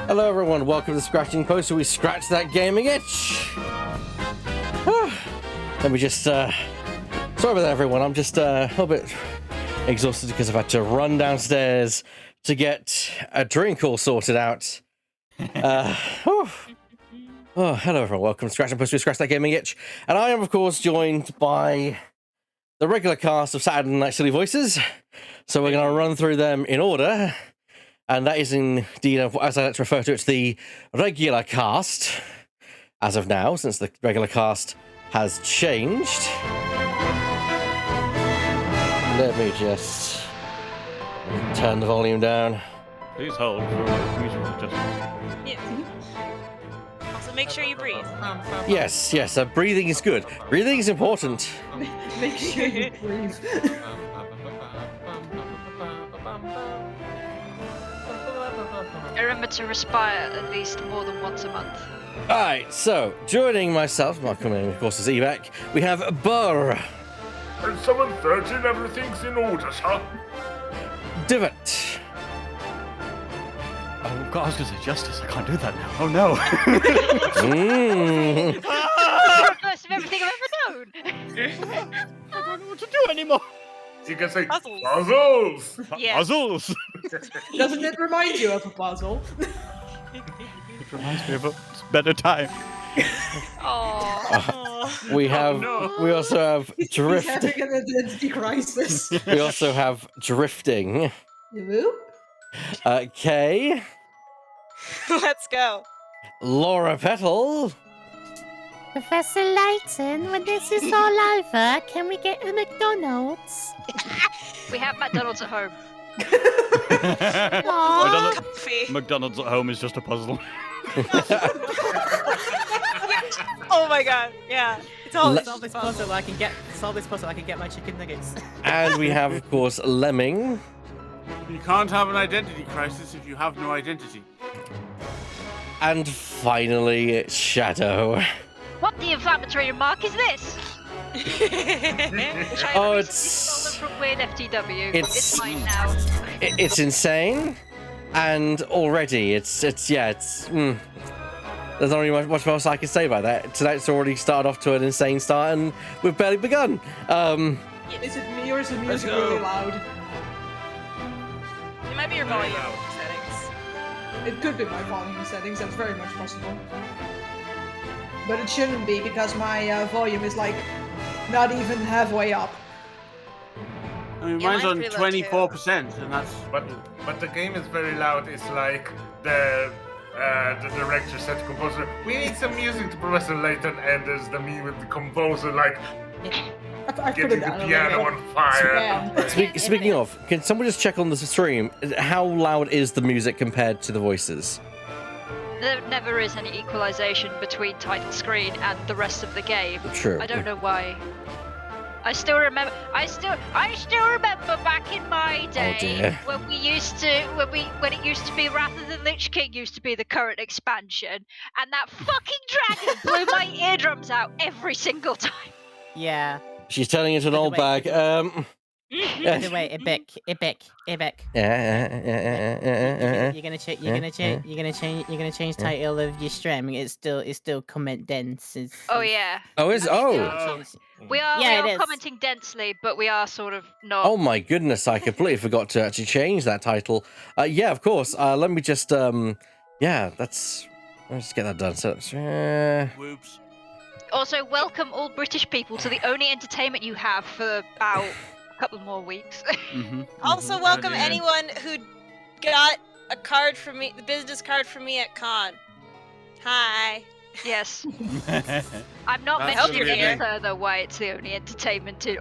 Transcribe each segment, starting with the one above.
Hello everyone, welcome to Scratching Post, where we scratch that gaming itch. Let me just, sorry about that everyone, I'm just a little bit exhausted because I've had to run downstairs to get a drink all sorted out. Oh, hello everyone, welcome to Scratching Post, where we scratch that gaming itch. And I am of course joined by the regular cast of Saturday Night Silly Voices. So we're going to run through them in order. And that is indeed, as I like to refer to it, the regular cast, as of now, since the regular cast has changed. Let me just turn the volume down. Please hold for musical adjustment. Yeah. Also, make sure you breathe. Yes, breathing is good. Breathing is important. Make sure you breathe. Remember to respire at least more than once a month. Alright, so, joining myself, my name of course is Evac, we have Burr. And someone certain everything's in order, sir? Divot. Oh god, I was gonna say justice. I can't do that now. Oh no. First of everything I've ever known. I don't know what to do anymore. You can say Puzzles. puzzles. Yeah. Puzzles. Doesn't it remind you of a puzzle? It reminds me of a better time. Oh. We have, no. we also have He's drift. having an identity crisis. We also have drifting. You? Kay. Let's go. LauraPetal. Professor Layton, when this is all over, can we get a McDonald's? We have McDonald's at home. Aww. Coffee. McDonald's at home is just a puzzle. Oh my god. Yeah. It's all Solve this puzzle, I can get my chicken nuggets. And we have, of course, Lemming. You can't have an identity crisis if you have no identity. And finally, it's Shadow. What the inflammatory remark is this? Which I Oh, recently it's- stolen from Weird FTW. it's- It's mine now. It's insane. And already, it's. There's not really much else I can say about that. Tonight's already started off to an insane start, and we've barely begun. Is it me or is the music go. really loud? It might be your volume settings. It could be my volume settings, that's very much possible. But it shouldn't be, because my volume is like not even halfway up. I mean, Yeah, mine's on mine's pretty low, too. 24%, and that's. But the game is very loud. It's like the director said to composer, "We need some music to Professor Layton," and there's the me with the composer like I put getting it the down a piano little. on fire. Speaking of, can someone just check on the stream? How loud is the music compared to the voices? There never is any equalization between title screen and the rest of the game. True. I don't know why. I still remember back in my day dear. when we used to when it used to be Wrath of the Lich King used to be the current expansion, and that fucking dragon blew my eardrums out every single time. Yeah. She's turning into an old bag. By the way, Ibek. You're gonna change title of your stream. It's still comment dense. Oh yeah. Oh, is We are, Yeah, we it are is. commenting densely, but we are sort of not. Oh my goodness! I completely forgot to actually change that title. Yeah, of course. Let me just let's just get that done. So, Whoops. Also, welcome all British people to the only entertainment you have for about a couple more weeks. Also, welcome Yeah. anyone who got a card from me, the business card from me at con. Hi. Yes. I'm not That's mentioning really any good. further why it's the only entertainment in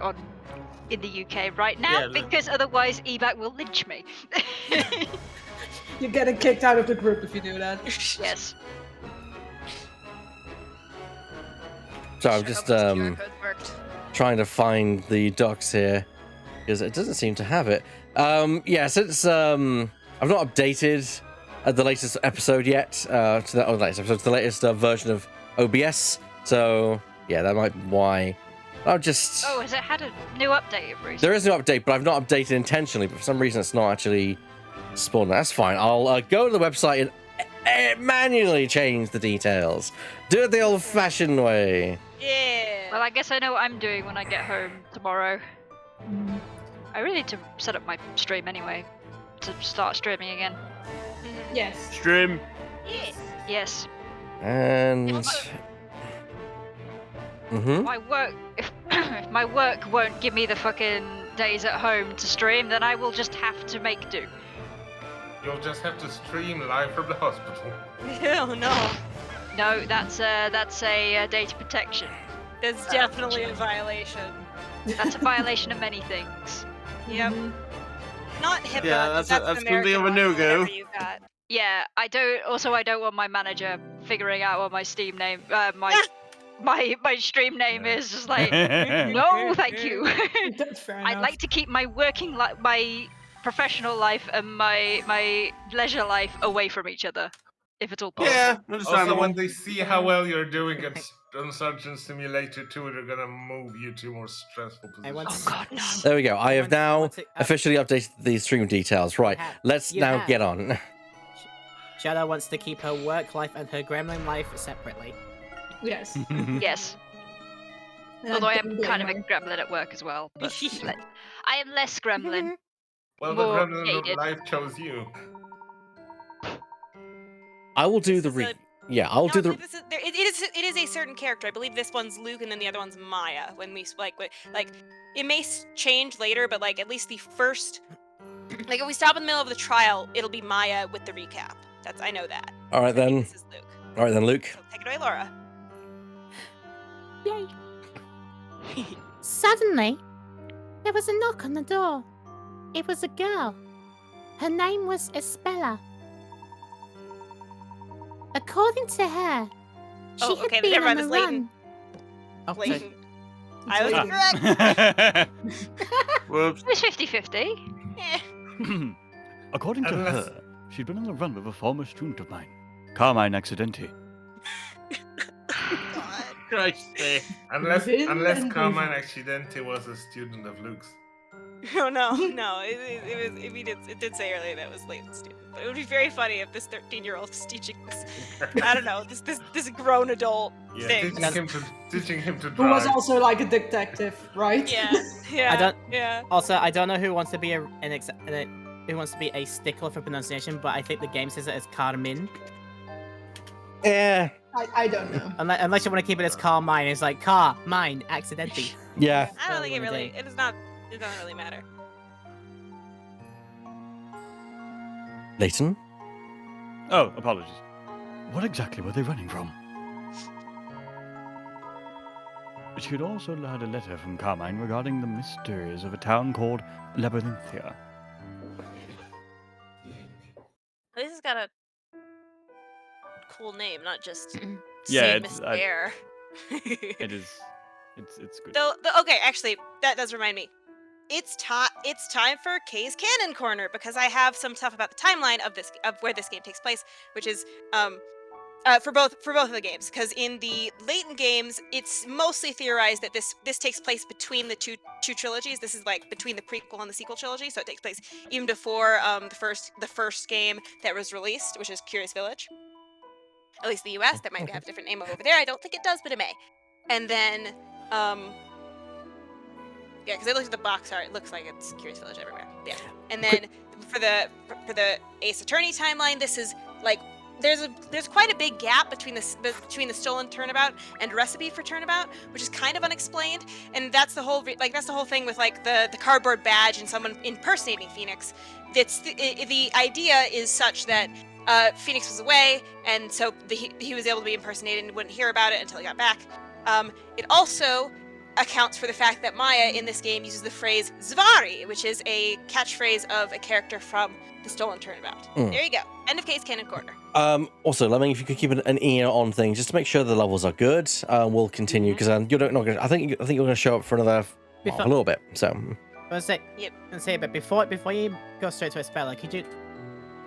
the UK right now, Yeah, because otherwise Ebac will lynch me. You're getting kicked out of the group if you do that. Yes. so I'm just trying to find the docs here because it doesn't seem to have it. Yeah, since I've not updated the latest episode yet to the latest version of OBS. So yeah, that might be why. I'll just. Oh, has it had a new update recently? There is no update, but I've not updated intentionally. But for some reason, it's not actually spawned. That's fine. I'll go to the website and manually change the details. Do it the old-fashioned way. Yeah. Well, I guess I know what I'm doing when I get home tomorrow. I really need to set up my stream anyway, to start streaming again. Yes. Stream. Yeah. Yes. And My work, if my work won't give me the fucking days at home to stream, then I will just have to make do. You'll just have to stream live from the hospital. Oh no. No, that's a data protection. That's definitely a violation. That's a violation of many things. Yep. Not HIPAA. Yeah, 'cause that's the gonna be American a one, no-go. whatever you got. Yeah, I don't want my manager figuring out what my Steam name, my stream name is. Just like, no, thank you. That's fair I'd enough. like to keep my working life, my professional life, and my leisure life away from each other, if at all possible. Yeah, Also, understandable. when they see how well you're doing on Surgeon Simulator 2, they're gonna move you to more stressful I want positions. to- Oh God, no. there we go. I have want now to- officially updated the stream details. Right, have. let's You now have. get on. Shadow wants to keep her work life and her gremlin life separately. Yes. Yes. And Although I don't am blame kind of a her. gremlin at work as well, but I am less gremlin. Well, the More Gremlin of jaded. life chose you. I will do This the is re. Yeah, I'll No, do I the. believe this is, it is a certain character. I believe this one's Luke, and then the other one's Maya. When we it may change later, but like at least the first, like if we stop in the middle of the trial, it'll be Maya with the recap. I know that. All right So I think then. This is Luke. All right then, Luke. So take it away, Laura. Yay. Suddenly, there was a knock on the door. It was a girl. Her name was Espella. According to her, she Oh, had okay, been never mind, on it's the Layton. run. Oh, Layton. It's I was Layton. correct. Whoops. It was 50-50. Eh. According to Unless- her, she'd been on the run with a former student of mine, Carmine Accidenti. God. Christ. Unless Vin unless and Carmine Vivi. Accidenti was a student of Luke's. Oh no, no. It did say earlier that it was Layton's student. But it would be very funny if this 13-year-old is teaching this. I don't know. This grown adult Yeah, thing. teaching him to Who was drive. also like a detective, right? Yeah. Yeah. I don't- Yeah. Also, I don't know who wants to be who wants to be a stickler for pronunciation, but I think the game says it as Carmine. Yeah. I don't know. Unless you want to keep it as Carmine, it's like Carmine Accidenti. Yeah. I don't think it Well, really. indeed. It is not. It doesn't really matter. Layton. Oh, apologies. What exactly were they running from? She had also had a letter from Carmine regarding the mysteries of a town called Labyrinthia. At least it's got a cool name, not just Yeah, Saint it's- Despair. It is. It's good. Okay, actually, that does remind me. It's time for Kay's Canon Corner because I have some stuff about the timeline of where this game takes place, which is for both of the games. Because in the Layton games, it's mostly theorized that this takes place between the two trilogies. This is like between the prequel and the sequel trilogy, so it takes place even before the first game that was released, which is Curious Village. At least the U.S. That might have a different name over there. I don't think it does, but it may. And then yeah, because I looked at the box art, it looks like it's Curious Village everywhere. Yeah. And then for the Ace Attorney timeline, this is like there's quite a big gap between the stolen turnabout and recipe for turnabout, which is kind of unexplained. And that's the whole thing with like the cardboard badge and someone impersonating Phoenix. That's the idea is such that Phoenix was away, and so he was able to be impersonated and wouldn't hear about it until he got back. It also accounts for the fact that Maya in this game uses the phrase Zvari, which is a catchphrase of a character from the Stolen Turnabout. There you go. End of Case Canon Corner. Also, Lemming, if you could keep an ear on things just to make sure the levels are good, we'll continue because you're not gonna. I think you're going to show up for another a little bit. So. Let's say. Yep. Let's say, but before you go straight to Espella, could you?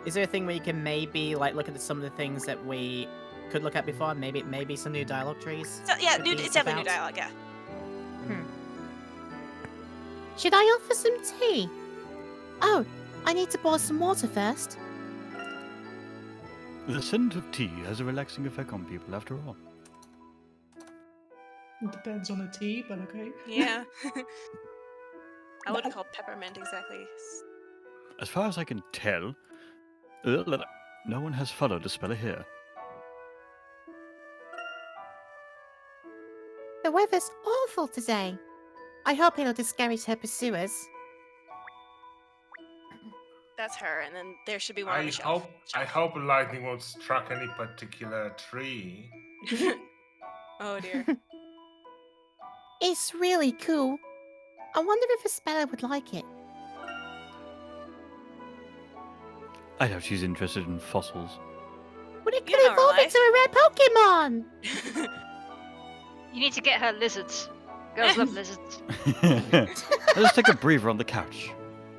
Is there a thing where you can maybe like look at some of the things that we could look at before? Maybe some new dialogue trees. So yeah, could be it's definitely new about? dialogue. Yeah. Should I offer some tea? Oh, I need to boil some water first. The scent of tea has a relaxing effect on people, after all. It depends on the tea, but okay. Yeah. I would call peppermint exactly. As far as I can tell, no one has followed Espella here. The weather's awful today. I hope it'll discourage her pursuers. That's her, and then there should be one on the shelf. I hope lightning won't struck any particular tree. Oh dear. It's really cool. I wonder if Espella would like it. I doubt she's interested in fossils. But it You could know her evolve life. into a rare Pokemon! You need to get her lizards. Girls love lizards. Let's take a breather on the couch.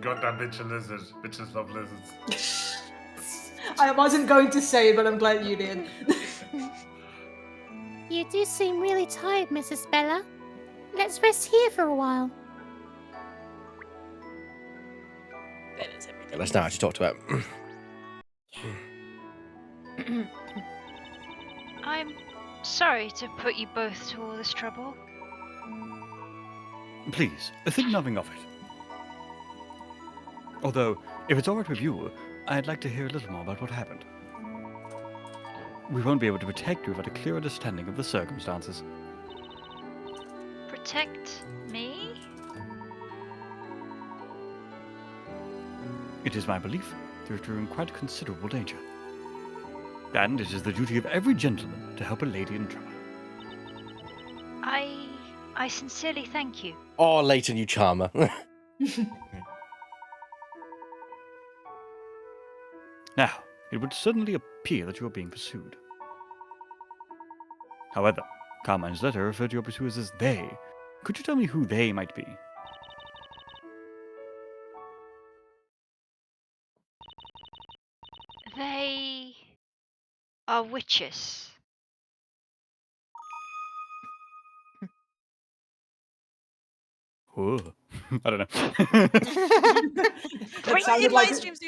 Goddamn bitch a lizard. Bitches love lizards. I wasn't going to say it, but I'm glad you did. You do seem really tired, Mrs. Bella. Let's rest here for a while. That is everything. Let's not actually talk about. I'm sorry to put you both to all this trouble. Please, think nothing of it. Although, if it's alright with you, I'd like to hear a little more about what happened. We won't be able to protect you without a clear understanding of the circumstances. Protect me? It is my belief that you're in quite considerable danger. And it is the duty of every gentleman to help a lady in trouble. I sincerely thank you. Oh, Layton, you charmer. Now, it would certainly appear that you are being pursued. However, Carmine's letter referred to your pursuers as they. Could you tell me who they might be? They are witches. Oh, I don't know. That Right, sounded in like live streams,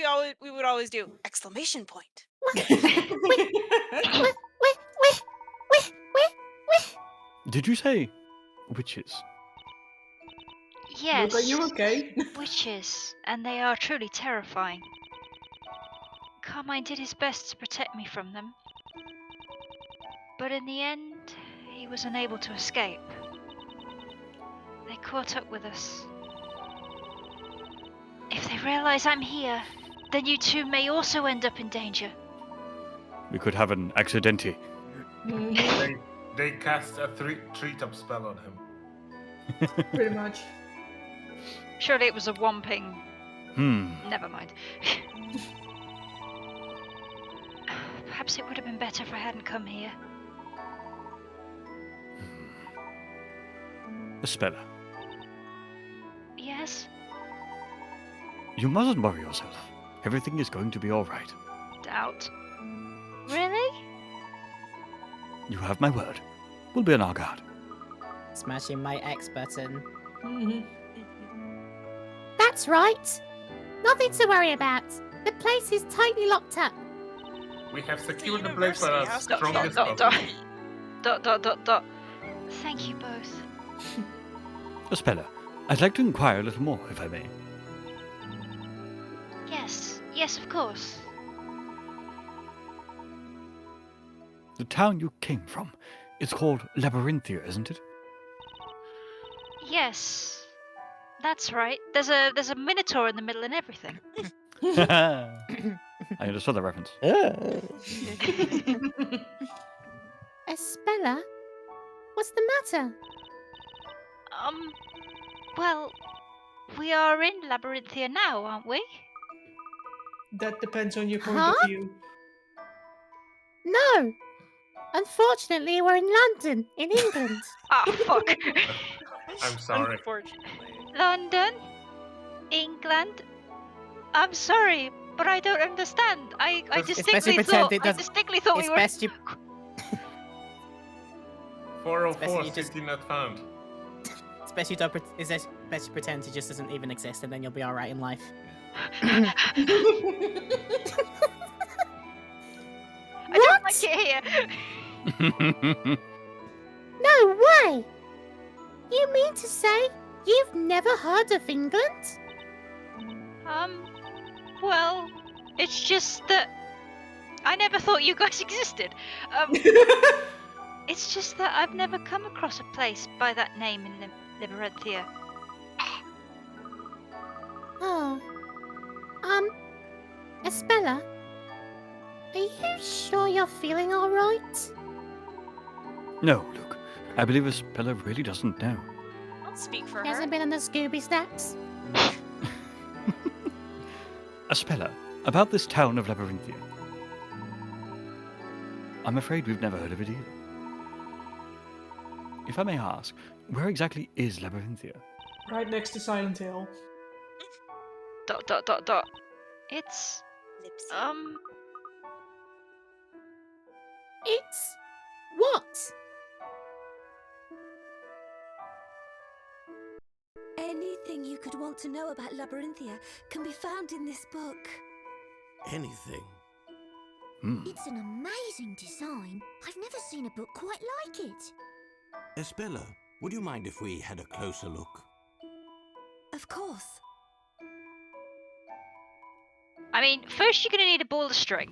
we would always do exclamation point. Did you say witches? Yes. Are you okay? Witches, and they are truly terrifying. Carmine did his best to protect me from them. But in the end, he was unable to escape. They caught up with us. If they realize I'm here, then you two may also end up in danger. We could have an accidente. They cast a treetop spell on him. Pretty much. Surely it was a whomping. Never mind. Perhaps it would have been better if I hadn't come here. Espella, Yes? you mustn't worry yourself. Everything is going to be alright. Doubt. Really? You have my word. We'll be on our guard. Smashing my X button. That's right. Nothing to worry about. The place is tightly locked up. We have secured the university place for our house. strongest Dot, dot, puppet. dot. Thank you both. Espella, I'd like to inquire a little more, if I may. Yes, of course. The town you came from, it's called Labyrinthia, isn't it? Yes. That's right. There's a minotaur in the middle and everything. I understood the reference. Espella? What's the matter? Well, we are in Labyrinthia now, aren't we? That depends on your point Huh? of view. No. Unfortunately, we're in London, in England. Ah, fuck. I'm sorry. Unfortunately. London? England? I'm sorry, but I don't understand. I Especially distinctly pretend thought, it I does- distinctly thought It's we were... best you 404 Especially just- city not found. especially don't best you pretend it just doesn't even exist, and then you'll be alright in life. I don't like it here. No way! You mean to say you've never heard of England? Well, it's just that I never thought you guys existed. It's just that I've never come across a place by that name in Labyrinthia. Oh. Espella, are you sure you're feeling alright? No, look, I believe Espella really doesn't know. I'll speak for He her. hasn't been on the Scooby Snacks? Espella, about this town of Labyrinthia. I'm afraid we've never heard of it either. If I may ask, where exactly is Labyrinthia? Right next to Silent Hill. ... It's Lipsy. It's... what? Anything you could want to know about Labyrinthia can be found in this book. Anything. It's an amazing design. I've never seen a book quite like it. Espella, would you mind if we had a closer look? Of course. I mean, first you're gonna need a ball of string.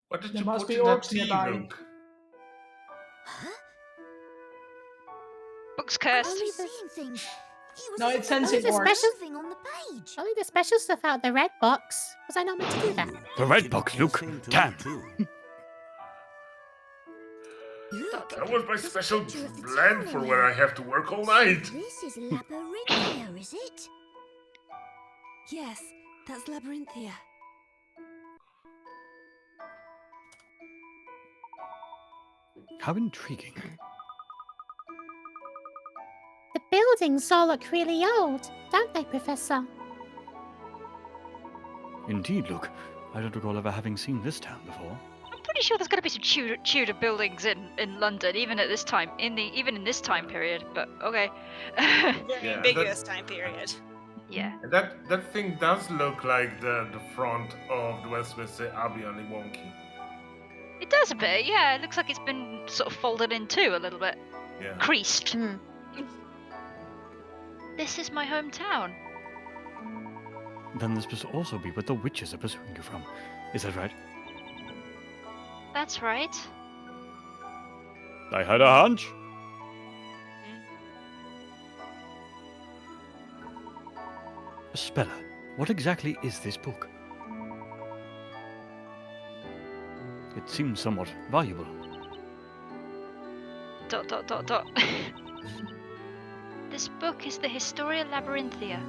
What did There you must put be in that orcs tea, nearby. Luke? Book's cursed. Only seeing things. It was No, as it if sends there it was works. something on the page. Only the special stuff out of the red box. Was I not meant to do that? The red box, Luke. Damn. Look, That was my this special picture of the blend tower for in where I there. have to work all night. This is Labyrinthia, is it? Yes, that's Labyrinthia. How intriguing. The buildings all look really old, don't they, Professor? Indeed, Luke. I don't recall ever having seen this town before. I'm pretty sure there's got to be some Tudor buildings in London, even at this time, even in this time period. But okay. Very Yeah, ambiguous time period. Yeah. That thing does look like the front of the Westminster Abbey, only wonky. It does a bit, yeah. It looks like it's been sort of folded in two a little bit. Yeah. Creased. Hmm. This is my hometown. Then this must also be where the witches are pursuing you from. Is that right? That's right. I had a hunch. Espella, what exactly is this book? It seems somewhat valuable. ... This book is the Historia Labyrinthia.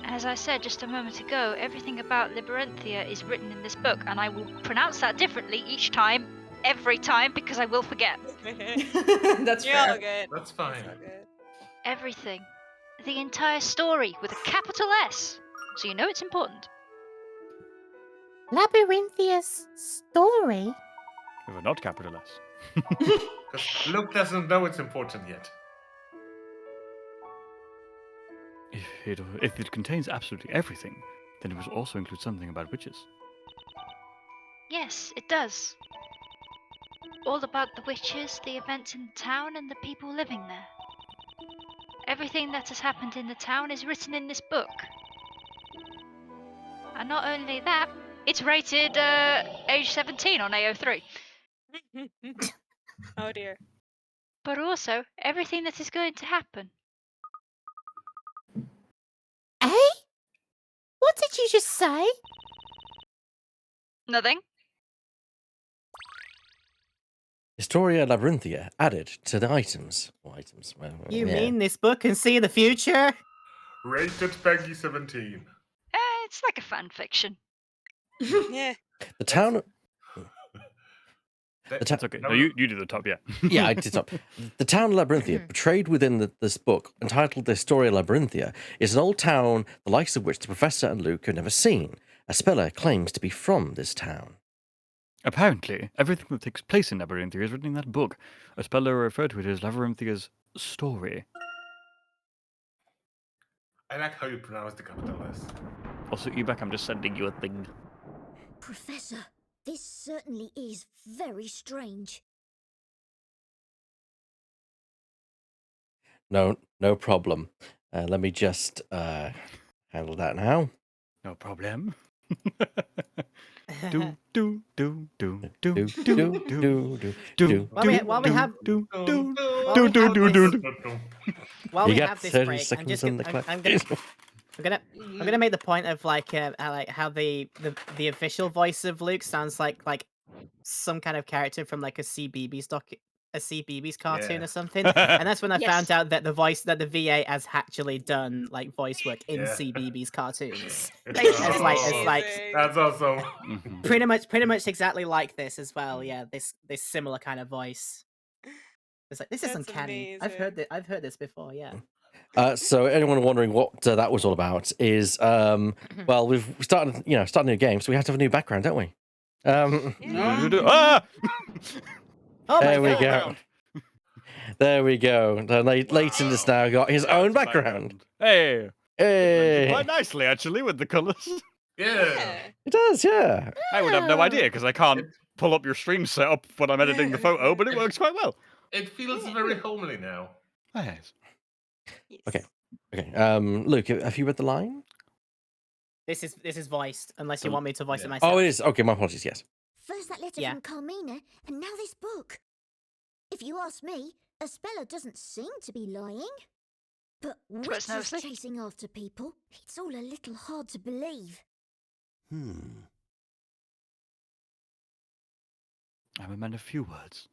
As I said just a moment ago, everything about Labyrinthia is written in this book, and I will pronounce that differently each time, every time, because I will forget. That's You're all fair. good. That's fine. All good. Everything. The entire story with a capital S. So you know it's important. Labyrinthia's story? If we're not capital S. Because Luke doesn't know it's important yet. If it contains absolutely everything, then it must also include something about witches. Yes, it does. All about the witches, the events in the town, and the people living there. Everything that has happened in the town is written in this book. And not only that, it's rated age 17 on AO3. Oh dear. But also, everything that is going to happen. Eh? What did you just say? Nothing. Historia Labyrinthia added to the items. Well, items. Well, You yeah. mean this book can see the future? Rated Peggy 17. It's like a fan fiction. Yeah. The town. That's okay. No, you do the top, yeah. Yeah, I did not. The town of Labyrinthia, portrayed within this book, entitled The Historia Labyrinthia, is an old town the likes of which the Professor and Luke have never seen. Espella claims to be from this town. Apparently, everything that takes place in Labyrinthia is written in that book. Espella referred to it as Labyrinthia's story. I like how you pronounce the capital S. Also, Ebek, I'm just sending you a thing. Professor, this certainly is very strange. No problem. Let me just handle that now. No problem. do do do do do Do, do do, do do, do While we have do do while we have this, while You we got have this 30 break, I'm seconds just on gonna, the I'm clock. gonna make the point of like how the official voice of Luke sounds like some kind of character from like a CBeebies cartoon Yeah. or something, and that's when I Yes. found out that the VA has actually done like voice work in Yeah. CBeebies cartoons. That's It's like amazing. That's awesome. Mhm. pretty much exactly like this as well. Yeah, this similar kind of voice. It's like this is That's uncanny. amazing. I've heard this before. Yeah. So anyone wondering what that was all about is well, we've started a new game, so we have to have a new background, don't we? Ah! Oh my There we god. go. There we go. Layton has now got his own background. Hey, Hey, quite nicely actually with the colours. Yeah. it does, yeah. I would have no idea because I can't pull up your stream setup when I'm editing the photo, but it works quite well. It feels very homely now. Yes. Yes. Okay. Luke, have you read the line? This is voiced, unless you Oh, want me to voice yeah. it myself. Oh, it is. Okay, my apologies. Yes. First that letter Yeah. from Carmina, and now this book. If you ask me, Espella doesn't seem to be lying. But witches nosely. chasing after people, it's all a little hard to believe. Hmm. I'm a man of few words.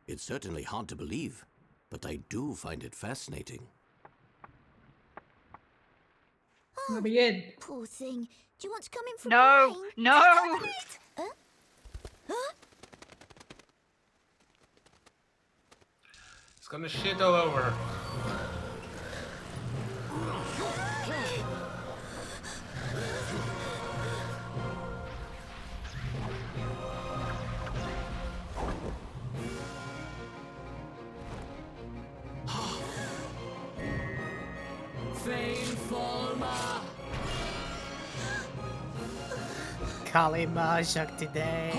It's certainly hard to believe, but I do find it fascinating. Let me in. Poor thing. Do you want to come in from No, behind? no. Huh? Huh? It's gonna shit all over. Kali Ma Shakti Day.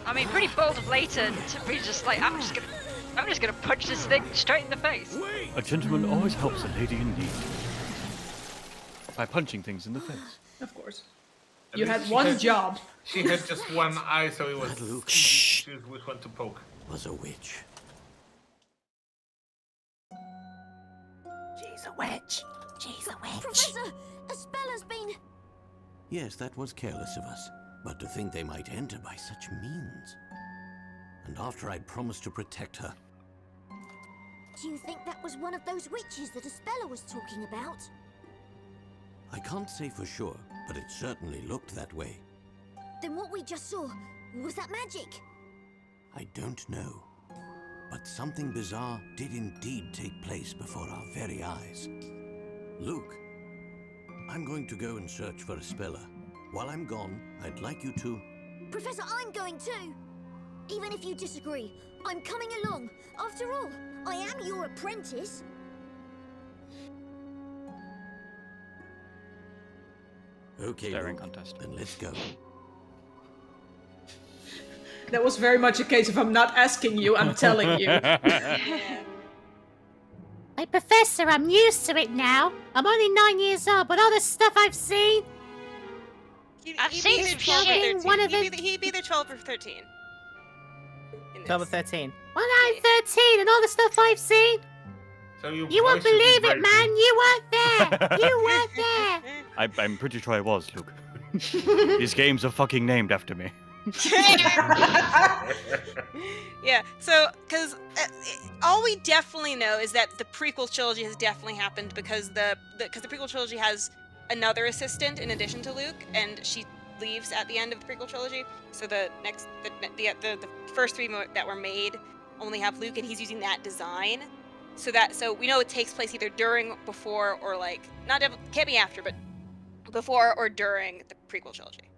I mean, pretty bold of Layton to be just like, I'm just gonna punch this thing straight in the face. A gentleman always helps a lady in need by punching things in the face. Of course. At You least had she one job. She had just one eye, so it was That Luke choose which one to poke. was a witch. She's a witch. She's a witch. Professor, Espella's been... Yes, that was careless of us. But to think they might enter by such means. And after I'd promised to protect her. Do you think that was one of those witches that Espella was talking about? I can't say for sure, but it certainly looked that way. Then what we just saw, was that magic? I don't know. But something bizarre did indeed take place before our very eyes. Luke, I'm going to go and search for Espella. While I'm gone, I'd like you to... Professor, I'm going too! Even if you disagree, I'm coming along. After all, I am your apprentice. Okay, Staring Luke, contest. then let's go. That was very much a case of I'm not asking you, I'm telling you. Hey, Professor, I'm used to it now. I'm only 9 years old, but all the stuff I've seen. I've seen some shit. One of the- He'd be either 12 or 13. in this. 12 or 13. Well, I'm 13, and all the stuff I've seen. So You won't voice should be believe it, vibrant. man. You weren't there. You weren't there. I'm pretty sure I was, Luke. These games are fucking named after me. Yeah, so, because all we definitely know is that the prequel trilogy has definitely happened because the prequel trilogy has another assistant in addition to Luke, and she leaves at the end of the prequel trilogy. So the first three that were made only have Luke, and he's using that design. So we know it takes place either during, before, or like can't be after, but before or during the prequel trilogy.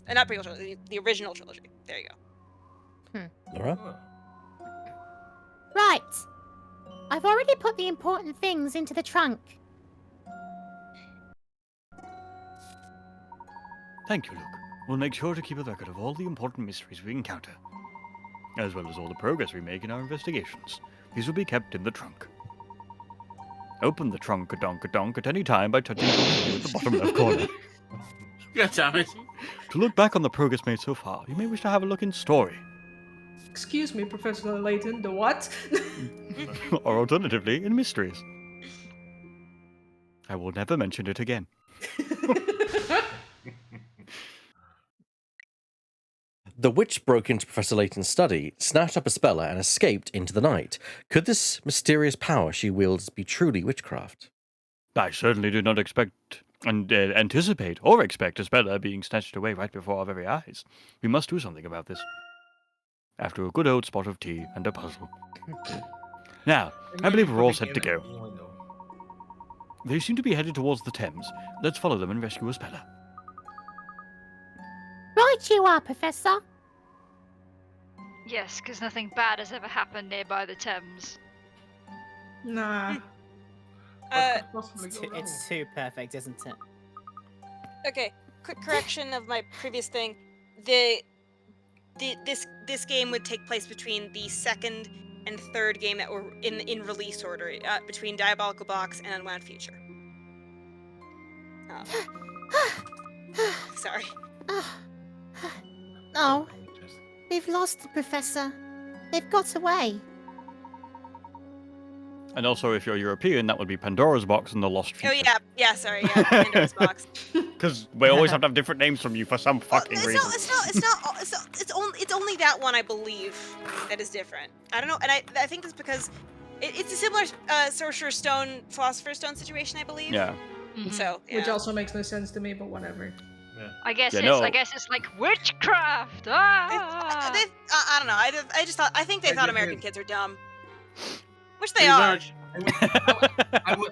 Not prequel trilogy, the original trilogy. There you go. Laura? Right. I've already put the important things into the trunk. Thank you, Luke. We'll make sure to keep a record of all the important mysteries we encounter, as well as all the progress we make in our investigations. These will be kept in the trunk. Open the trunk a-donk at any time by touching the menu at the bottom left corner. God damn it. To look back on the progress made so far, you may wish to have a look in Story, Excuse me, Professor Layton, the what? or alternatively, in Mysteries. I will never mention it again. The witch broke into Professor Layton's study, snatched up Espella, and escaped into the night. Could this mysterious power she wields be truly witchcraft? I certainly do not expect and anticipate or expect Espella being snatched away right before our very eyes. We must do something about this. After a good old spot of tea and a puzzle. Now, I believe we're all set to go. They seem to be headed towards the Thames. Let's follow them and rescue Espella. Right you are, Professor. Yes, because nothing bad has ever happened nearby the Thames. Nah. It's too perfect, isn't it? Okay, quick correction of my previous thing. This game would take place between the second and third game that were in release order, between Diabolical Box and Unwound Future. Sorry. Oh, we've lost the Professor. They've got away. And also, if you're European, that would be Pandora's Box and the Lost Future. Oh yeah, sorry, Pandora's Box. Because we always have to have different names from you for some fucking reason. It's only that one, I believe, that is different. I don't know, and I think it's because it's a similar Sorcerer's Stone, Philosopher's Stone situation, I believe. Yeah. Mhm. So, yeah. Which also makes no sense to me, but whatever. Yeah. I guess it's like witchcraft. I don't know. I think they thought American kids are dumb, which they Pretty are. much.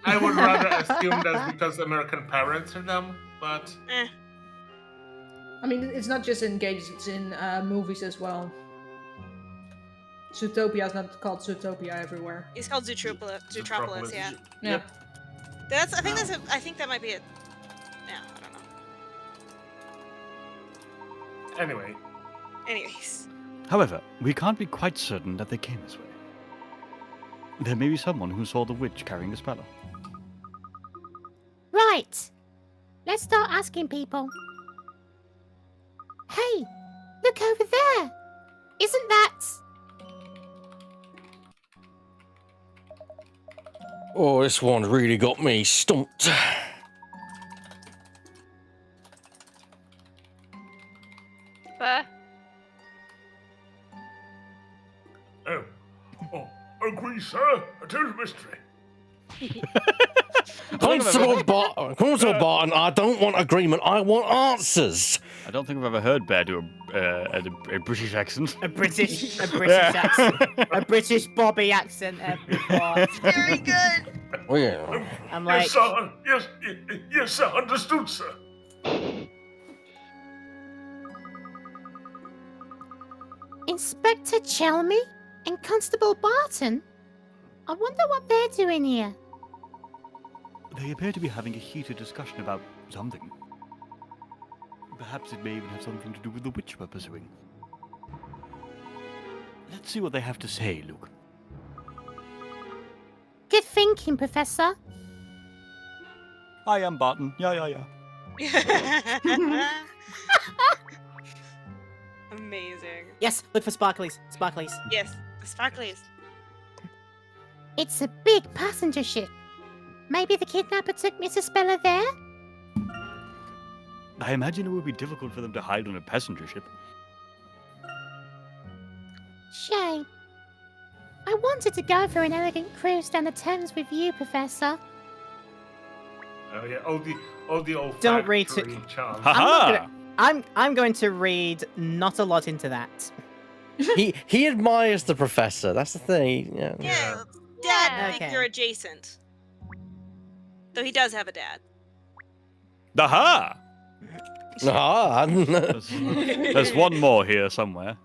I would rather assume that's because American parents are dumb, but I mean, it's not just in games, it's in movies as well. Zootopia is not called Zootopia everywhere. It's called Zootropolis, yeah. Yeah. I think that might be it. Yeah, I don't know. anyway. Anyways. However, we can't be quite certain that they came this way. There may be someone who saw the witch carrying Espella. Right. Let's start asking people. Hey, look over there. Isn't that... Oh, this one really got me stumped. Fair. Oh, agree, sir. It is mystery. Constable Barton, I don't want agreement, I want answers. I don't think I've ever heard Bear do a British accent. A British accent. A British Bobby accent before. Very good. Oh, yeah. I'm like, Yes, sir. Yes, sir. Understood, sir. Inspector Chelmy and Constable Barton? I wonder what they're doing here. They appear to be having a heated discussion about something. Perhaps it may even have something to do with the witch we're pursuing. Let's see what they have to say, Luke. Good thinking, Professor. I am Barton. Yeah. Amazing. yes, look for sparklies. Sparklies. Yes, the sparklies. It's a big passenger ship. Maybe the kidnapper took Miss Espella there? I imagine it would be difficult for them to hide on a passenger ship. Shame. I wanted to go for an elegant cruise down the Thames with you, Professor. Oh yeah, all the old. Don't read factory charms. Ha! I'm going to read not a lot into that. He admires the professor. That's the thing. Yeah. Yeah, Yeah. Dad, Okay. you're adjacent. Though he does have a dad. Aha! Ah. There's one more here somewhere.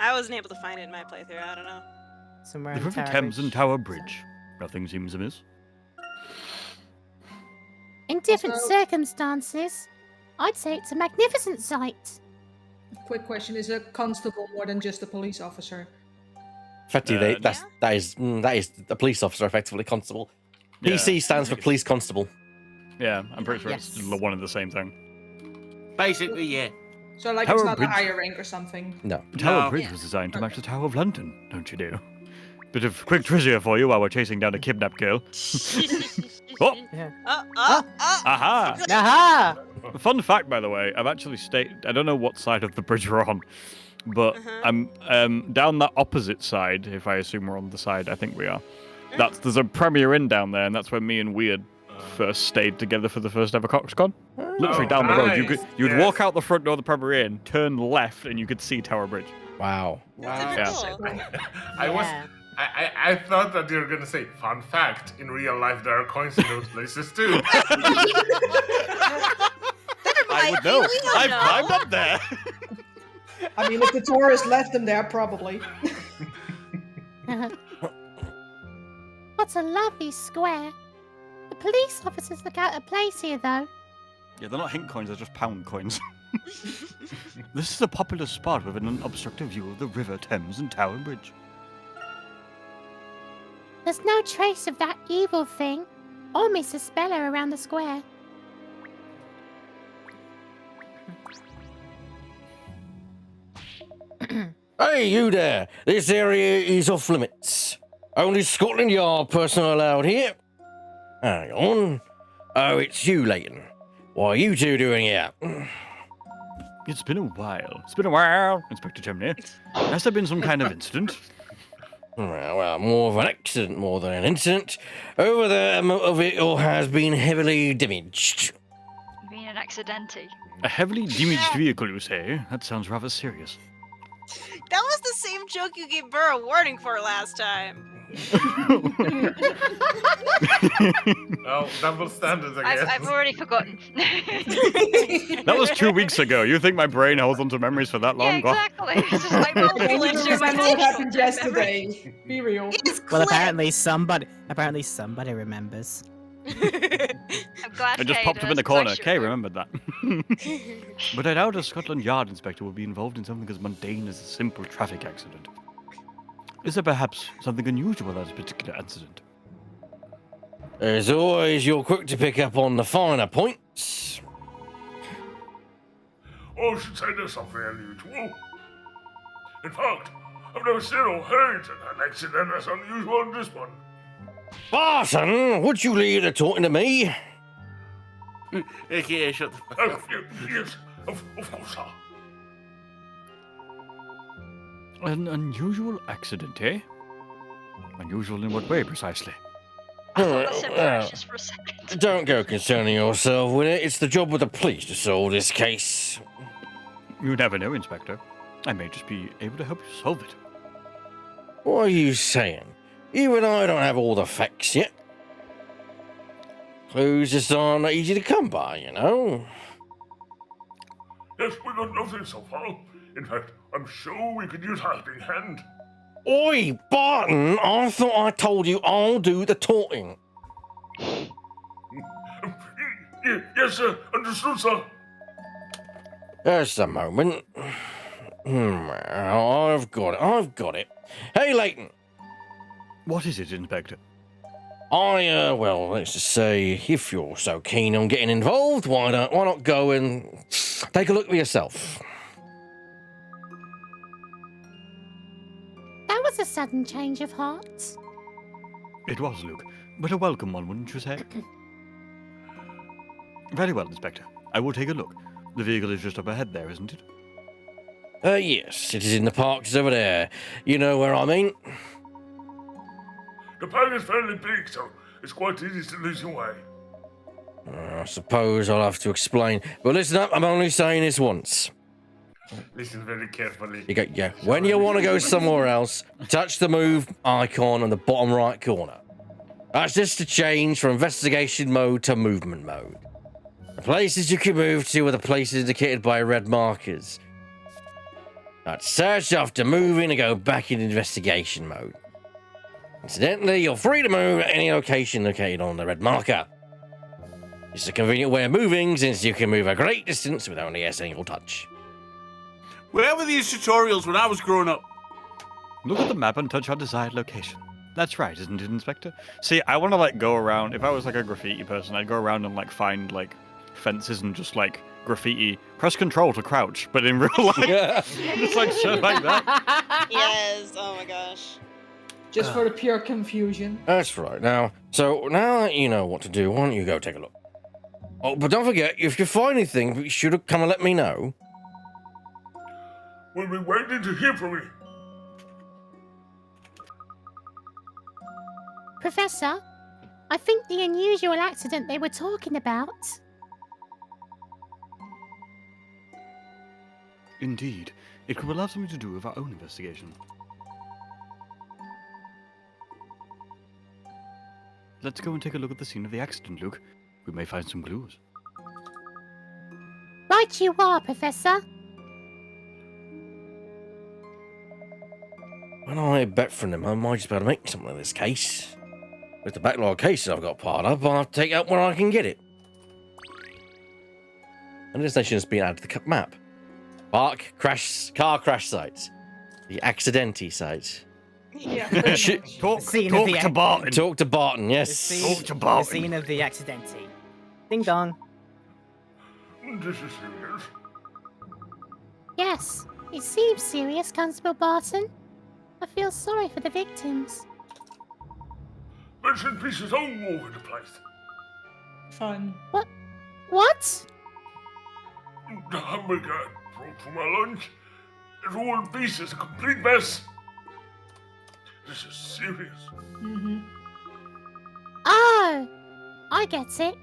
I wasn't able to find it in my playthrough. I don't know. Somewhere The in River Tower Thames and Bridge. Tower Bridge. Nothing seems amiss. In different Also- circumstances, I'd say it's a magnificent sight. Quick question: is a constable more than just a police officer? Effectively, Yeah. that is the police officer, effectively constable. Yeah. PC stands for police constable. Yeah, I'm pretty sure Yes. it's one and the same thing. Basically, yeah. So like Tower it's not Bridge. a higher rank or something. No. Tower No. Bridge was designed to match the Tower of London, don't you know? Bit of quick trivia for you while we're chasing down a kidnapped girl. Oh, aha! Aha! Fun fact, by the way, I've actually stayed. I don't know what side of the bridge we're on, but I'm down that opposite side. If I assume we're on the side, I think we are. There's a Premier Inn down there, and that's where me and Weird first stayed together for the first ever CoxCon. Literally down the road, you'd Nice. walk out the front door of the Premier Inn, turn left, and you could see Tower Bridge. Wow. Yeah. I thought that you were gonna say, fun fact, in real life there are coins in those places too. I would know. I've climbed up there. I mean, if the tourist left them there, probably. What a lovely square. The police officers look out of place here, though. Yeah, they're not hink coins, they're just pound coins. This is a popular spot with an unobstructed view of the River Thames and Tower Bridge. There's no trace of that evil thing or Miss Espella around the square. Hey, you there! This area is off limits. Only Scotland Yard personnel allowed here. Hang on. Oh, it's you, Layton. What are you two doing here? It's been a while. It's been a while, Inspector Chimney. Has there been some kind of incident? Well, more of an accident more than an incident. Over there, of it all has been heavily damaged. Being an accidente. A heavily damaged vehicle, you say? That sounds rather serious. That was the same joke you gave Burr a warning for last time. Oh, double standards again. I've already forgotten. That was 2 weeks ago. You think my brain holds onto memories for that Yeah, long? exactly. It's just like Can multiple you issues. remember what happened yesterday? Be real. It's Well, clear. apparently somebody remembers. I'm glad I just Kay popped him in does, the 'cause I corner. should Kay know. remembered that. But I doubt a Scotland Yard inspector would be involved in something as mundane as a simple traffic accident. Is there perhaps something unusual about this particular incident? As always, you're quick to pick up on the finer points. Oh, I should say there's something unusual. In fact, I've never seen or heard of an accident as unusual as this one. Barton, would you leave the talking to me? Okay, shut the fuck Oh, up. yes, of course, sir. An unusual accident, eh? Unusual in what way, precisely? I thought that said Well, precious for a second. don't go concerning yourself with it. It's the job of the police to solve this case. You never know, Inspector. I may just be able to help you solve it. What are you saying? Even I don't have all the facts yet. Clues just aren't that easy to come by, you know. Yes, we got nothing so far. In fact, I'm sure we could use a helping hand. Oi, Barton! I thought I told you I'll do the talking. Yes, sir. Understood, sir. Just a moment. I've got it. Hey, Layton. What is it, Inspector? Well, let's just say, if you're so keen on getting involved, why not go and take a look for yourself? That was a sudden change of heart. It was, Luke. But a welcome one, wouldn't you say? Very well, Inspector. I will take a look. The vehicle is just up ahead there, isn't it? Yes, it is in the park just over there. You know where I mean? The park is fairly big, so it's quite easy to lose your way. I suppose I'll have to explain. But listen up, I'm only saying this once. Listen very carefully. You go, yeah. When you want to go somewhere else, touch the move icon on the bottom right corner. That's just a change from investigation mode to movement mode. The places you can move to are the places indicated by red markers. That's search after moving and go back in investigation mode. Incidentally, you're free to move at any location located on the red marker. It's a convenient way of moving since you can move a great distance with only a single touch. Where were these tutorials when I was growing up? Look at the map and touch our desired location. That's right, isn't it, Inspector? See, I want to, like, go around. If I was, like, a graffiti person, I'd go around and, like, find, like, fences and just, like, graffiti. Press control to crouch, but in real life, just, like, shit like that. Yes. Oh my gosh. Just for the pure confusion. That's right. Now that you know what to do, why don't you go take a look? Oh, but don't forget, if you find anything, you should have come and let me know. We'll be waiting to hear from you. Professor, I think the unusual accident they were talking about. Indeed. It could allow something to do with our own investigation. Let's go and take a look at the scene of the accident, Luke. We may find some clues. Right you are, Professor. When I hear back from them, I might just be able to make something of this case. With the backlog of cases I've got piled up, I'll have to take out when I can get it. And this nation has been added to the map. Car crash sites. The accidenti site. Yeah. Talk Scene of the to Barton. Talk to Barton, yes. Talk to The Barton. scene of the accidenti. Ding dong. This is serious. Yes, it seems serious, Constable Barton. I feel sorry for the victims. Bits and pieces all over the place. Fun. What? The hamburger I brought for my lunch is all in pieces, a complete mess. This is serious. Mm-hmm. Oh, I get it.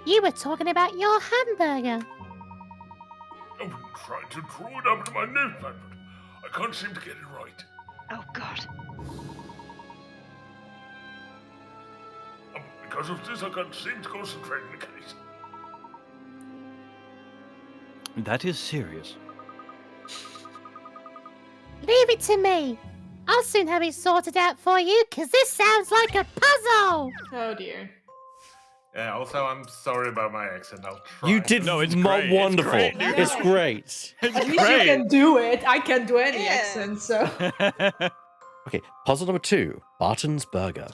You were talking about your hamburger. I've been trying to draw it up to my notepad, but I can't seem to get it right. Oh, God. Because of this, I can't seem to concentrate on the case. That is serious. Leave it to me. I'll soon have it sorted out for you, because this sounds like a puzzle. Oh dear. Yeah, also, I'm sorry about my accent. I'll try. You did it's great. It's wonderful. great, dude. It's great. At least you can do it. I can't do any Yeah. accent, so. Okay, puzzle number 2, Barton's Burger.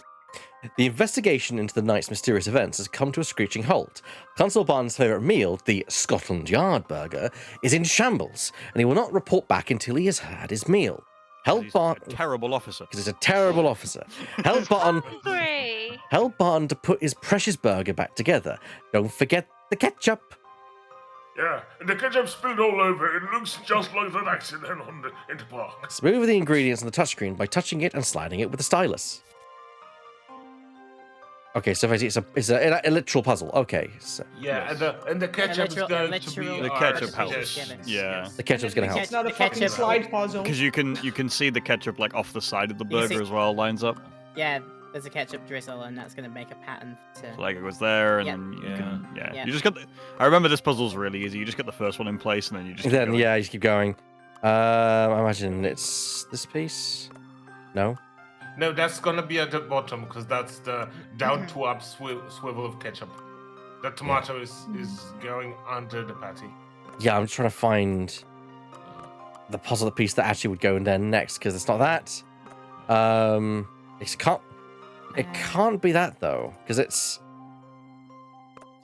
The investigation into the night's mysterious events has come to a screeching halt. Constable Barton's favourite meal, the Scotland Yard burger, is in shambles, and he will not report back until he has had his meal. Help He's Barton, a terrible officer. because he's a terrible officer. Help Barton, Hungry. help Barton to put his precious burger back together. Don't forget the ketchup. Yeah, and the ketchup spilled all over. It looks just like that accident in the park. Smooth the ingredients on the touchscreen by touching it and sliding it with a stylus. Okay, so it's a literal puzzle. Okay, so Yeah, and the ketchup literal- is going to literal- be The our ketchup helps. suggestion. Yeah. Yes. the ketchup's gonna help. It's not a The fucking ketchup- slide puzzle. Because you can see the ketchup like off the side of the You burger see- as well, lines up. Yeah, there's a ketchup drizzle, and that's going to make a pattern to... Like it was there, and Yep. then you Yeah. can, Yep. you just get. I remember this puzzle's really easy. You just get the first one in place, and then you just. Keep Then going. yeah, you just keep going. I imagine it's this piece. No. No, that's gonna be at the bottom because that's the down to up swivel of ketchup. The tomato is going under the patty. Yeah, I'm just trying to find the puzzle piece that actually would go in there next because it's not that. It can't be that though because it's.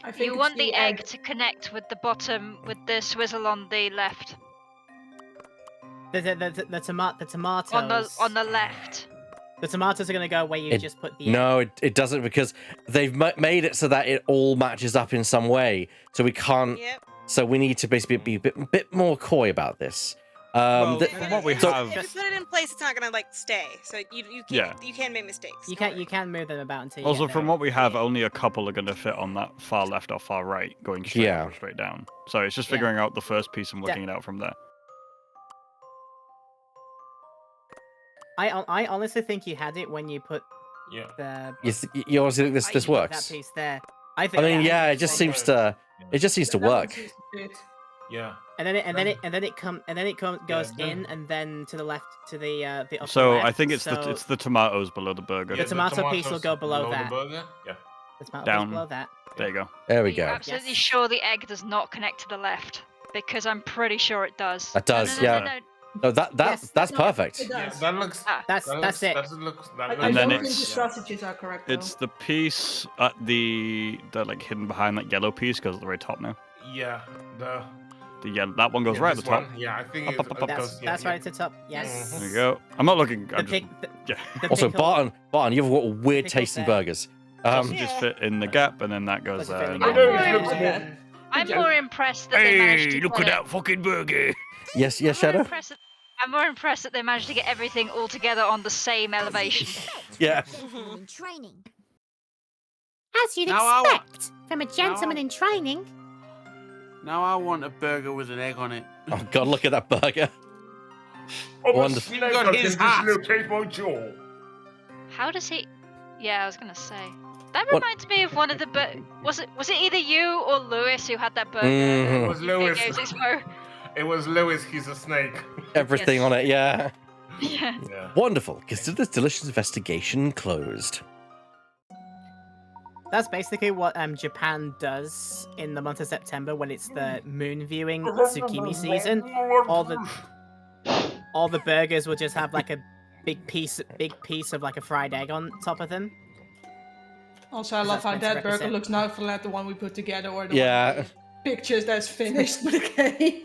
I think You it's want the egg to connect with the bottom with the swizzle on the left. The tomatoes... On the left. The tomatoes are going to go where you just put the... No, it doesn't because they've made it so that it all matches up in some way. So we can't. Yep. So we need to basically be a bit more coy about this. Well, th- from what we so- have, If you put it in place, it's not gonna like stay. So you can make mistakes. You Don't can move them about until you also get from there. what we have, only a couple are going to fit on that far left or far right, going straight Yeah. up or straight down. So it's just Yeah. figuring out the first piece and working it out from there. I honestly think you had it when you put Yeah. the. You honestly think this Put that works? piece there. I I think. mean, yeah, it I just think seems to work. Seems to fit. Yeah. And then it goes Yeah, in and then to the left to the upper So left. I think it's so the tomatoes below the burger. The tomato piece will go below that. The burger? Yeah. the tomato Down. piece below that. There you go. There we Are you go. absolutely Yes. sure the egg does not connect to the left? Because I'm pretty sure it does. That does, No, yeah. no. No, Yes. that's No, perfect. It Yeah, does. that looks. Ah. That's it. I And then don't think the it's- strategies are correct, though. It's the piece at the like hidden behind that yellow piece goes at the very top now. Yeah. The yellow, that one goes right at the this top. one. Yeah, I think Up, it up, up, up. That's right at the top. Yes. There you go. I'm not looking. I'm just, yeah. The Also, pickle- Barton, you've got weird Pickle's tasting there. burgers. Sausages fit in the gap, and then that goes Doesn't fit there. in and the then- gap. I'm more impressed that they managed to look put at it- that fucking burger! Yes, I'm more Shadow. impressed that they managed to get everything all together on the same elevation. Yeah. Gentlemen in training. As you'd Now I wa- expect from a gentleman in training. Now I want a burger with an egg on it. Oh God, look at that burger. Oh, Wonderful. snake Got can his hat. dislocate my jaw. How does he? Yeah, I was gonna say. That What- reminds me of one of the. Was it either you or Lewis who had that burger? Mhm. It was Lewis. Games Expo? It was Lewis. He's a snake. Everything on it, yeah. Yeah. Yeah. Wonderful. Consider this delicious investigation closed. That's basically what Japan does in the month of September when it's the moon viewing tsukimi season. All the burgers will just have like a big piece of like a fried egg on top of them. Also, I love That's how meant to that burger represent- looks now for like the one we put together, or the Yeah. one pictures that's finished. But okay.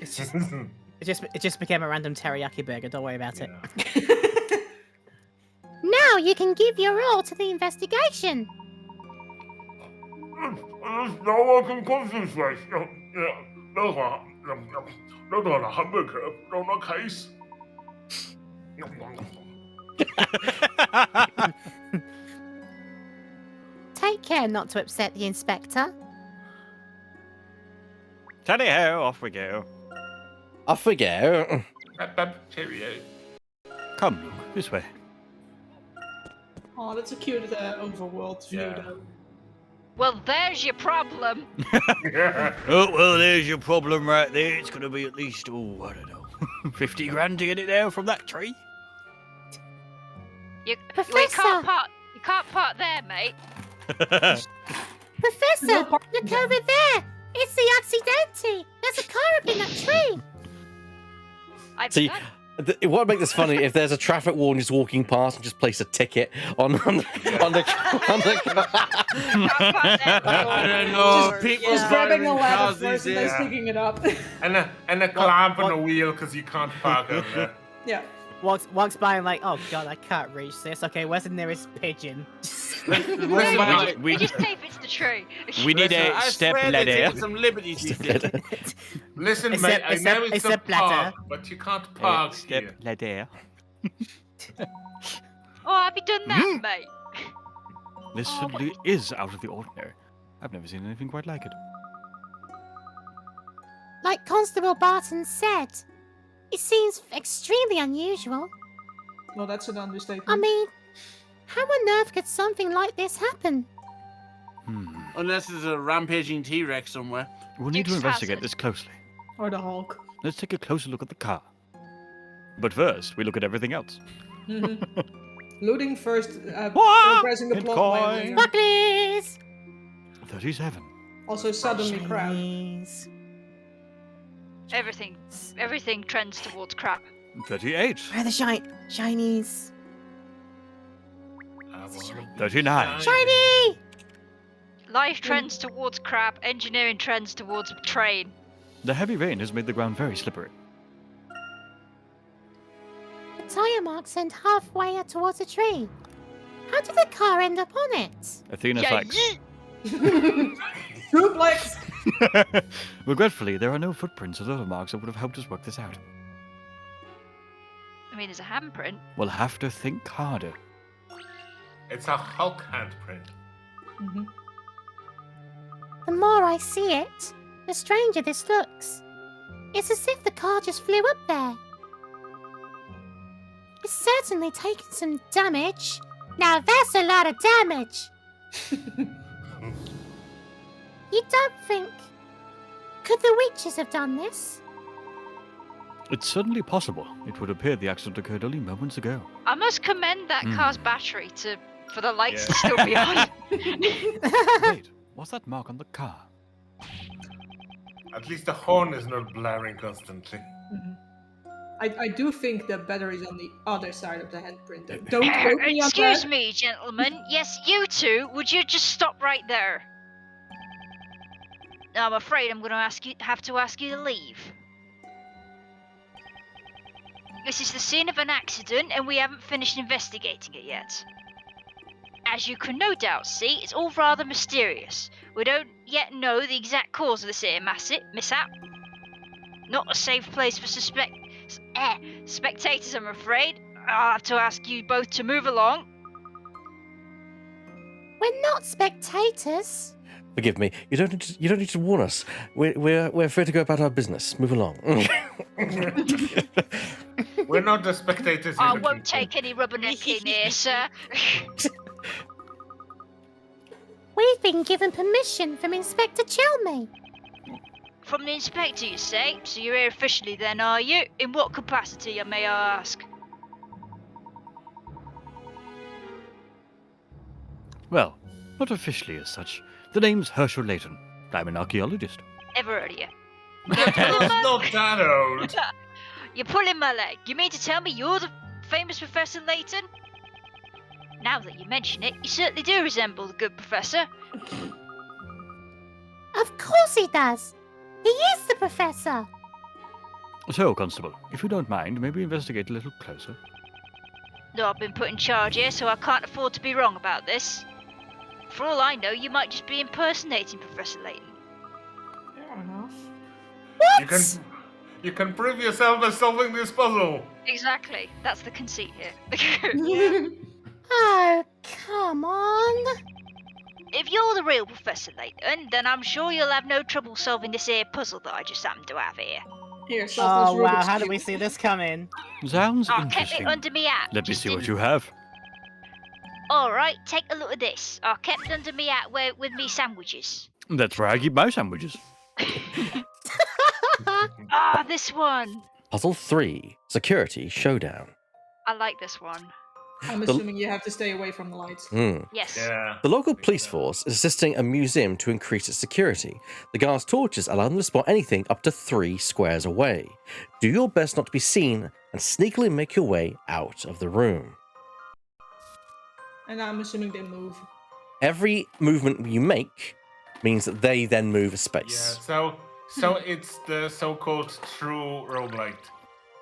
It just became a random teriyaki burger. Don't worry about it. Now you can give your all to the investigation. No one can concentrate. No, a hamburger. No, no case. Take care not to upset the inspector. Tally ho, off we go. Off we go. Cheerio. Come, Luke, this way. Oh, that's a cute overworld view, Yeah. though. Well, there's your problem. Oh, well, there's your problem right there. It's going to be at least, I don't know, 50 grand to get it there from that tree. You Professor! can't park there, mate. Professor, look over there. It's the accidenti. There's a car up in that tree. I've See, done. it would make this funny if there's a traffic warden just walking past and just place a ticket on the Can't park there. I don't know. Just- People's Just grabbing a driving ladder cars first and these then days. sticking it up. And a clamp on the wheel because you can't park on there. Yeah. Walks by and like, oh god, I can't reach this. Okay, where's the nearest pigeon? we- just tape it to the tree. We need Listen, a I step swear they're ladder. taking some liberties these days. Listen, It's mate, a- I it's know a- it's it's a a bladder. park, but you can't park Step here. ladder. Oh, have you done that, mate? This certainly is out of the ordinary. I've never seen anything quite like it. Like Constable Barton said, it seems extremely unusual. Well, that's an understatement. I mean, how on earth could something like this happen? Unless there's a rampaging T-Rex somewhere. We'll need to Dukes investigate Hazzard. this closely. Or the Hulk. Let's take a closer look at the car. But first, we look at everything else. Looting first, Wah! progressing the Bitcoin. plot way later. Buckley's! 37. Also suddenly crowd. Chinese. Everything trends towards crap. 38. Where are the Chinese? 39. Shiny! Life trends towards crap. Engineering trends towards train. The heavy rain has made the ground very slippery. The tyre marks end halfway towards a tree. How did the car end up on it? Athena Yeah, facts. Duplex! Regretfully, there are no footprints or other marks that would have helped us work this out. I mean, there's a handprint. We'll have to think harder. It's a Hulk handprint. The more I see it, the stranger this looks. It's as if the car just flew up there. It's certainly taken some damage. Now that's a lot of damage. You don't think... Could the witches have done this? It's certainly possible. It would appear the accident occurred only moments ago. I must commend that car's battery for the lights to Yeah. still be on. Wait, what's that mark on the car? At least the horn is not blaring constantly. I do think the battery's on the other side of the handprint. Don't quote me on Excuse that. me, gentlemen. Yes, you two. Would you just stop right there? I'm afraid I'm going to have to ask you to leave. This is the scene of an accident, and we haven't finished investigating it yet. As you can no doubt see, it's all rather mysterious. We don't yet know the exact cause of this here mishap. Not a safe place for spectators, I'm afraid. I'll have to ask you both to move along. We're not spectators. Forgive me. You don't need to warn us. We're free to go about our business. Move along. We're not the spectators. I you're won't looking take any rubbernecking here, sir. We've been given permission from Inspector Chelmy. From the inspector, you say? So you're here officially then, are you? In what capacity, may I ask? Well, not officially as such. The name's Herschel Layton. I'm an archaeologist. Ever heard of you? for. It's not that old. You're pulling my leg. You mean to tell me you're the famous Professor Layton? Now that you mention it, you certainly do resemble the good professor. Of course he does. He is the professor. So, Constable, if you don't mind, maybe investigate a little closer. No, I've been put in charge here, so I can't afford to be wrong about this. For all I know, you might just be impersonating Professor Layton. Fair enough. What? You can prove yourself by solving this puzzle. Exactly. That's the conceit here. Oh, come on. If you're the real Professor Layton, then I'm sure you'll have no trouble solving this here puzzle that I just happened to have here. Here, solve Oh this wow, Rubik's how did we Cube. see this coming? Sounds I kept it interesting. under me hat. Let me just see what in- you have. Alright, take a look at this. I kept it under me hat with me sandwiches. That's where I keep my sandwiches. Ah, this one. Puzzle 3: Security Showdown. I like this one. I'm assuming you have to stay away from the lights. Yes. Yeah. The local police force is assisting a museum to increase its security. The guards' torches allow them to spot anything up to 3 squares away. Do your best not to be seen and sneakily make your way out of the room. And I'm assuming they move. Every movement you make means that they then move a Yeah. space. So it's the so-called true roguelike.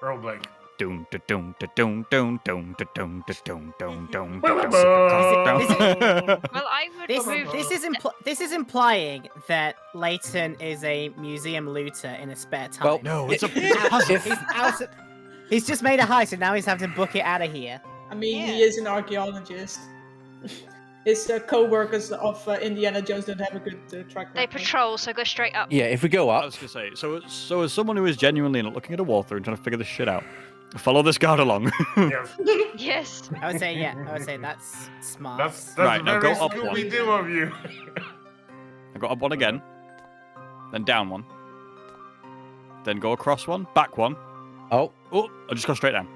Roguelike. Dun dun dun dun dun dun dun dun dun dun dun Well, I would This remove this is implying that Layton is a museum looter in his spare time. Well, No, it's a If- he's out of, he's just made a heist and now he's having to book it out of here. I mean, he is an archaeologist. His co-workers of Indiana Jones don't have a good track record. They patrol, so go straight up. Yeah, if we go I up, was gonna say, so as someone who is genuinely not looking at a walkthrough and trying to figure this shit out, follow this guard along. Yes. Yes. I would say I would say that's smart. That's Right, now very go up one. Scooby-Doo of you. I got up one again, then down one, then go across one, back one. oh, Oh, I just go straight down.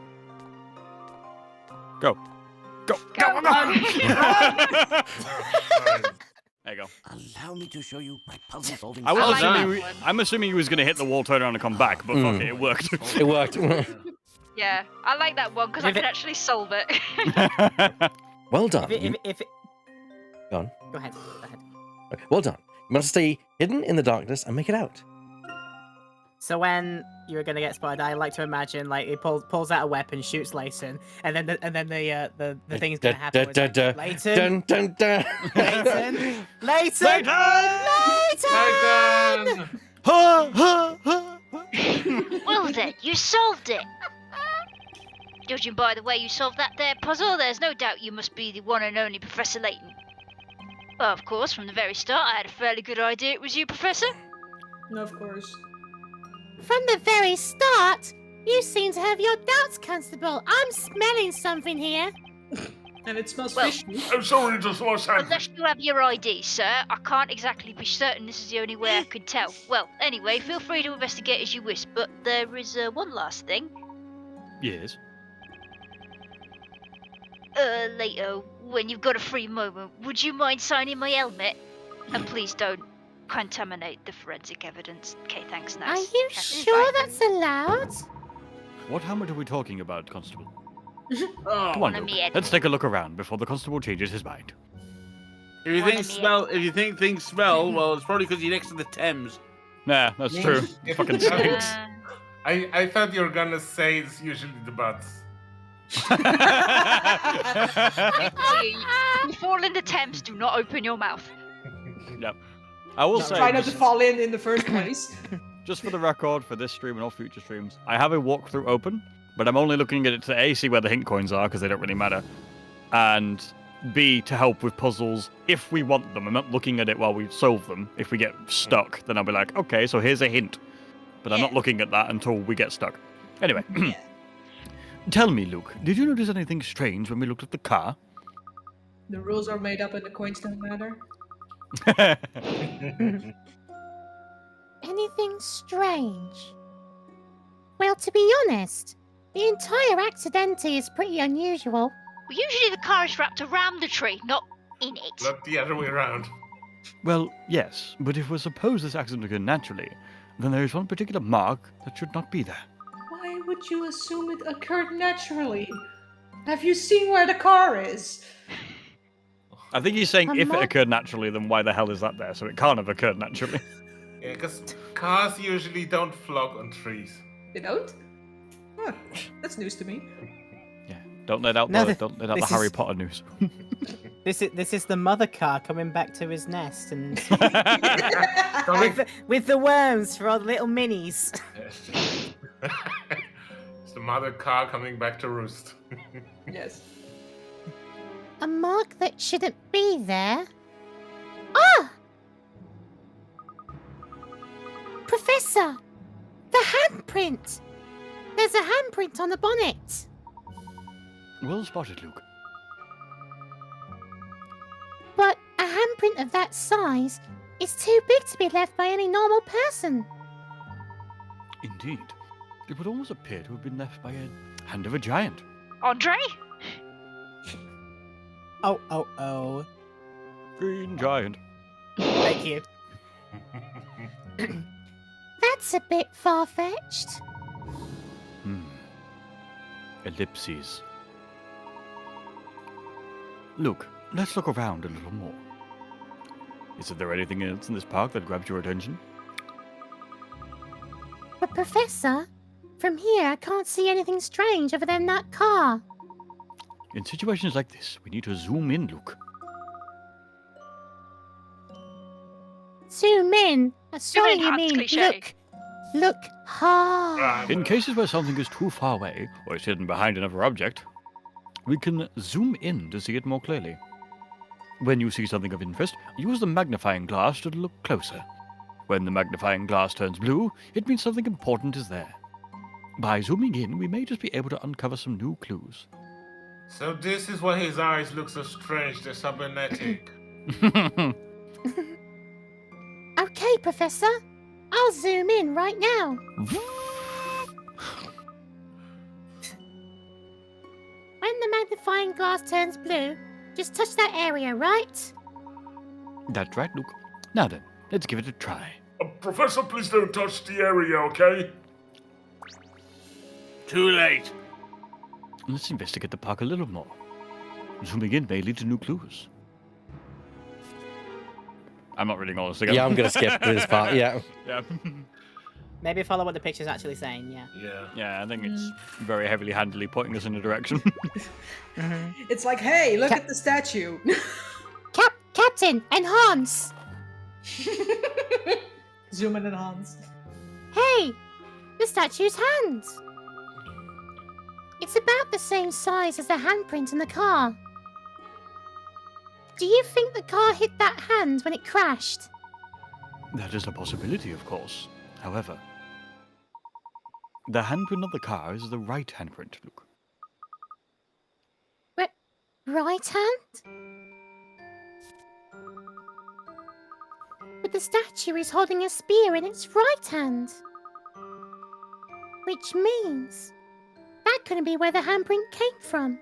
Go. Go. Go, There you go. Allow me to show you my puzzle solving. I was like that assuming one. I'm assuming he was going to hit the wall, turn around, and come back, but fuck it, it worked. it worked. Yeah, I like that one because I If it- can actually solve it. Well done. If it, Go on. Go ahead. Go ahead. Okay, well done. You must stay hidden in the darkness and make it out. So when you're gonna get spotted, I like to imagine like he pulls out a weapon, shoots Layton, and then the thing's gonna happen. With, like, Layton, Dun, dun, dun. Layton, Layton, Titan! Well then, you solved it. Judging by the way you solved that there puzzle, there's no doubt you must be the one and only Professor Layton. Well, of course, from the very start, I had a fairly good idea it was you, Professor. No, of course. From the very start, You seem to have your doubts, Constable. I'm smelling something here. And it smells Well- fishy. I'm sorry, just one second. Unless you have your ID, sir, I can't exactly be certain this is the only way I could tell. Well, anyway, feel free to investigate as you wish, but there is one last thing. Yes. Later, when you've got a free moment, would you mind signing my helmet? And please don't contaminate the forensic evidence. Okay, thanks, Are nice. you Catch you. sure Bye. that's allowed? What helmet are we talking about, Constable? Oh, Come on, One of Luke. me, Let's take a look around before the Constable changes his mind. if you One think of me- if you think things smell, well, it's probably because you're next to the Thames. Nah, that's Yeah. true. It fucking stinks. I thought you were gonna say it's usually the butts. I tell you, you fall in the Thames, do not open your mouth. Yep. I will say, Try not to just, fall in the first place. just for the record, for this stream and all future streams, I have a walkthrough open, but I'm only looking at it to A, see where the hint coins are, because they don't really matter, and B, to help with puzzles if we want them. I'm not looking at it while we solve them. If we get stuck, then I'll be like, okay, so here's a hint. But I'm not Yeah. looking at that until we get stuck. Anyway, Yeah. tell me, Luke, did you notice anything strange when we looked at the car? The rules are made up and the coins don't matter. Anything strange? Well, to be honest, the entire accident is pretty unusual. Well, usually the car is wrapped around the tree, not in it. Not the other way around. Well, yes, but if we suppose this accident occurred naturally, then there is one particular mark that should not be there. Why would you assume it occurred naturally? Have you seen where the car is? I think he's saying A if it mark? occurred naturally, then why the hell is that there? So it can't have occurred naturally. Yeah, because cars usually don't flog on trees. They don't? Huh, that's news to me. Yeah, don't let out No, the this Harry is- Potter news. This is the mother car coming back to his nest and Coming- with the worms for all the little minis. It's the mother car coming back to roost. Yes. A mark that shouldn't be there? Ah! Professor! The handprint! There's a handprint on the bonnet. Well spotted, Luke. But a handprint of that size is too big to be left by any normal person. Indeed. It would almost appear to have been left by a hand of a giant. Andre? Oh. Green giant. Thank you. That's a bit far-fetched. Ellipses. Luke, let's look around a little more. Is there anything else in this park that grabs your attention? But Professor, from here I can't see anything strange other than that car. In situations like this, we need to zoom in, Luke. Zoom in. Sorry, you enhanced mean cliché. look hard. In cases where something is too far away or is hidden behind another object, we can zoom in to see it more clearly. When you see something of interest, use the magnifying glass to look closer. When the magnifying glass turns blue, it means something important is there. By zooming in, we may just be able to uncover some new clues. So this is why his eyes look so strange, they're cybernetic. Okay, Professor. I'll zoom in right now. When the magnifying glass turns blue, just touch that area, right? That's right, Luke. Now then, let's give it a try. Professor, please don't touch the area, okay? Too late. Let's investigate the park a little more. Zooming in may lead to new clues. I'm not reading all this again. Yeah, I'm gonna skip this part. Yeah. Yeah. Maybe follow what the picture's actually saying. Yeah. Yeah. Yeah, I think it's very heavily handily pointing us in a direction. It's like, hey, look at the statue. Captain, enhance. Zoom in and enhance. Hey, the statue's hand. It's about the same size as the handprint in the car. Do you think the car hit that hand when it crashed? That is a possibility, of course. However, The handprint on the car is the right handprint, Luke. Right hand? But the statue is holding a spear in its right hand. Which means that couldn't be where the handprint came from.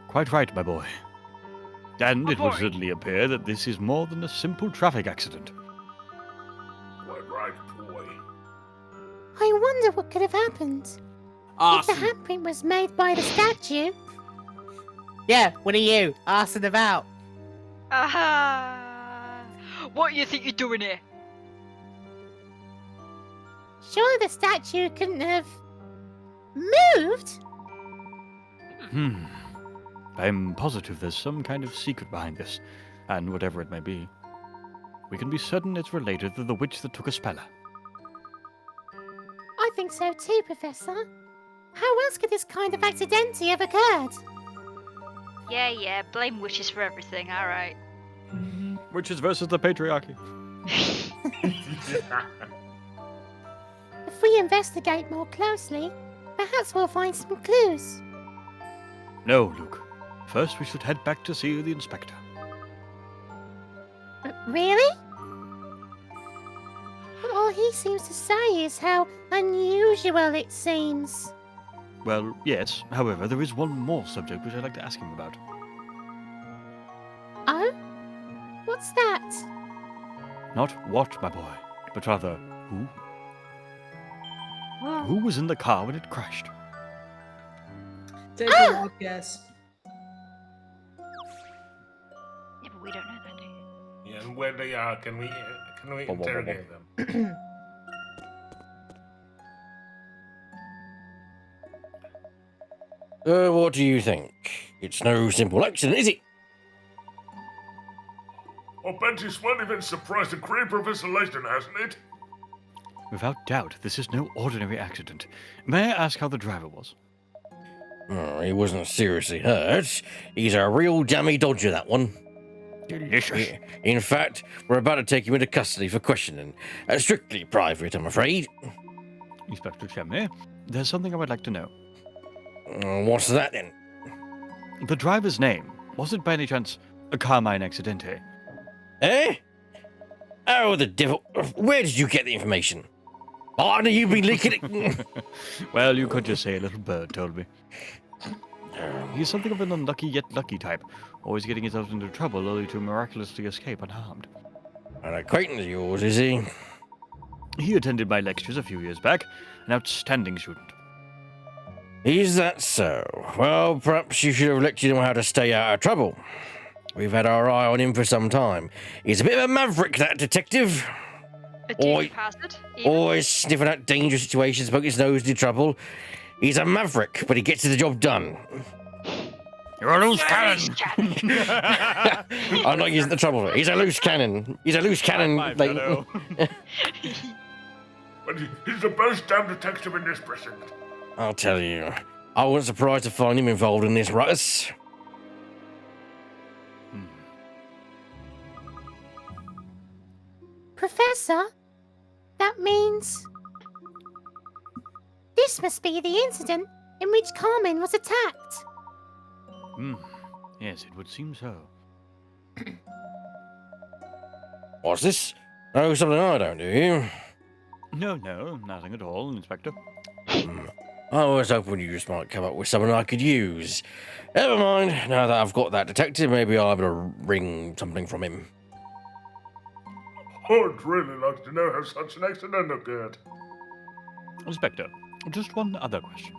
Quite right, my boy. And My it would boy. certainly appear that this is more than a simple traffic accident. Quite right, boy. I wonder what could have happened. If the Arson. handprint was made by the statue, Yeah, what are you arsing about? Aha! What you think you're doing here? surely the statue couldn't have moved? I'm positive there's some kind of secret behind this, and whatever it may be. We can be certain it's related to the witch that took Espella. I think so too, Professor. How else could this kind of accidentally have occurred? Yeah, blame witches for everything, alright. Witches versus the patriarchy. If we investigate more closely, perhaps we'll find some clues. No, Luke. First, we should head back to see the inspector. Really? But all he seems to say is how unusual it seems. Well, yes. However, there is one more subject which I'd like to ask him about. Oh? What's that? Not what, my boy, but rather who. Who was in the car when it crashed? Take a wild guess. Yeah, but we don't know that, do you? Yeah, and where they are, can we whoa. interrogate them? What do you think? It's no simple accident, is it? I bet this won't even surprise the great Professor Layton, hasn't it? Without doubt, this is no ordinary accident. May I ask how the driver was? Oh, he wasn't seriously hurt. He's a real jammy dodger, that one. Delicious. In fact, we're about to take him into custody for questioning. Strictly private, I'm afraid. Inspector Chemney, there's something I would like to know. What's that then? The driver's name, was it by any chance a Carmine Accidente? Eh? Oh, the devil. Where did you get the information? Oh, I know you've been leaking it. Well, you could just say a little bird told me. He's something of an unlucky yet lucky type, always getting himself into trouble only to miraculously escape unharmed. An acquaintance of yours, is he? He attended my lectures a few years back, an outstanding student. Is that so? Well, perhaps you should have lectured him how to stay out of trouble. We've had our eye on him for some time. He's a bit of a maverick, that detective. A duty hazard? Even? Always sniffing out dangerous situations, poking his nose into trouble. He's a maverick, but he gets the job done. You're a loose cannon! I'm not using the trouble. He's a loose cannon. He's a loose cannon. But he's the best damn detective in this precinct. I'll tell you. I wasn't surprised to find him involved in this ruckus. Professor? That means... This must be the incident in which Carmen was attacked. Yes, it would seem so. What's this? Oh, something I don't, do you? No, nothing at all, Inspector. I was hoping you just might come up with something I could use. Never mind. Now that I've got that detective, maybe I'll be able to wring something from him. I'd really like to know how such an accident occurred. Inspector, just one other question.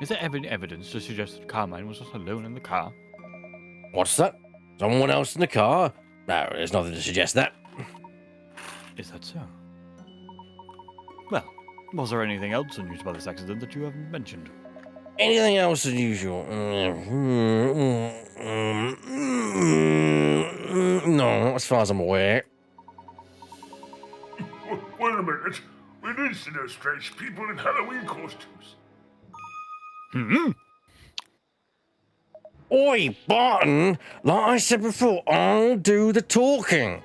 Is there any evidence to suggest that Carmine was just alone in the car? What's that? Someone else in the car? No, there's nothing to suggest that. Is that so? Well, was there anything else unusual about this accident that you haven't mentioned? Anything else unusual? No, not as far as I'm aware. Wait a minute. We need to know strange people in Halloween costumes. Oi, Barton! Like I said before, I'll do the talking.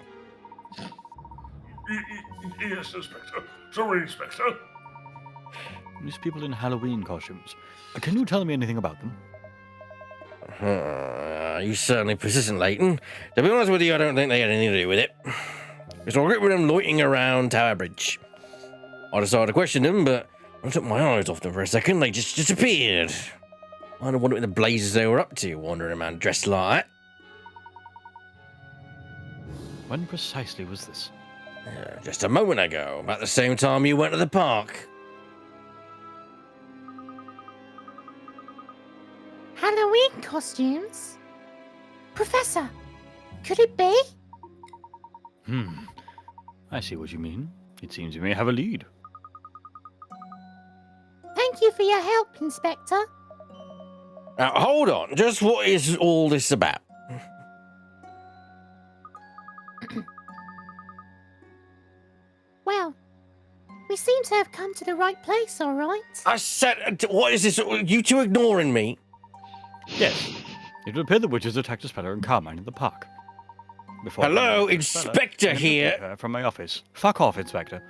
Yes, Inspector. Sorry, Inspector. These people in Halloween costumes. Can you tell me anything about them? You certainly persistent, Layton. To be honest with you, I don't think they had anything to do with it. It's all right with them loitering around Tower Bridge. I decided to question them, but when I took my eyes off them for a second, they just disappeared. I don't wonder what the blazes they were up to, wandering around dressed like that. When precisely was this? Just a moment ago, about the same time you went to the park. Halloween costumes? Professor, could it be? I see what you mean. It seems you may have a lead. Thank you for your help, Inspector. Now, hold on. Just what is all this about? Well, we seem to have come to the right place, all right. I said, what is this? You two ignoring me? Yes. It would appear the witches attacked Espella and Carmine in the park. Before Hello, I Inspector Espella, here. her from my office. Fuck off, Inspector.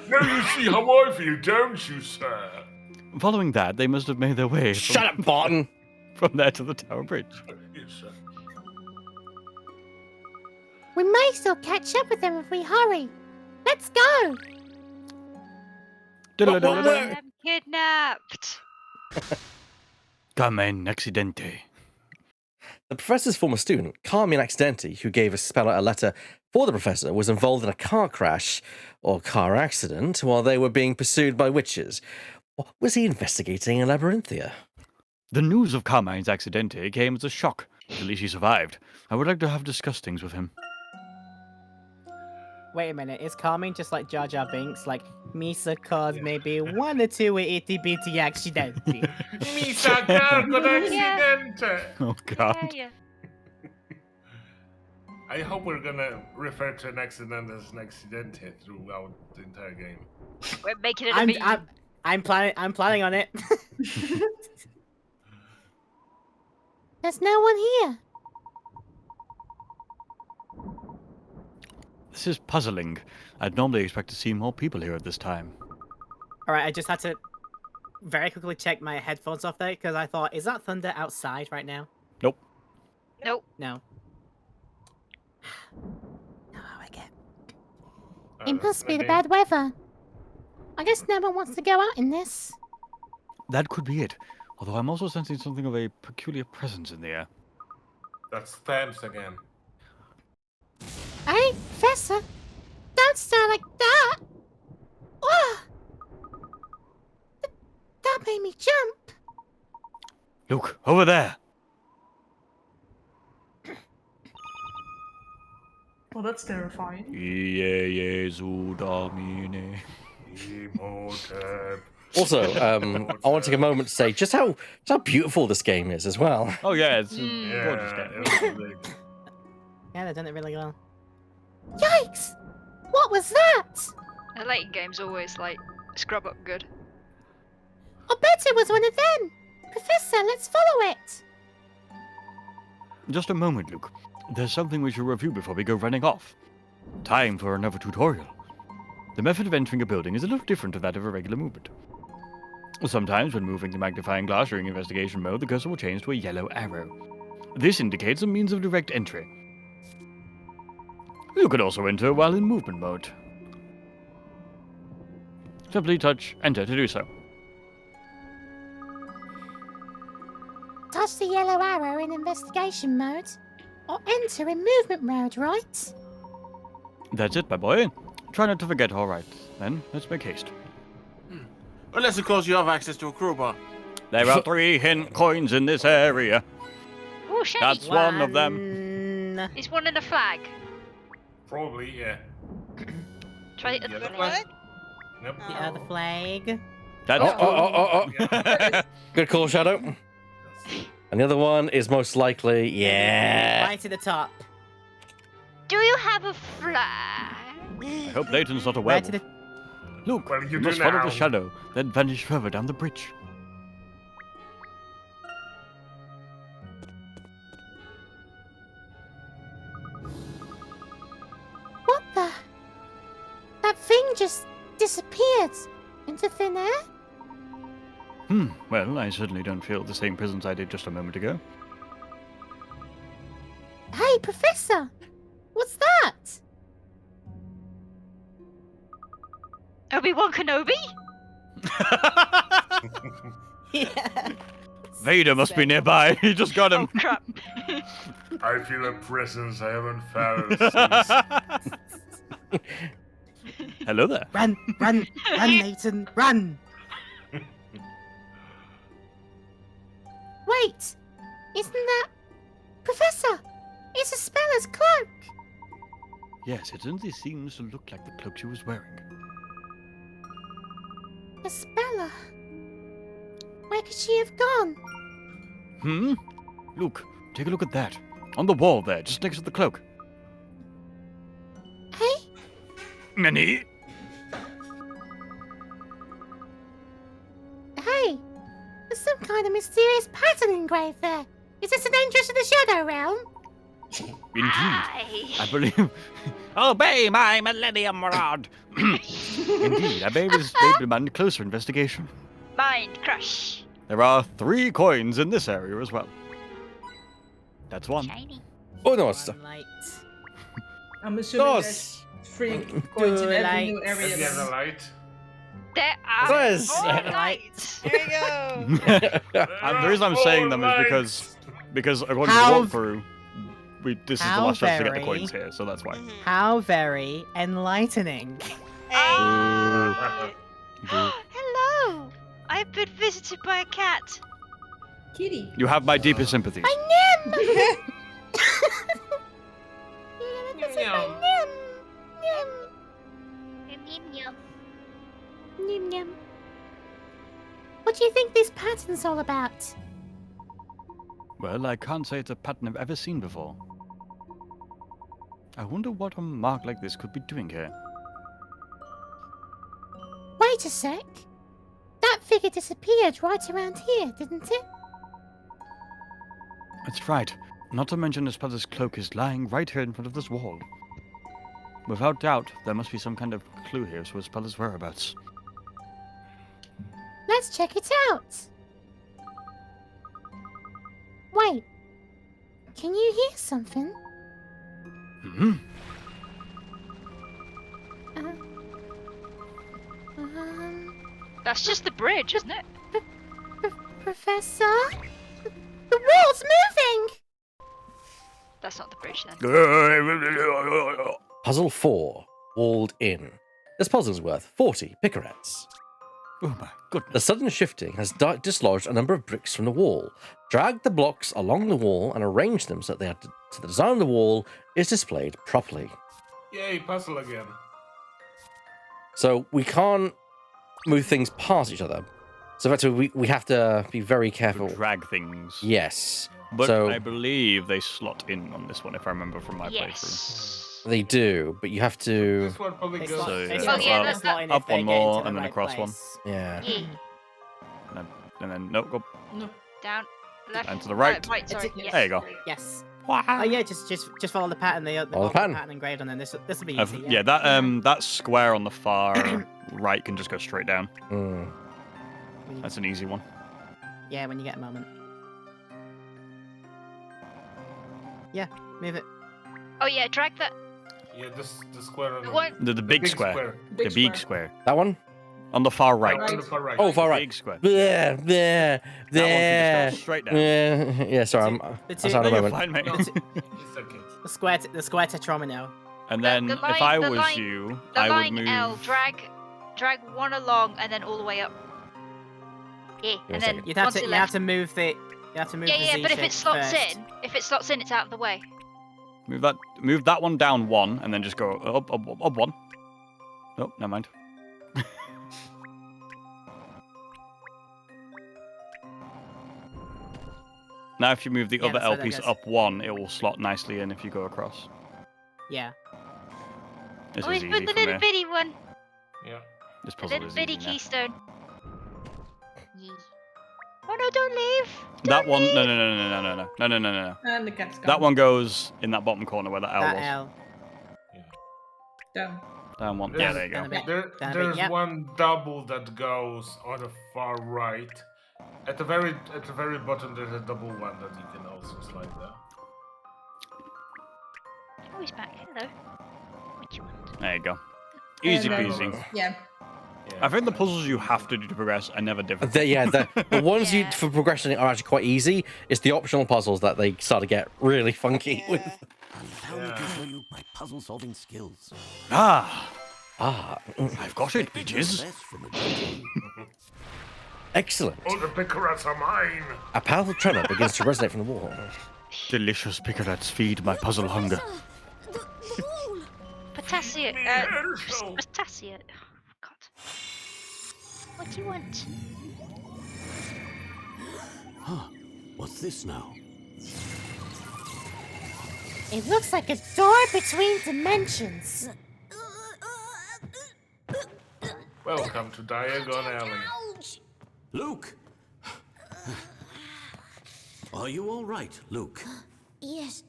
Now you see how I feel, don't you, sir? Following that, they must have made their way Shut up, Barton. from there to the Tower Bridge. Yes, sir. We may still catch up with them if we hurry. Let's go. Diddle-diddle-diddle. I'm kidnapped. Carmine accidente. The professor's former student, Carmine Accidenti, who gave Espella a letter for the professor, was involved in a car crash or car accident while they were being pursued by witches. Was he investigating in Labyrinthia? The news of Carmine's accidente came as a shock. At least he survived. I would like to have discussed things with him. Wait a minute, is Carmine just like Jar Jar Binks? Like, Misa caused maybe one or two itty bitty accidenti. Misa cargo d'accidente. Oh, God. Yeah. I hope we're gonna refer to an accident as an accidente throughout the entire game. We're making it a meme. I'm planning on it. There's no one here. This is puzzling. I'd normally expect to see more people here at this time. Alright, I just had to very quickly check my headphones off there, because I thought, is that thunder outside right now? Nope. Nope. No. No, I get. It must be the bad weather. I guess no one wants to go out in this. That could be it. Although I'm also sensing something of a peculiar presence in the air. That's stamps again. Hey, Professor, don't start like that. Oh, that made me jump. Look, over there! Well, that's terrifying. Jesu Domine. Imhotep. Also, I want to take a moment to say just how beautiful this game is as well. Oh yeah, it's a Yeah, gorgeous game. it was big. Yeah, they've done it really well. Yikes! What was that? The Layton game's always like scrub up good. I bet it was one of them. Professor, let's follow it. Just a moment, Luke. There's something we should review before we go running off. Time for another tutorial. The method of entering a building is a little different to that of a regular movement. Sometimes when moving the magnifying glass during investigation mode, the cursor will change to a yellow arrow. This indicates a means of direct entry. You can also enter while in movement mode. Simply touch enter to do so. Touch the yellow arrow in investigation mode, or enter in movement mode, right? That's it, my boy. Try not to forget, alright. Then, let's make haste. Unless, of course, you have access to a crowbar. There are 3 hint coins in this area. Oh, shit! That's one of them. Is one in a flag? Probably, yeah. Try it at Yeah, the that flag. Yep. The other flag. That's Oh. Good call, Shadow. And the other one is most likely, yeah. Right to the top. Do you have a flag? I hope Layton's not a Right to werewolf. the. Luke, Well, you you do must follow now. the shadow, then vanish further down the bridge. just disappeared into thin air? Well, I certainly don't feel the same presence I did just a moment ago. Hey, Professor! What's that? Obi-Wan Kenobi? Yeah. Vader must be nearby. He just got him. Oh, crap. I feel a presence I haven't felt since. Hello there. Run, Layton, run! Wait! Isn't that... Professor! It's Espella's cloak! Yes, it certainly seems to look like the cloak she was wearing. Espella? Where could she have gone? Look, take a look at that. On the wall there, just next to the cloak. Hey? Nanny? Hey! There's some kind of mysterious pattern engraved there. Is this an entrance to the Shadow Realm? Indeed. Aye. I believe... Obey my Millennium Rod! Indeed, I may demand closer investigation. Mind crush. There are 3 coins in this area as well. That's one. Shiny. Unos. One light. I'm assuming there's Dos. 3 coins in every new Lights. area. And the then. other light. There are Tres. 4 lights. There you go. And the reason I'm saying them is because according How- to the walkthrough, this is the how last chance to get the very- coins here, so that's why. Mhm. How very enlightening. Hey. Hello. I've been visited by a cat. Kitty. You have my deepest sympathies. My Nim! Meow. Nim Nim. What do you think this pattern's all about? Well, I can't say it's a pattern I've ever seen before. I wonder what a mark like this could be doing here. Wait a sec. That figure disappeared right around here, didn't it? That's right. Not to mention Espella's cloak is lying right here in front of this wall. Without doubt, there must be some kind of clue here to Espella's whereabouts. Let's check it out. Wait. Can you hear something? Hmm? That's just the bridge, isn't it? Professor? The wall's moving! That's not the bridge then. Puzzle 4. Walled in. This puzzle's worth 40 picarets. Oh my goodness. The sudden shifting has dislodged a number of bricks from the wall. Drag the blocks along the wall and arrange them so that the design of the wall is displayed properly. Yay, puzzle again. So we can't move things past each other. So that's why we have to be very careful. Drag things. Yes. But so I believe they slot in on this one, if I remember from my playthrough. Yes. they do, but you have to. This one probably They goes. slot- So, they yeah. slot- Oh, yeah, they that's slot in up if they one get into more the and then right across one. place. Yeah. Yeah. And then, no, go. No. Down. Left. And to the right. Right, sorry. It's- Yes. There you go. Yes. Wow. Oh yeah, just follow the pattern. Follow the pattern. pattern engraved on them. This will be I've- easy. yeah, that square on the far right can just go straight down. Mm. That's an easy one. Yeah, when you get a moment. Yeah, move it. Oh yeah, drag that. Yeah, the square on The one. The big square. Big The big square. square. That one? On the far right. On the far right. Oh, far right. Big square. There. That one can just go straight down. Yeah, sorry, I'm. The That's two- not a No, you're moment. fine, mate. It's okay. The square tetromino. And then, the if line- I the was line- you, The I would line move. L. Drag one along and then all the way up. Yeah, Give me a and second. then You'd have one to to you left. have to move the Yeah, the yeah, Z but if shape it slots first. in, it's out of the way. Move that one down one, and then just go up one. Oh, never mind. Now, if you move the Yeah, other that's how L that piece goes. up one, it will slot nicely in if you go across. Yeah. This Always is put easy the from little here. bitty one. Yeah. This The puzzle little is bitty easy now. keystone. Yeah. Oh no, don't leave. That Don't one, leave. no. And the cat's gone. That one goes in that bottom corner where that L That was. L. Down. Down one. There's, Yeah, there you Down go. a bit. There, Down a bit, there's yep. one double that goes on the far right. At the very bottom, there's a double one that you can also slide there. Oh, he's back. Hello. What do you want? There you go. Easy And then- peasy. Yeah. I think the puzzles you have to do to progress are never difficult. The ones you Yeah. for progression are actually quite easy. It's the optional puzzles that they start to get really funky with. Allow me to show you my puzzle-solving skills. Ah, Ah, I've got it, bitches. Best from a gentleman. excellent. All the picarats are mine. A powerful tremor begins to resonate from the wall. Delicious picarets feed my puzzle hunger. The wall! Potassium. Herschel. Potassium. Oh, God. What do you want? Huh. What's this now? It looks like a door between dimensions. Welcome to Diagon Alley. Ouch! Luke! Are you all right, Luke? Yes.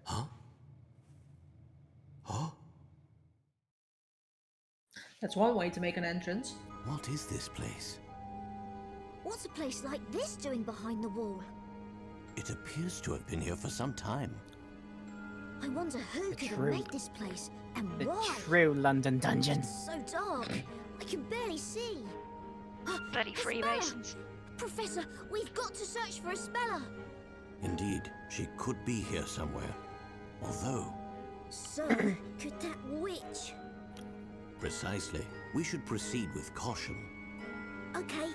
Huh? Huh? That's one way to make an entrance. What is this place? What's a place like this doing behind the wall? It appears to have been here for some time. I wonder who The could have true- made this place and The why. true London dungeon. It's so dark. I can barely see. Bloody Espella! Freemasons. Professor, we've got to search for Espella. Indeed, she could be here somewhere. Although, So, could that witch? precisely, we should proceed with caution. Okay.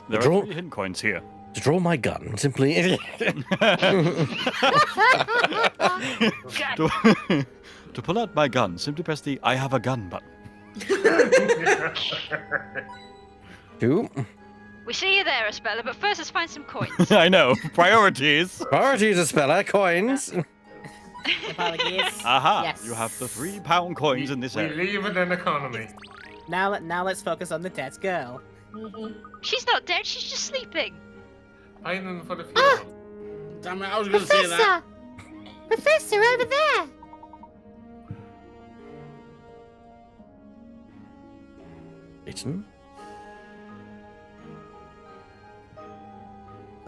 There are Draw- 3 hidden coins here. To draw my gun, simply. To pull out my gun, simply press the I have a gun button. Two. We see you there, Espella, but first let's find some coins. I know. Priorities. Priorities, Espella, coins. Apologies. Aha. Yes. You have the £3 coins in this We area. leave it an economy. Now let's focus on the dead girl. She's not dead, she's just sleeping. Payne for the funeral. Damn it, I was gonna say that. Professor! Professor, over there! Layton?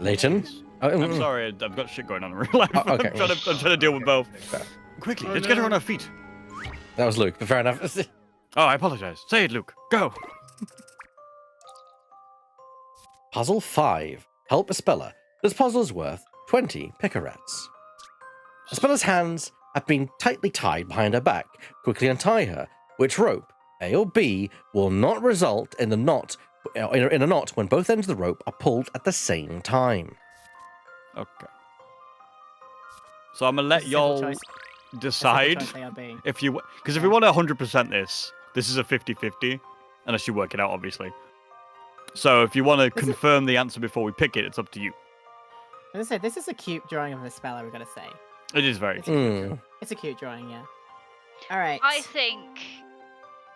Layton? I'm sorry, I've got shit going on in real life. Oh, okay. I'm trying to deal with both. Quickly, let's get her on her feet. That was Luke, but fair enough. Oh, I apologize. Say it, Luke. Go. Puzzle 5. Help Espella. This puzzle is worth 20 picarets. Espella's hands have been tightly tied behind her back. Quickly untie her. Which rope, A or B, will not result in a knot when both ends of the rope are pulled at the same time. Okay. So I'm gonna let Simple y'all choice. decide Simple choice A or B. if you, because if we want to 100% this is a 50-50, unless you work it out, obviously. So if you want to confirm the answer before we pick it, it's up to you. As I said, this is a cute drawing of the Espella, we've got to say. It is very. Hmm. It's a cute drawing, yeah. Alright. I think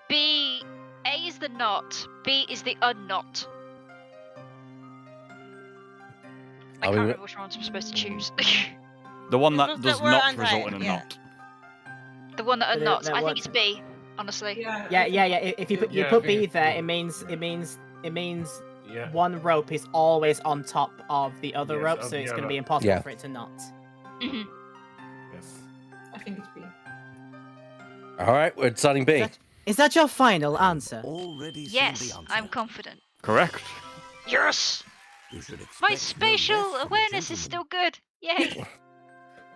B, A is the knot, B is the unknot. I Are can't we- remember which ones I'm supposed to choose. The one The that ones does that were not untied, result in a yeah. knot. The one that But unknots. that I think one- it's B, honestly. Yeah. If you put Yeah, I put think B it's there, B. it means Yeah. one rope is always on top of the other Yes, rope, of so the it's going to other. be impossible Yeah. for it to knot. Mhm. Yes. I think it's B. All right, we're deciding B. Is that your final answer? Already seen Yes, the answer. I'm confident. Correct. Yes! You should expect My no spatial less from a awareness is still gentleman. good. Yay!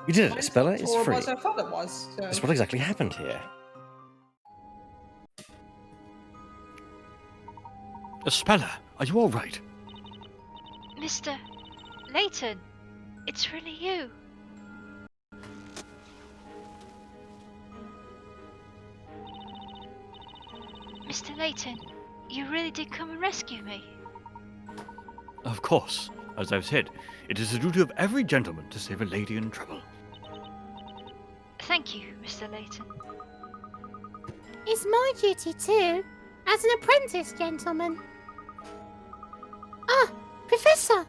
You did it, Mine's Espella. not It's or free. was I thought it was. So. That's what exactly happened here. Espella, are you all right? Mr. Layton, it's really you. Mr. Layton, you really did come and rescue me. Of course. As I've said, it is the duty of every gentleman to save a lady in trouble. Thank you, Mr. Layton. It's my duty too, as an apprentice, gentleman. Ah, Professor!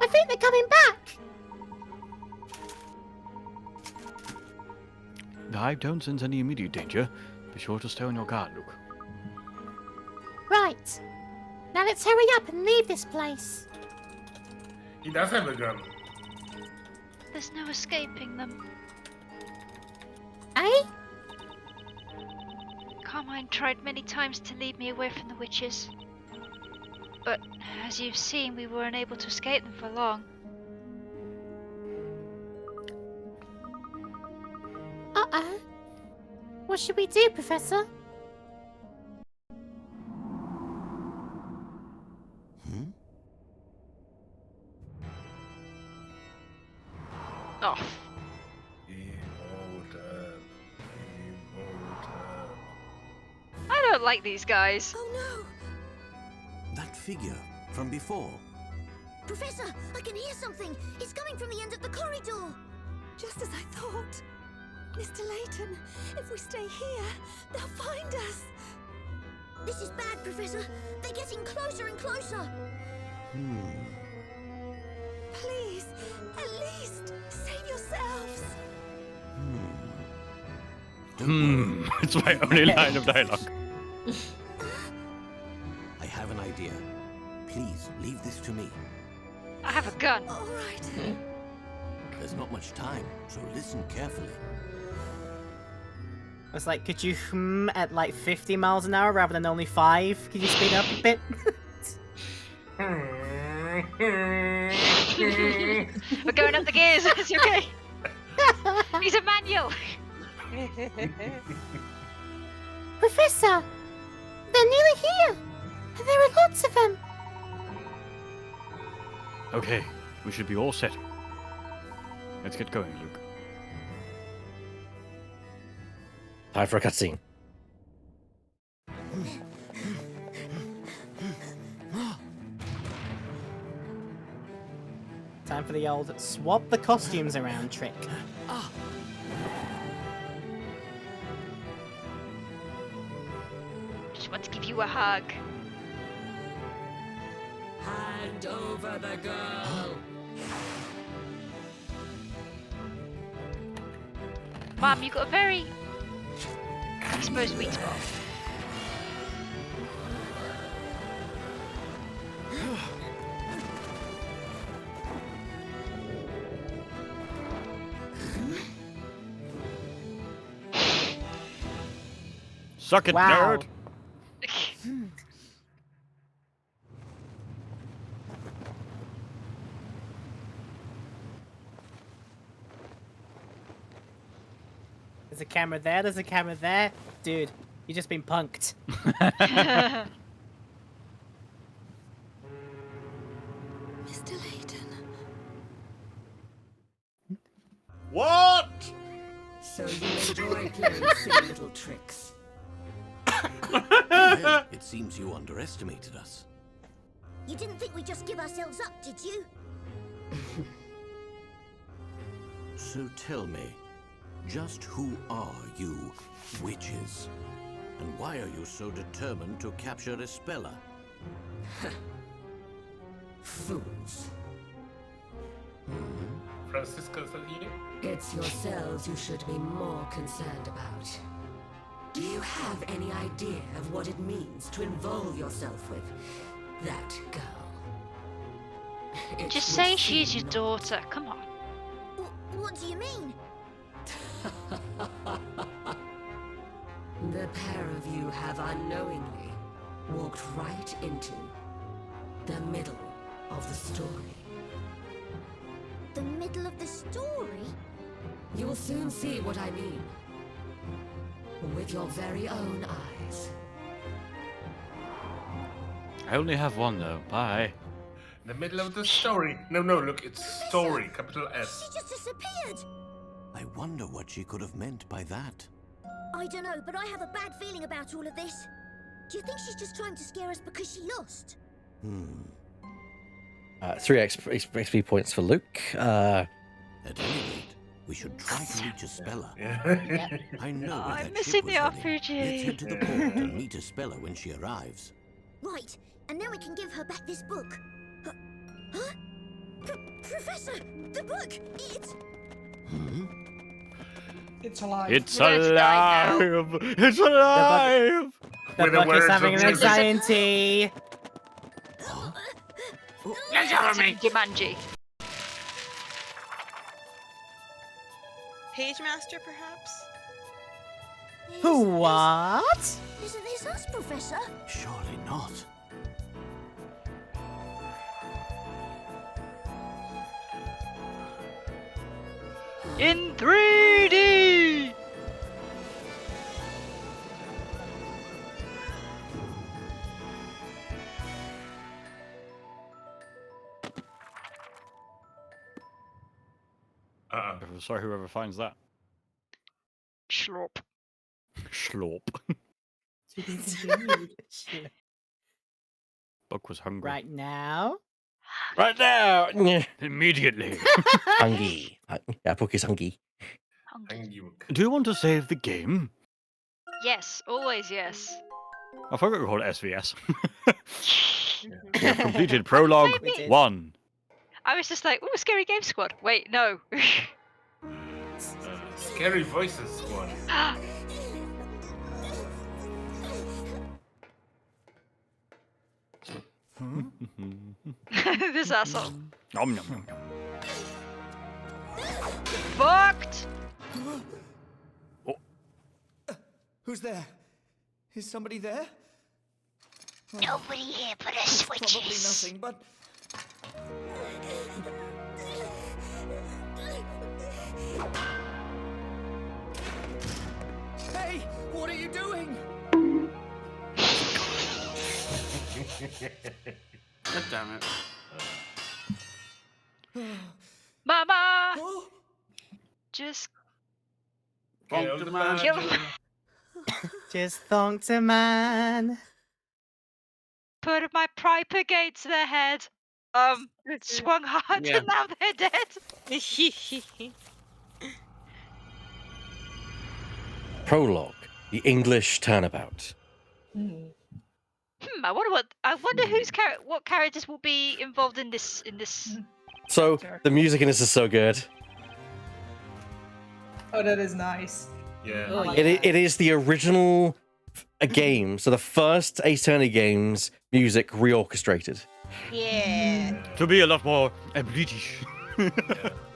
I think they're coming back! the hive don't sense any immediate danger, be sure to stay on your guard, Luke. Right. Now let's hurry up and leave this place. He does have a gun. There's no escaping them. Eh? Carmine tried many times to lead me away from the witches. But, as you've seen, we were unable to escape them for long. Uh-oh. What should we do, Professor? Oh. I don't like these guys. Oh no! That figure from before. Professor, I can hear something. It's coming from the end of the corridor. Just as I thought. Mr. Layton, if we stay here, they'll find us. This is bad, Professor. They're getting closer and closer. Please, at least, save yourselves. It's my only line of dialogue. I have an idea. Please leave this to me. I have a gun. All right. There's not much time, so listen carefully. I was like, could you at like 50 miles an hour rather than only 5? Could you speed up a bit? We're going up the gears. It's okay. He's a manual. Professor! They're nearly here! There are lots of them! Okay, we should be all set. Let's get going, Luke. Time for a cutscene. Time for the old swap the costumes around trick. Just want to give you a hug. Hand over the girl. Mom, you've got a very exposed weak spot. Suck it, Wow. nerd! There's a camera there, there's a camera there. Dude, you just been punked. Mr. Layton. What? So you enjoy playing silly little tricks. Well, it seems you underestimated us. You didn't think we'd just give ourselves up, did you? So tell me, just who are you, witches? And why are you so determined to capture Espella? Fools. Francisco Salini? It's yourselves you should be more concerned about. Do you have any idea of what it means to involve yourself with that girl? It Just would say she's seem your daughter. Come on. What do you mean? The pair of you have unknowingly walked right into the middle of the story. The middle of the story? You will soon see what I mean. With your very own eyes. I only have one, though. Bye. The middle of the story. No, look, it's story, capital S. She just disappeared! I wonder what she could have meant by that. I don't know, but I have a bad feeling about all of this. Do you think she's just trying to scare us because she lost? 3 XP points for Luke. At any rate, we should try to reach Espella. Yeah. I know where I'm that missing ship was the heading. RPG. Let's head to the port and meet Espella when she arrives. Right, and then we can give her back this book. Huh? Professor, the book! It's... It's alive. It's We're going to die now. alive! It's alive! The With the book is words having of an music. anxiety. Get over me! Jumanji. Page Master, perhaps? What? Isn't this us, Professor? Surely not. In 3D! I'm sorry, whoever finds that. Schlop. Schlop. To be continued. Buck was hungry. Right now. Right now. Immediately. Hungry. Yeah, book is hungry. Hungry. Do you want to save the game? Yes, always yes. I forgot we called it SVS. We have completed prologue We did. 1. I was just like, ooh, Scary Game Squad. Wait, no. Scary Voices Squad. This asshole. Nom, nom, nom, nom. Fucked! Who's there? Is somebody there? Nobody here but us switches. Probably nothing, but... Hey, what are you doing? God damn it. Mama! Oh, Just Bonk the man. kill him. Just thonked a man. Put my pipe against their head. Swung hard Yeah. and now they're dead. Prologue. The English Turnabout. I wonder what characters will be involved in this. So, the music in this is so good. Oh, that is nice. Yeah. Oh, It is the original game, so the first Ace Attorney game's music reorchestrated. Yeah. To be a lot more British.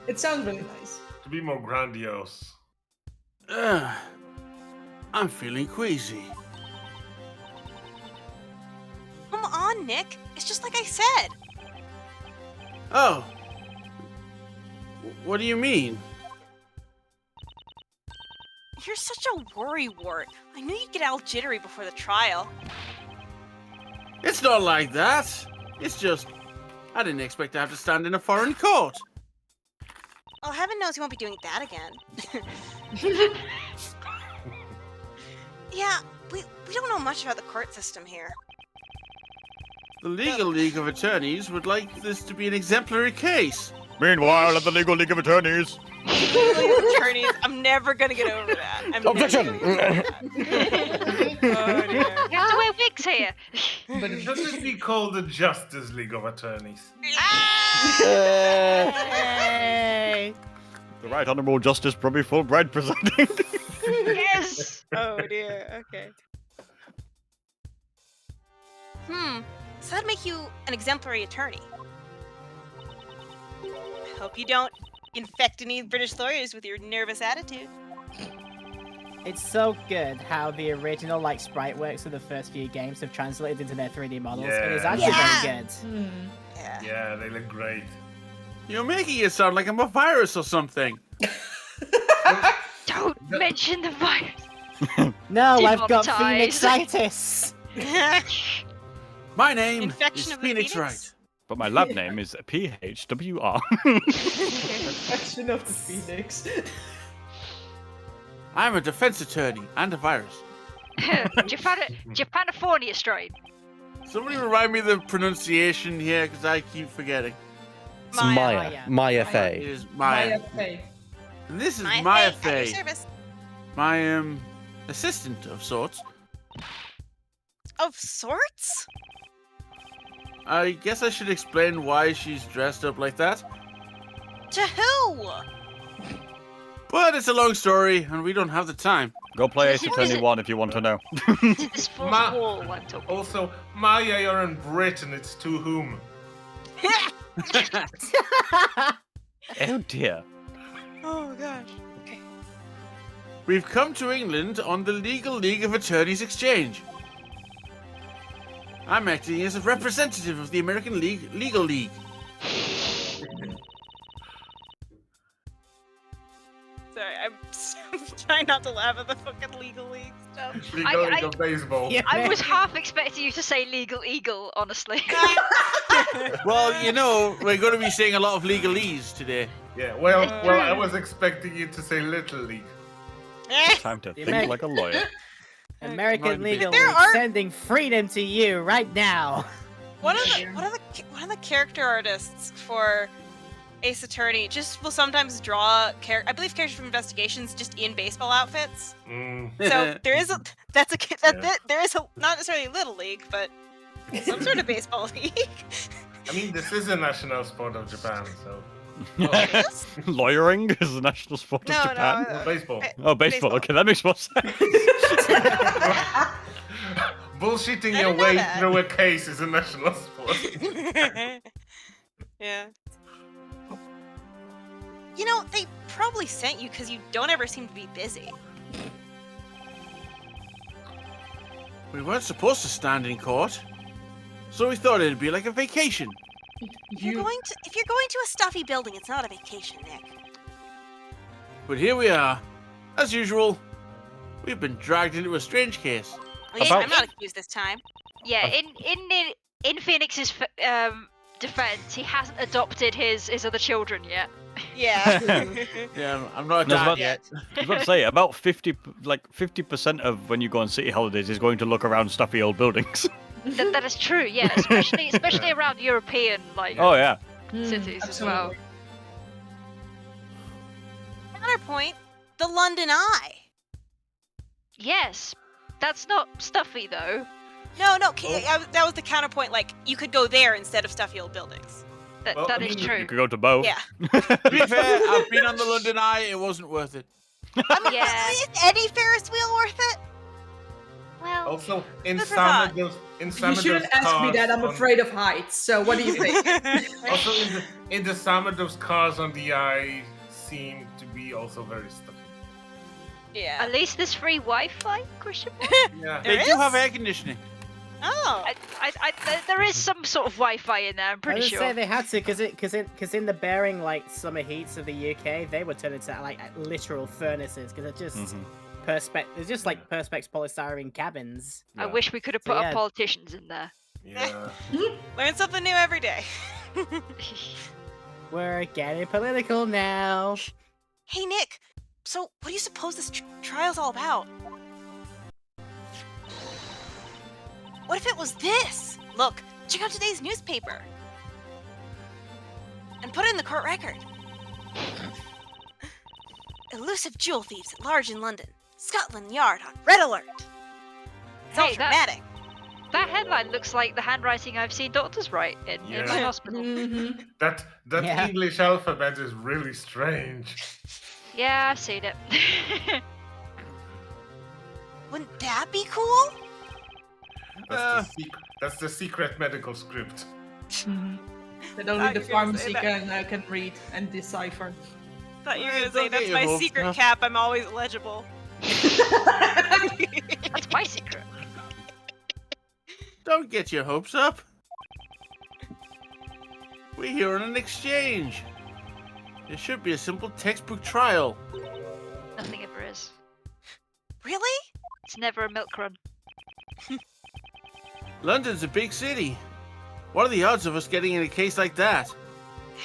It sounds really nice. To be more grandiose. I'm feeling queasy. Come on, Nick. It's just like I said. Oh. What do you mean? You're such a worrywart. I knew you'd get all jittery before the trial. It's not like that. It's just, I didn't expect to have to stand in a foreign court. Well, heaven knows you won't be doing that again. Yeah, we don't know much about the court system here. The Legal League of Attorneys would like this to be an exemplary case. Meanwhile, at the Legal League of Attorneys. Attorneys, I'm never gonna get over that. Objection! You have to wear wigs here. But it doesn't be called the Justice League of Attorneys. Hey. The Right Honourable Justice Probably Fulbright presiding. Yes. Oh dear. Okay. So that'd make you an exemplary attorney. I hope you don't infect any British lawyers with your nervous attitude. It's so good how the original sprite works of the first few games have translated into their 3D models. It is Yeah. actually very good. Yeah. Yeah, they look great. You're making it sound like I'm a virus or something. Don't mention the virus. No, I've got Demonetized. Phoenix-itis. My name Infection is of the Phoenix Phoenix? Wright. But my lab name is PHWR. Infection of the Phoenix. I'm a defense attorney and a virus. Japanifornia strain. Somebody remind me the pronunciation here because I keep forgetting. It's Maya. Maya. Maya It Fey. is Maya. Faye. And this is Maya Maya Fey, at your Fey, service. my assistant of sorts. Of sorts? I guess I should explain why she's dressed up like that. To who? But it's a long story, and we don't have the time. Go play Ace Is it- Attorney 1 if you want to know. It's this fourth Ma- wall I'm talking. Also, Maya, you're in Britain. It's to whom? Oh dear. Oh gosh. We've come to England on the Legal League of Attorneys Exchange. I'm acting as a representative of the American Legal League. Sorry, I'm trying not to laugh at the fucking legal league stuff. Legal League of Baseball. Yeah. I was half expecting you to say legal eagle, honestly. Well, you know, we're going to be saying a lot of legalese today. Yeah, well, I was expecting you to say Little League. Time to The think like a lawyer. American Legal There League are- sending freedom to you right now. One of the character artists for Ace Attorney just will sometimes draw I believe characters from investigations just in baseball outfits. So there is there is a not necessarily Little League, but some sort of baseball league. I mean, this is a national sport of Japan, so. Lawyering is the national sport of Japan. No, Baseball. Oh, baseball. Okay, that makes more sense. Bullshitting I your didn't know way that. through a case is a national sport. Yeah. You know, they probably sent you because you don't ever seem to be busy. We weren't supposed to stand in court, so we thought it'd be like a vacation. If you're going to a stuffy building, it's not a vacation, Nick. But here we are. As usual, we've been dragged into a strange case. Well, yeah, I'm not accused this time. Yeah, in Phoenix's defense, he hasn't adopted his other children yet. Yeah. Yeah, I'm not No, I was dad about- yet. I was about to say, about 50% of when you go on city holidays is going to look around stuffy old buildings. That is true, yeah, especially around European Oh yeah. cities as well. Counterpoint, the London Eye. Yes, that's not stuffy though. No, that was the counterpoint. Like, you could go there instead of stuffy old buildings. That is true. You could go to both. Yeah. To be fair, I've been on the London Eye. It wasn't worth it. Yeah. Is any Ferris wheel worth it? Well, Also, in Good for some thought. of those, You shouldn't ask me that. I'm afraid of heights. So what do you think? Also, in the some of those cars on the eye seem to be also very stuffy. Yeah. at least there's free Wi-Fi, Christian. Yeah. They There do is? have air conditioning. Oh. There is some sort of Wi-Fi in there. I'm I pretty would sure. say they had to, because in the bearing like summer heats of the UK, they would turn into like literal furnaces because they're just It's just like Perspex polystyrene cabins. I wish we could have put our politicians in there. Yeah. Learn something new every day. We're getting political now. Hey, Nick. So, what do you suppose this trial's all about? What if it was this? Look, check out today's newspaper. And put it in the court record. Elusive jewel thieves at large in London. Scotland Yard on red alert. Sounds Hey, dramatic. That headline looks like the handwriting I've seen doctors write in my Yeah. hospital. That Yeah. English alphabet is really strange. Yeah, I've seen it. Wouldn't that be cool? That's the secret medical script. That only the pharmacy can read and decipher. Thought you were gonna Don't say get that's your my hopes secret up. cap. I'm always legible. That's my secret. Don't get your hopes up. We're here on an exchange. It should be a simple textbook trial. Nothing ever is. Really? It's never a milk run. London's a big city. What are the odds of us getting in a case like that?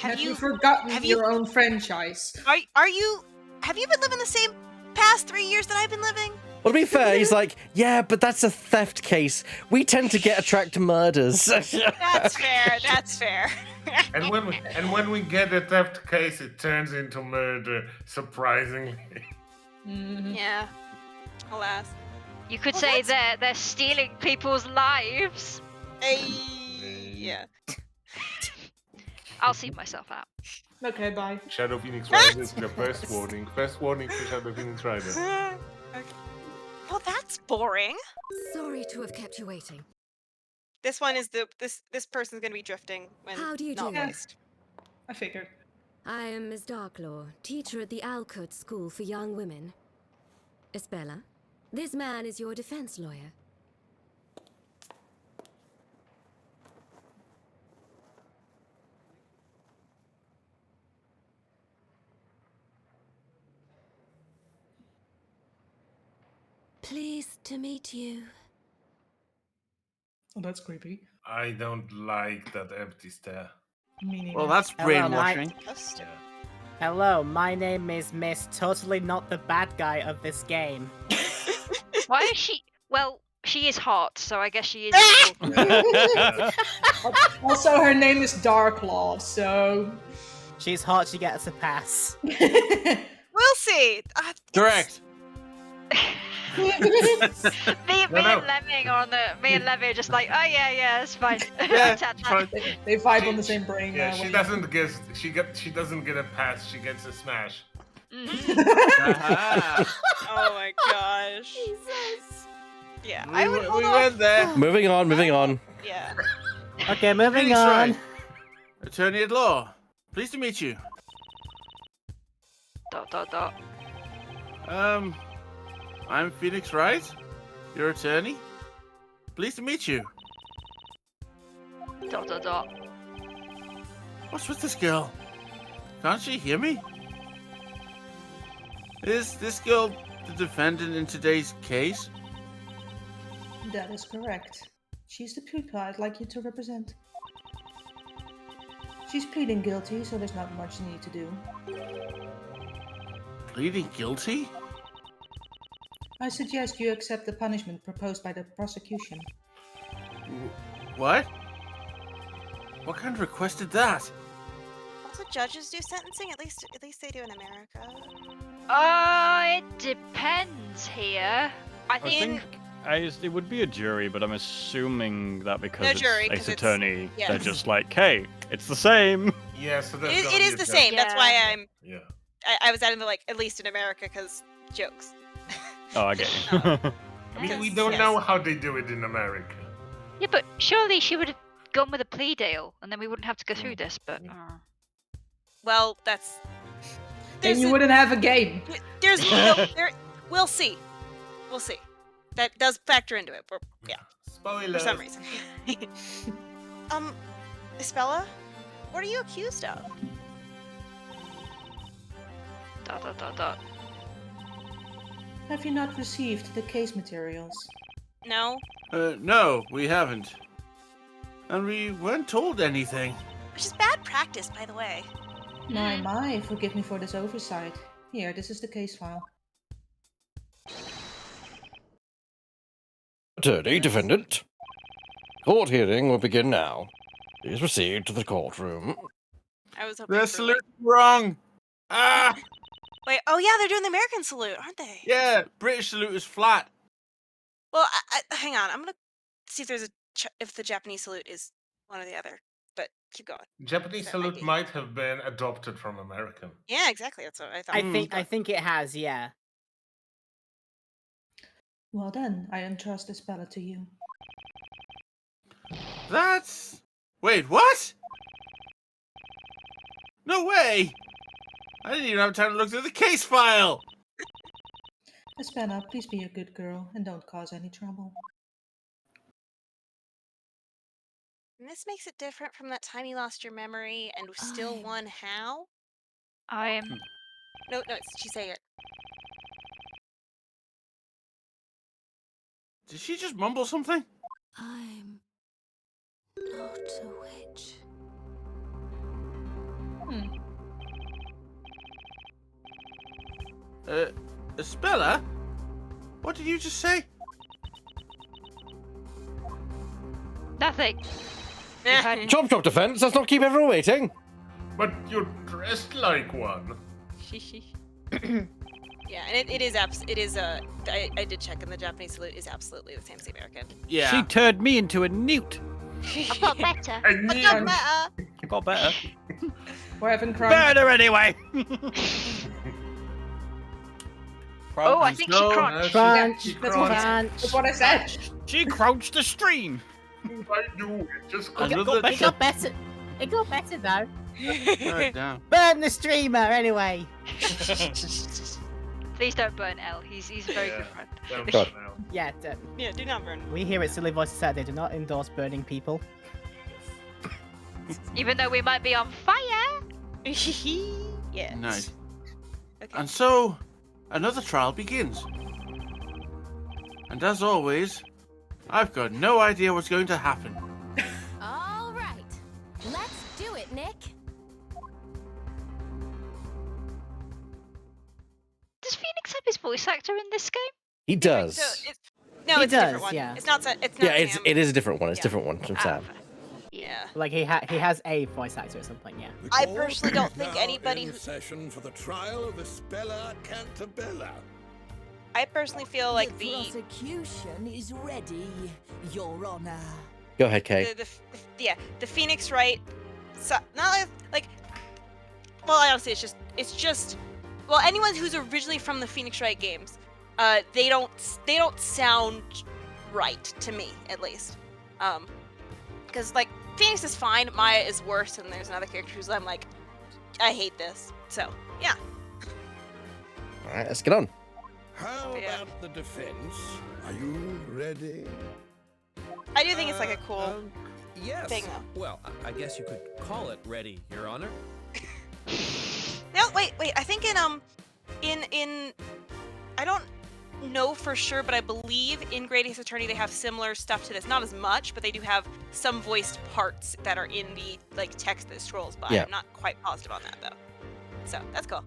Have you forgotten your own franchise? Have you been living the same past 3 years that I've been living? Well, to be fair, he's like, yeah, but that's a theft case. We tend to get attracted to murders. That's fair. That's fair. And when we get a theft case, it turns into murder. Surprisingly. Yeah. Alas. You could Well, say they're stealing people's lives. Yeah. I'll see myself out. Okay, bye. Shadow Phoenix Rider is the first warning. First warning for Shadow Phoenix Rider. Okay. Well, that's boring. Sorry to have kept you waiting. This one is this person's gonna be drifting when How do you not do? voiced. I figured. I am Ms. Darklaw, teacher at the Alcott School for Young Women. Espella, this man is your defense lawyer. Pleased to meet you. Oh, that's creepy. I don't like that empty stare. Me neither. Well, that's Hello, brainwashing. Hello, my name is Miss Totally Not the Bad Guy of this game. Why is she? Well, she is hot, so I guess she is. Also, her name is Darklaw, so... She's hot, she gets a pass. We'll see. Correct. me and Lemming are on the. Me and Lemming are just like, oh yeah, it's fine. Yeah, Tap, fine. tap. They vibe on the same brain. Yeah, when she doesn't get a pass. She gets a smash. Aha. Oh my gosh. Jesus. Yeah, I would hold we off. went there. Moving on. Yeah. Okay, moving Phoenix on. Wright, attorney at law. Pleased to meet you. ... I'm Phoenix Wright, your attorney. Pleased to meet you. ... What's with this girl? Can't she hear me? Is this girl the defendant in today's case? That is correct. She's the people I'd like you to represent. She's pleading guilty, so there's not much you need to do. Pleading guilty? I suggest you accept the punishment proposed by the prosecution. What? What kind of request is that? Also, judges do sentencing. At least they do in America. It depends here. I think. It would be a jury, but I'm assuming that because No it's jury, 'cause Ace it's- Attorney, yeah. they're just like, hey, it's the same. Yeah, so that's It is the same. That's why I'm. Yeah. I was adding the like at least in America because jokes. Oh, I get you. I mean, we don't Yes. know how they do it in America. Yeah, but surely she would have gone with a plea deal, and then we wouldn't have to go through this. But Well, that's. Then you wouldn't have a game. There's no. We'll see. We'll see. That does factor into it. Yeah. Spoilers. For some reason. Espella, what are you accused of? ... Have you not received the case materials? No. No, we haven't. And we weren't told anything. Which is bad practice, by the way. My, forgive me for this oversight. Here, this is the case file. Attorney, defendant. Court hearing will begin now. Please proceed to the courtroom. I was hoping. The for, salute wrong. Ah, Wait. Oh yeah, they're doing the American salute, aren't they? yeah. British salute is flat. Well, hang on. I'm gonna see if there's if the Japanese salute is one or the other. But keep going. Japanese That might salute be. might have been adopted from American. Yeah, exactly. That's what I thought. I think it has, yeah. Well then, I entrust Espella to you. That's... Wait, what? No way! I didn't even have time to look through the case file! Espella, please be a good girl and don't cause any trouble. And this makes it different from that time you lost your memory and still won. How? I'm. No, she's saying it. Did she just mumble something? I'm not a witch. Espella? What did you just say? Nothing. Chop chop defense, let's not keep everyone waiting. But you're dressed like one. Yeah, and it is I did check, and the Japanese salute is absolutely the same as the American. Yeah. She turned me into a newt. I've got better. I got better. I got better. We're having crunch. Burn her anyway! Oh, I think she crunched. Crunch. That's what, Crunch. that's what I said. She crouched the stream! I do it. Just It got better. It got better though. Right down. Burn the streamer anyway. Please don't burn L. He's a very good friend. God. Yeah, Yeah, do not burn. we here at Silly Voices Saturday do not endorse burning people. Even though we might be on fire. Yeah. Nice. Okay. And so, another trial begins. And as always, I've got no idea what's going to happen. All right. Let's do it, Nick. Does Phoenix have his voice actor in this game? He does. So no, He it's a different does, one. yeah. It's not. It's not. Yeah, Sam. it is a different one. It's a Yeah. different one from Sam. Yeah. Like he has a voice actor at some point, yeah. I personally don't think anybody in who. session for the trial of Espella Cantabella. I personally feel like the prosecution is ready, Your Honor. Go ahead, Kay. the Phoenix Wright. So, not like. Well, honestly, it's just. Well, anyone who's originally from the Phoenix Wright games, they don't sound right to me, at least. Because like Phoenix is fine, Maya is worse, and there's another character who's I'm like, I hate this. So yeah. All right, let's get on. How about the defense? Are you ready? I do think it's like a cool Yes. thing, though. Well, I guess you could call it ready, Your Honor. No, wait. I think in I don't know for sure, but I believe in Great Ace Attorney they have similar stuff to this. Not as much, but they do have some voiced parts that are in the like text that scrolls by. Yeah. I'm not quite positive on that though. So that's cool.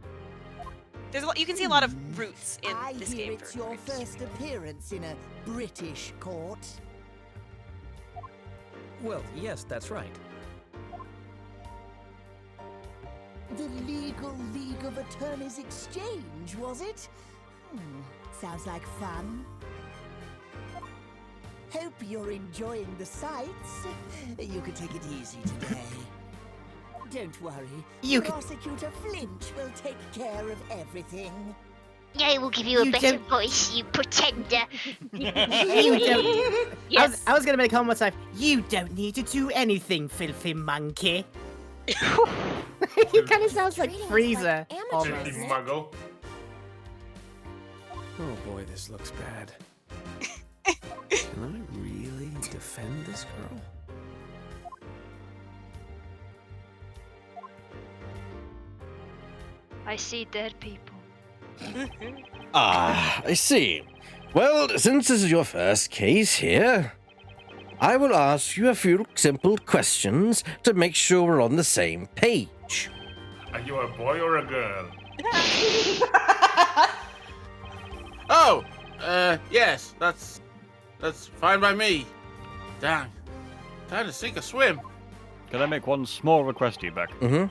There's a lot, you can see a lot of roots in I this hear game. it's your first appearance in a British court. Well, yes, that's right. The Legal League of Attorneys Exchange, was it? Sounds like fun. Hope you're enjoying the sights. You can take it easy today. Don't worry. Prosecutor Flinch will take care of everything. I will give you a You better don't- voice, you pretender. You don't. Yes. I was gonna make a comment myself. You don't need to do anything, filthy monkey. He kind of sounds like Freezer. Filthy muggle. Oh boy, this looks bad. Can I really defend this girl? I see dead people. Ah, I see. Well, since this is your first case here, I will ask you a few simple questions to make sure we're on the same page. Are you a boy or a girl? Oh, yes, that's fine by me. Dang, time to sink or swim. Can I make one small request to you, Beck? Mm-hmm.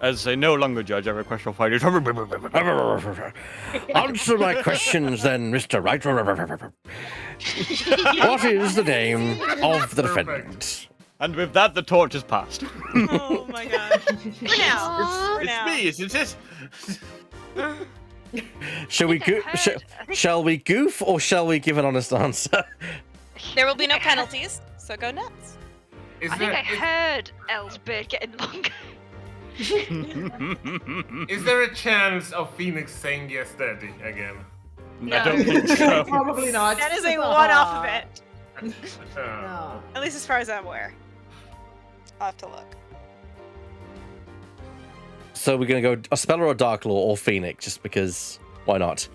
As a no longer judge, I request your fight. Answer my questions then, Mr. Wright. What is the name of the defendant? And with that, the torch is passed. Oh my god. For now. It's me, isn't it? Shall we goof or shall we give an honest answer? There will be no penalties, so go nuts. I think I heard Elle's beard getting longer. Is there a chance of Phoenix saying yes, Daddy again? I don't think so. Probably not. That is a one-off event. Oh. At least as far as I'm aware. I'll have to look. So we're gonna go Espella or Darklaw or Phoenix, just because why not?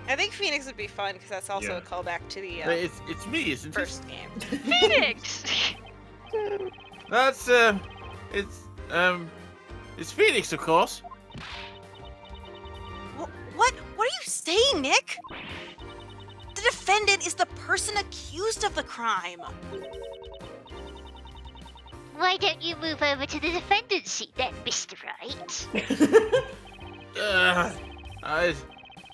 I think Phoenix would be fun because that's also Yeah. a callback to the It's me, isn't first game. Phoenix! That's it's Phoenix, of course. What are you saying, Nick? The defendant is the person accused of the crime. Why don't you move over to the defendant's seat then, Mr. Wright?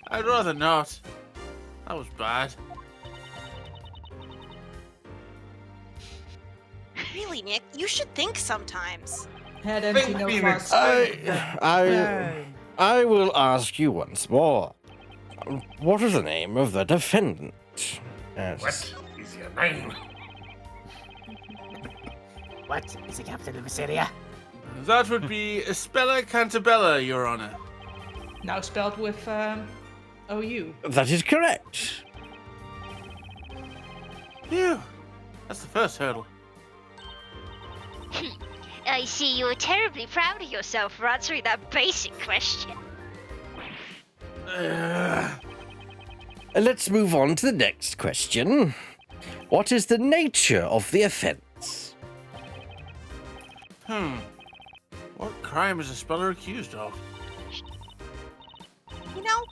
I'd rather not. That was bad. Really, Nick? You should think sometimes. Head empty, no Phoenix. fuss. I will ask you once more. What is the name of the defendant? What is your name? What is the captain of Assyria? That would be Espella Cantabella, Your Honor. Now spelled with OU. That is correct. Phew. That's the first hurdle. I see you're terribly proud of yourself for answering that basic question. Let's move on to the next question. What is the nature of the offense? What crime is Espella accused of? You know,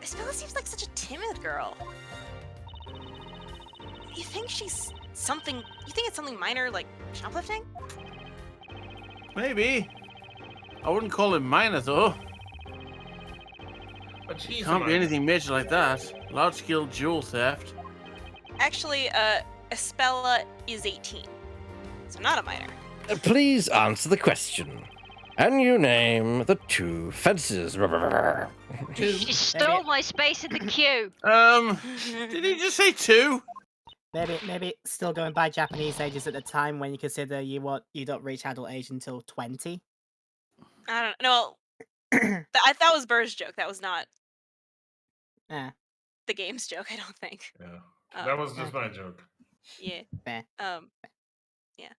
Espella seems like such a timid girl. You think she's something? You think it's something minor like shoplifting? Maybe. I wouldn't call it minor, though. But she's Can't be anything major like that. Large-scale jewel theft. Actually, Espella is 18, so not a minor. Please answer the question. And you name the two fences. She stole my space in the queue. Did he just say two? Maybe still going by Japanese ages at the time when you consider you don't reach adult age until 20. I don't know. That was Burr's joke. That was not Yeah. the game's joke. I don't think. Yeah, that was just my joke. Yeah. Fair. Yeah.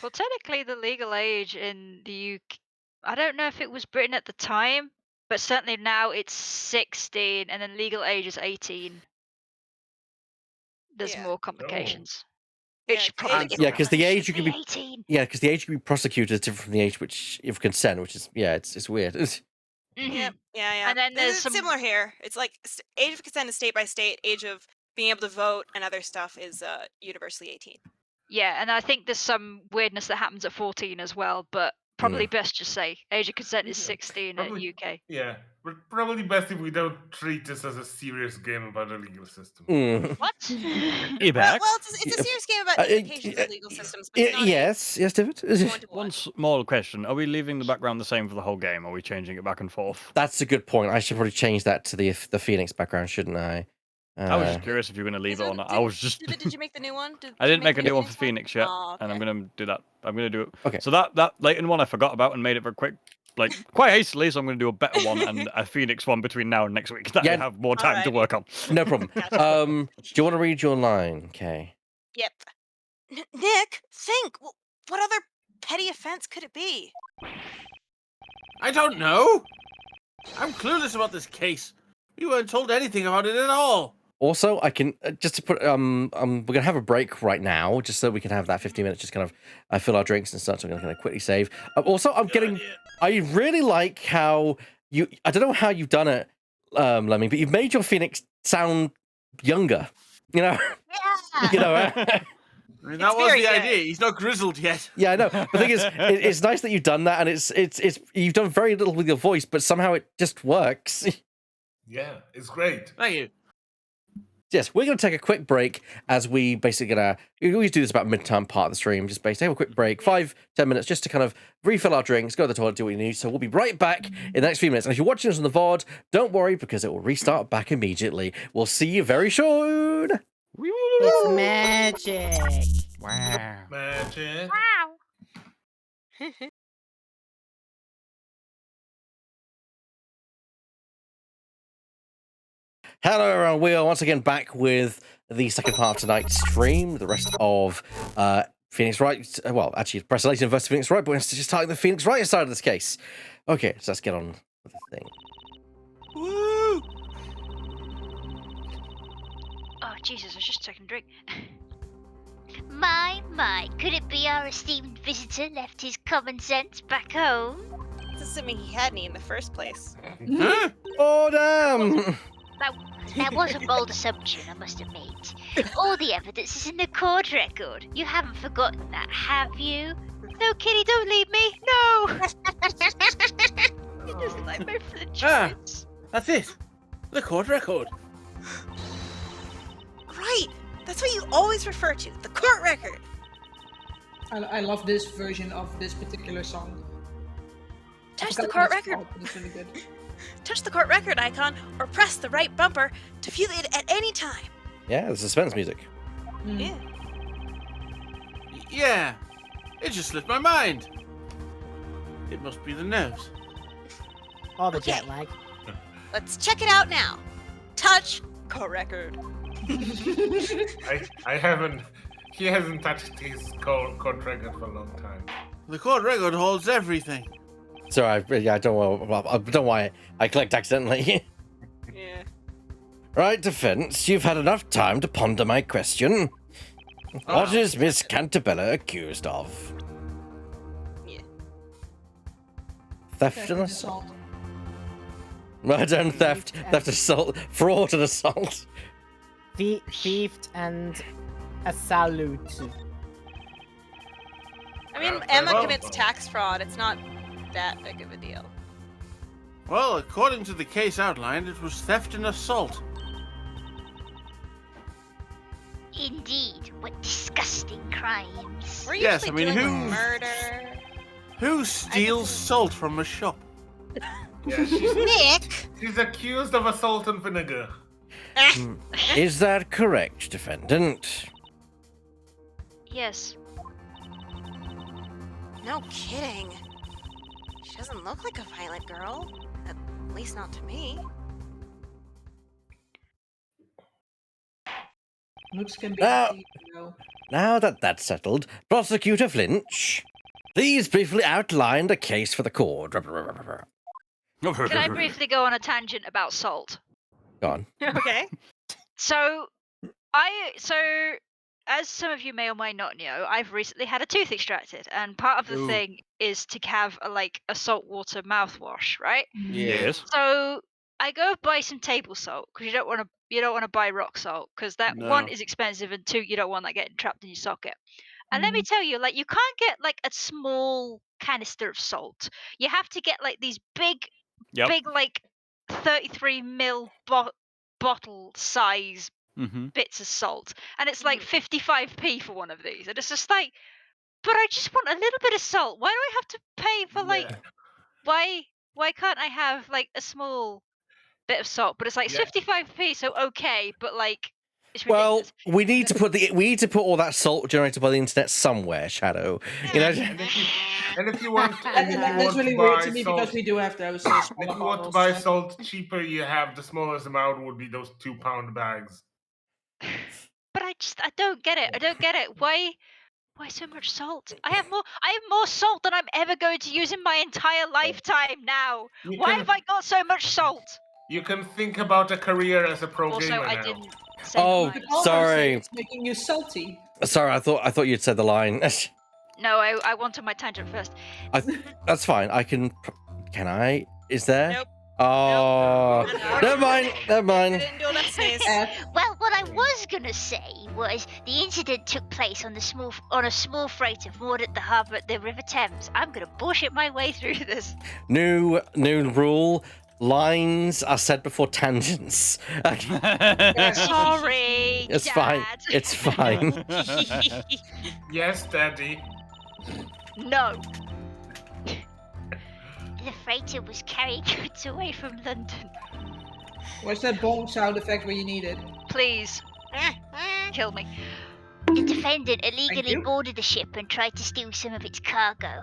Well, technically, the legal age in the UK, I don't know if it was Britain at the time, but certainly now it's 16, and then legal age is 18. There's more complications. It should probably get because the age you can be 18. because the age you can be prosecuted is different from the age which of consent, which is it's weird. Yeah. And then there's some similar here. It's like age of consent is state by state. Age of being able to vote and other stuff is universally 18. Yeah, and I think there's some weirdness that happens at 14 as well, but probably best just say age of consent is 16 at UK. Yeah, but probably best if we don't treat this as a serious game about the legal system. What? You back? Well, it's a serious game about the implications of legal systems. But it's not yes, David. One small question. Are we leaving the background the same for the whole game, or are we changing it back and forth? That's a good point. I should probably change that to the Phoenix background, shouldn't I? I was just curious if you were going to leave it or not. I was just... Did you make the new one? I didn't make a new one for Phoenix yet, and I'm going to do that. I'm going to do it. Okay. So that Layton one I forgot about and made it very quick, quite hastily, so I'm going to do a better one and a Phoenix one between now and next week that I have more time to work on. No problem. Do you want to read your line, Kay? Yep. Nick, think. What other petty offense could it be? I don't know. I'm clueless about this case. We weren't told anything about it at all. Also, I can just to put we're gonna have a break right now, just so we can have that 15 minutes, just kind of fill our drinks and stuff. So I'm gonna quickly save. Also, I really like how I don't know how you've done it, Lemmy, but you've made your Phoenix sound younger. You know. Yeah. You know. I mean, that was the idea. He's not grizzled yet. Yeah, I know. The thing is, it's nice that you've done that, and it's you've done very little with your voice, but somehow it just works. Yeah, it's great. Thank you. Yes, we're going to take a quick break as we basically we always do this about mid-time part of the stream, just basically have a quick break, 5-10 minutes, just to kind of refill our drinks, go to the toilet, do what you need. So we'll be right back in the next few minutes. And if you're watching us on the VOD, don't worry, because it will restart back immediately. We'll see you very soon. It's magic. Wow. Magic. Wow. Hello everyone, we are once again back with the second part of tonight's stream, the rest of Phoenix Wright, well actually Press Layton versus Phoenix Wright, but we're just starting the Phoenix Wright side of this case. Okay, so let's get on with the thing. Woo! Oh Jesus, I was just taking a drink. My, could it be our esteemed visitor left his common sense back home? That's assuming he had any in the first place. Huh? Oh damn! That was a bold assumption, I must admit. All the evidence is in the court record. You haven't forgotten that, have you? No, Kitty, don't leave me. No! He doesn't like my friendships. That's it. The court record. Right. That's what you always refer to. The court record. I love this version of this particular song. Touch I the forgot court what it's record. called, but it's really good. Touch the court record icon or press the right bumper to view it at any time. Yeah, the suspense music. Yeah. Yeah, it just slipped my mind. It must be the nerves. Or the Okay. jet lag. Let's check it out now. Touch court record. I haven't. He hasn't touched his court record for a long time. The court record holds everything. Sorry, I don't know why I clicked accidentally. Yeah. Right, defense, you've had enough time to ponder my question. What is Miss Cantabella accused of? Yeah. Theft and assault. Murder and theft, assault, fraud and assault. Thieved and assault. I mean, Emma commits tax fraud. It's not that big of a deal. Well, according to the case outlined, it was theft and assault. Indeed, what disgusting crimes. We're Yes, usually I mean, doing who- murder. Who steals salt from a shop? Yeah, she's, Nick. she's accused of assault and vinegar. Is that correct, defendant? Yes. No kidding. She doesn't look like a violent girl. At least not to me. Looks can be Now- deceiving, though. Now that that's settled, Prosecutor Flinch, please briefly outline the case for the court. Can I briefly go on a tangent about salt? Go on. Okay. So, as some of you may or may not know, I've recently had a tooth extracted, and part of the Ooh. thing is to have a saltwater mouthwash, right? Yes. So I go buy some table salt because you don't want to buy rock salt because that one No. is expensive and two you don't want that getting trapped in your socket. And let me tell you, you can't get a small canister of salt. You have to get these big Yep. 33 ml bottle size Mm-hmm. bits of salt, and it's 55p for one of these, and it's just but I just want a little bit of salt. Why do I have to pay for why can't I have a small bit of salt? But it's 55p, so okay, but it's Well, ridiculous. we need to put all that salt generated by the internet somewhere, Shadow. You know. And if you want, That's really weird to me because we do have those If smaller you want to bottles. buy salt cheaper, you have the smallest amount would be those 2-pound bags. But I don't get it. I don't get it. Why so much salt? I have more salt than I'm ever going to use in my entire lifetime now. Why have I got so much salt? You can think about a career as a pro Also, gamer I now. didn't say Oh, mine. sorry. It's making you salty. Sorry, I thought you'd said the line. No, I wanted my tangent first. That's fine. I can. Can I? Is there? Nope. Oh, never mind. Never mind. Well, what I was gonna say was the incident took place on a small freighter moored at the harbour at the River Thames. I'm gonna bullshit my way through this. New rule. Lines are said before tangents. Sorry, It's fine. Dad. It's fine. Yes, Daddy. No. The freighter was carrying goods away from London. Where's that bong sound effect where you need it? Please. Kill me. The defendant illegally you. boarded the ship and tried to steal some of its cargo.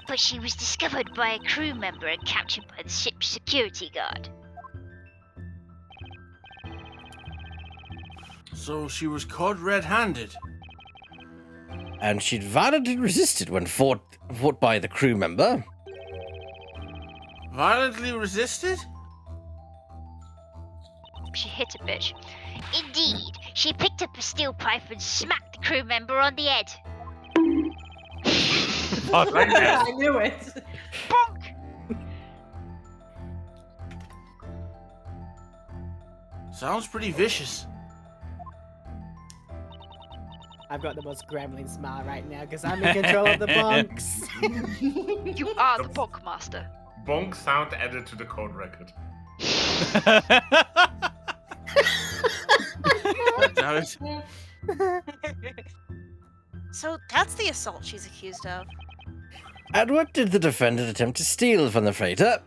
But she was discovered by a crew member and captured by the ship's security guard. So she was caught red-handed. And she'd violently resisted when fought by the crew member. Violently resisted? She hit a bitch. Indeed, she picked up a steel pipe and smacked the crew member on the head. I knew it. Sounds pretty vicious. I've got the most gremlin smile right now because I'm in control of the bonks. You are the bonk master. Bonk sound added to the code record. Damn it. So that's the assault she's accused of. And what did the defendant attempt to steal from the freighter?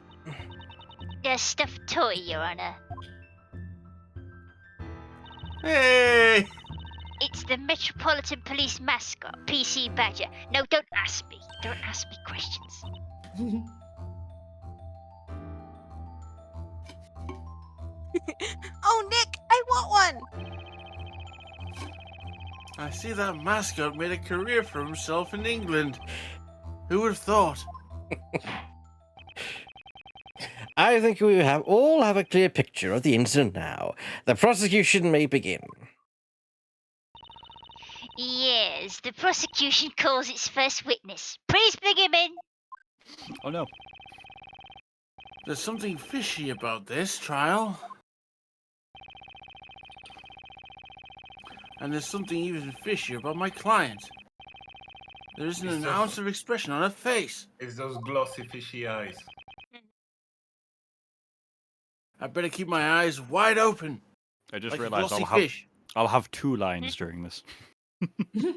A stuffed toy, Your Honor. Hey! It's the Metropolitan Police mascot, PC Badger. No, don't ask me. Don't ask me questions. Oh, Nick, I want one! I see that mascot made a career for himself in England. Who would have thought? I think we all have a clear picture of the incident now. The prosecution may begin. Yes, the prosecution calls its first witness. Please bring him in. Oh no. There's something fishy about this trial. And there's something even fishier about my client. There isn't an ounce of expression on her face. It's those glossy, fishy eyes. I better keep my eyes wide open. I just like a realized glossy fish. I'll have 2 lines during this. Oh,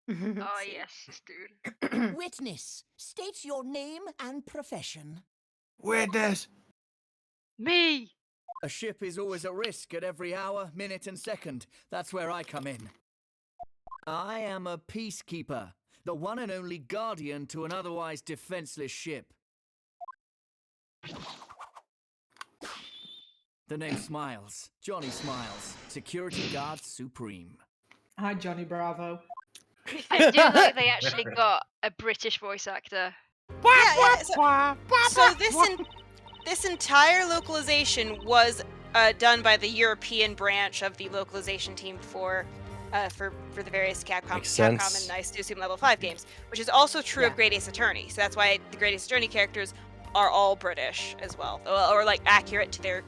yes, dude. Witness, state your name and profession. Witness. Me! A ship is always at risk at every hour, minute, and second. That's where I come in. I am a peacekeeper, the one and only guardian to an otherwise defenseless ship. The name Smiles. Johnny Smiles, security guard supreme. Hi, Johnny Bravo. I do like they actually got a British voice actor. So this entire localization was done by the European branch of the localization team for the various Capcom and I assume Level 5 games, which is also true of Great Ace Attorney. So that's why the Great Ace Attorney characters are all British as well, or like accurate to their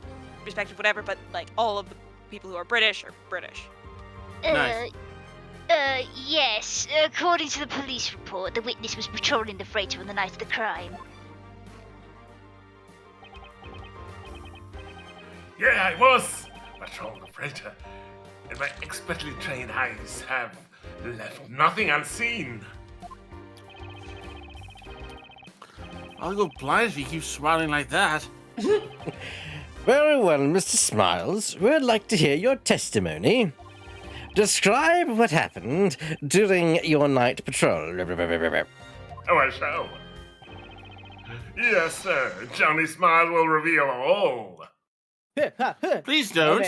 respective whatever. But like all of the people who are British are British. Nice. Yes. According to the police report, the witness was patrolling the freighter on the night of the crime. Yeah, I was! Patrol the freighter, and my expertly trained eyes have left nothing unseen. I'll go blind if he keeps smiling like that. Very well, Mr. Smiles. We'd like to hear your testimony. Describe what happened during your night patrol. Oh, I shall. Yes, sir. Johnny Smile will reveal all. Please don't.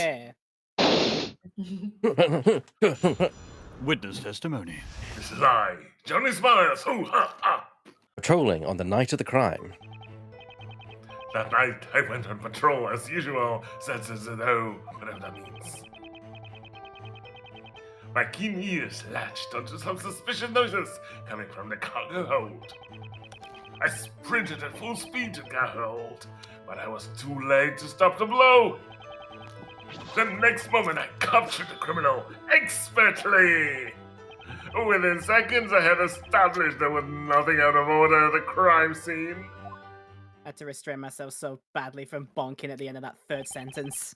Witness testimony. This is I, Johnny Smiles. Hoo ha ha. Patrolling on the night of the crime. That night, I went on patrol as usual, senses and whatever that means. My keen ears latched onto some suspicious noises coming from the cargo hold. I sprinted at full speed to the cargo hold, but I was too late to stop the blow. The next moment, I captured the criminal expertly. Within seconds, I had established there was nothing out of order at the crime scene. I had to restrain myself so badly from bonking at the end of that third sentence.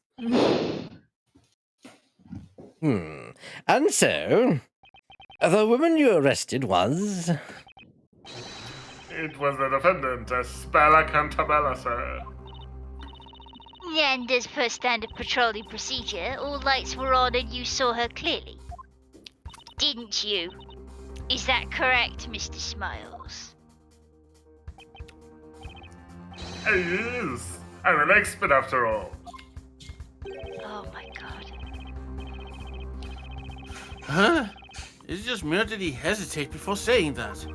And so, the woman you arrested was... It was the defendant, Espella Cantabella, sir. And as per standard patrolling procedure, all lights were on and you saw her clearly. Didn't you? Is that correct, Mr. Smiles? It is. I'm an expert after all. Oh my god. Huh? Is it just me or did he hesitate before saying that?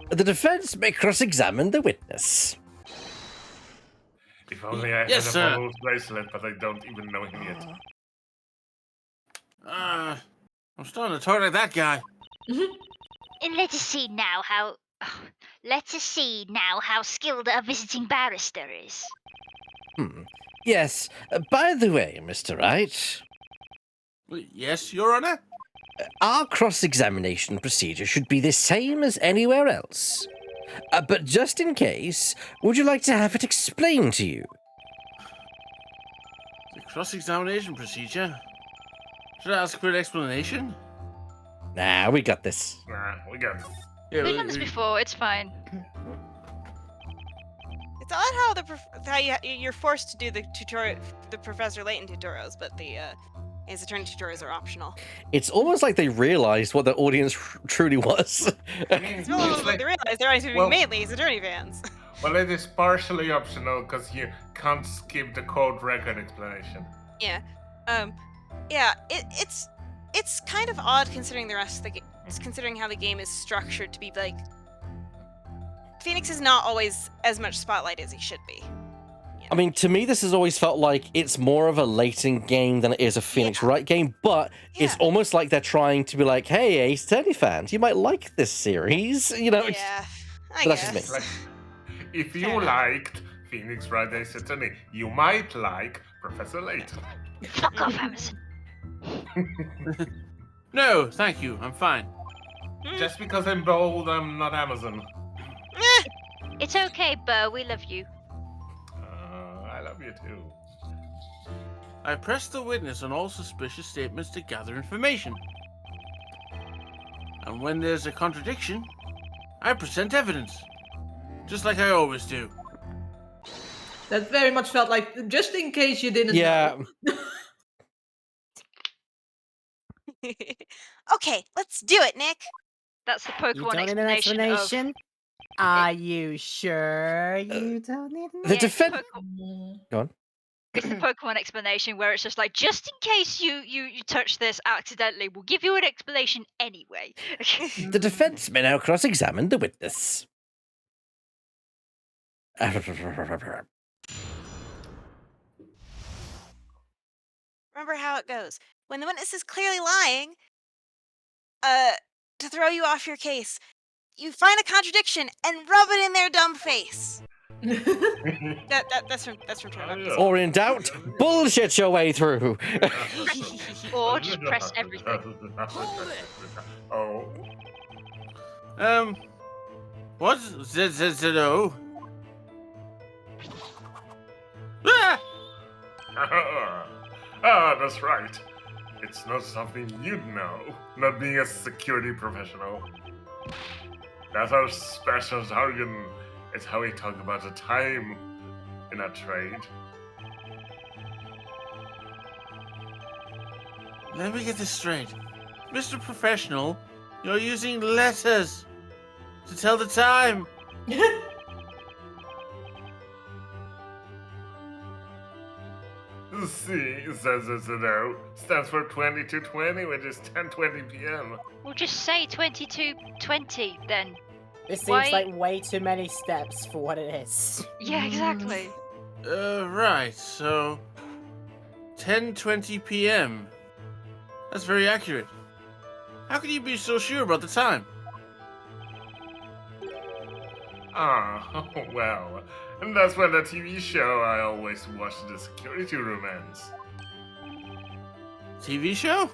The defense may cross-examine the witness. If only I Yes, had sir. a Apollo's bracelet, but I don't even know him yet. I'm starting to talk like that guy. And let us see now how skilled a visiting barrister is. Yes, by the way, Mr. Wright, Yes, Your Honor? our cross-examination procedure should be the same as anywhere else. But just in case, would you like to have it explained to you? The cross-examination procedure? Should I ask for an explanation? Nah, we got this. Nah, we got this. Yeah, We've done this before. It's fine. It's odd how you're forced to do the tutorial, the Professor Layton tutorials, but the Ace Attorney tutorials are optional. It's almost like they realized what the audience truly was. It's almost like they realize they're only well- mainly Ace Attorney fans. Well, it is partially optional because you can't skip the code record explanation. Yeah. Yeah, it's kind of odd considering the rest of the game, considering how the game is structured to be like Phoenix is not always as much spotlight as he should be. I mean, to me, this has always felt like it's more of a Layton game than it is a Phoenix Wright game, but it's almost like they're trying to be like, hey, Ace Attorney fans, you might like this series, you know? Yeah, I But that's guess. just me. Like, if you liked Phoenix Wright Ace Attorney, you might like Professor Layton. Fuck off, Amazon. No, thank you. I'm fine. Just because I'm bold, I'm not Amazon. It's okay, Burr. We love you. I love you too. I press the witness on all suspicious statements to gather information. And when there's a contradiction, I present evidence. Just like I always do. That very much felt like, just in case you didn't Yeah. know. Okay, let's do it, Nick. That's the You Pokemon don't need an explanation. explanation? Are you sure you don't need an The Yeah, defense. Go on. It's the Pokemon explanation where it's just like, just in case you touch this accidentally, we'll give you an explanation anyway. The defense may now cross-examine the witness. Remember how it goes. When the witness is clearly lying, to throw you off your case, you find a contradiction and rub it in their dumb face. That's from Turn Up. Or in doubt, bullshit your way through. Or just press everything. Oh. What? Z-Z-Z-O? Ah! That's right. It's not something you'd know, not being a security professional. That's our special jargon. It's how we talk about the time in a trade. Let me get this straight. Mr. Professional, you're using letters to tell the time. C Z stands for 2220, which is 10:20 p.m. We'll just say 2220 then. This seems Why- like way too many steps for what it is. Yeah, exactly. Right, so 10:20 p.m. That's very accurate. How can you be so sure about the time? Ah, well, and that's when the TV show I always watch the security room ends. TV show?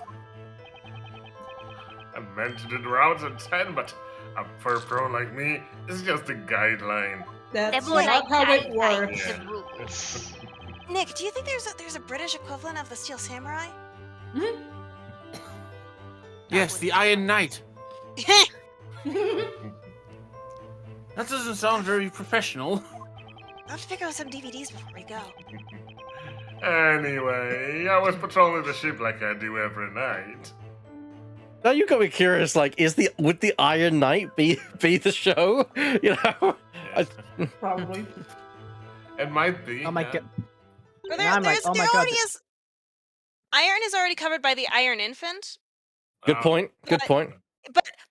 I meant to do the rounds at 10, but for a pro like me, it's just a guideline. That's more not like how it guidelines works. than rules. Nick, do you think there's a British equivalent of the Steel Samurai? Yes, the Iron Knight. That doesn't sound very professional. I'll have to pick up some DVDs before we go. Anyway, I was patrolling the ship like I do every night. Now you got me curious. Like, would the Iron Knight be the show? You know, Probably. It might be. Oh my yeah. god. But Now I'm like, oh my god. already is. Iron is already covered by the Iron Infant. good point. Good point.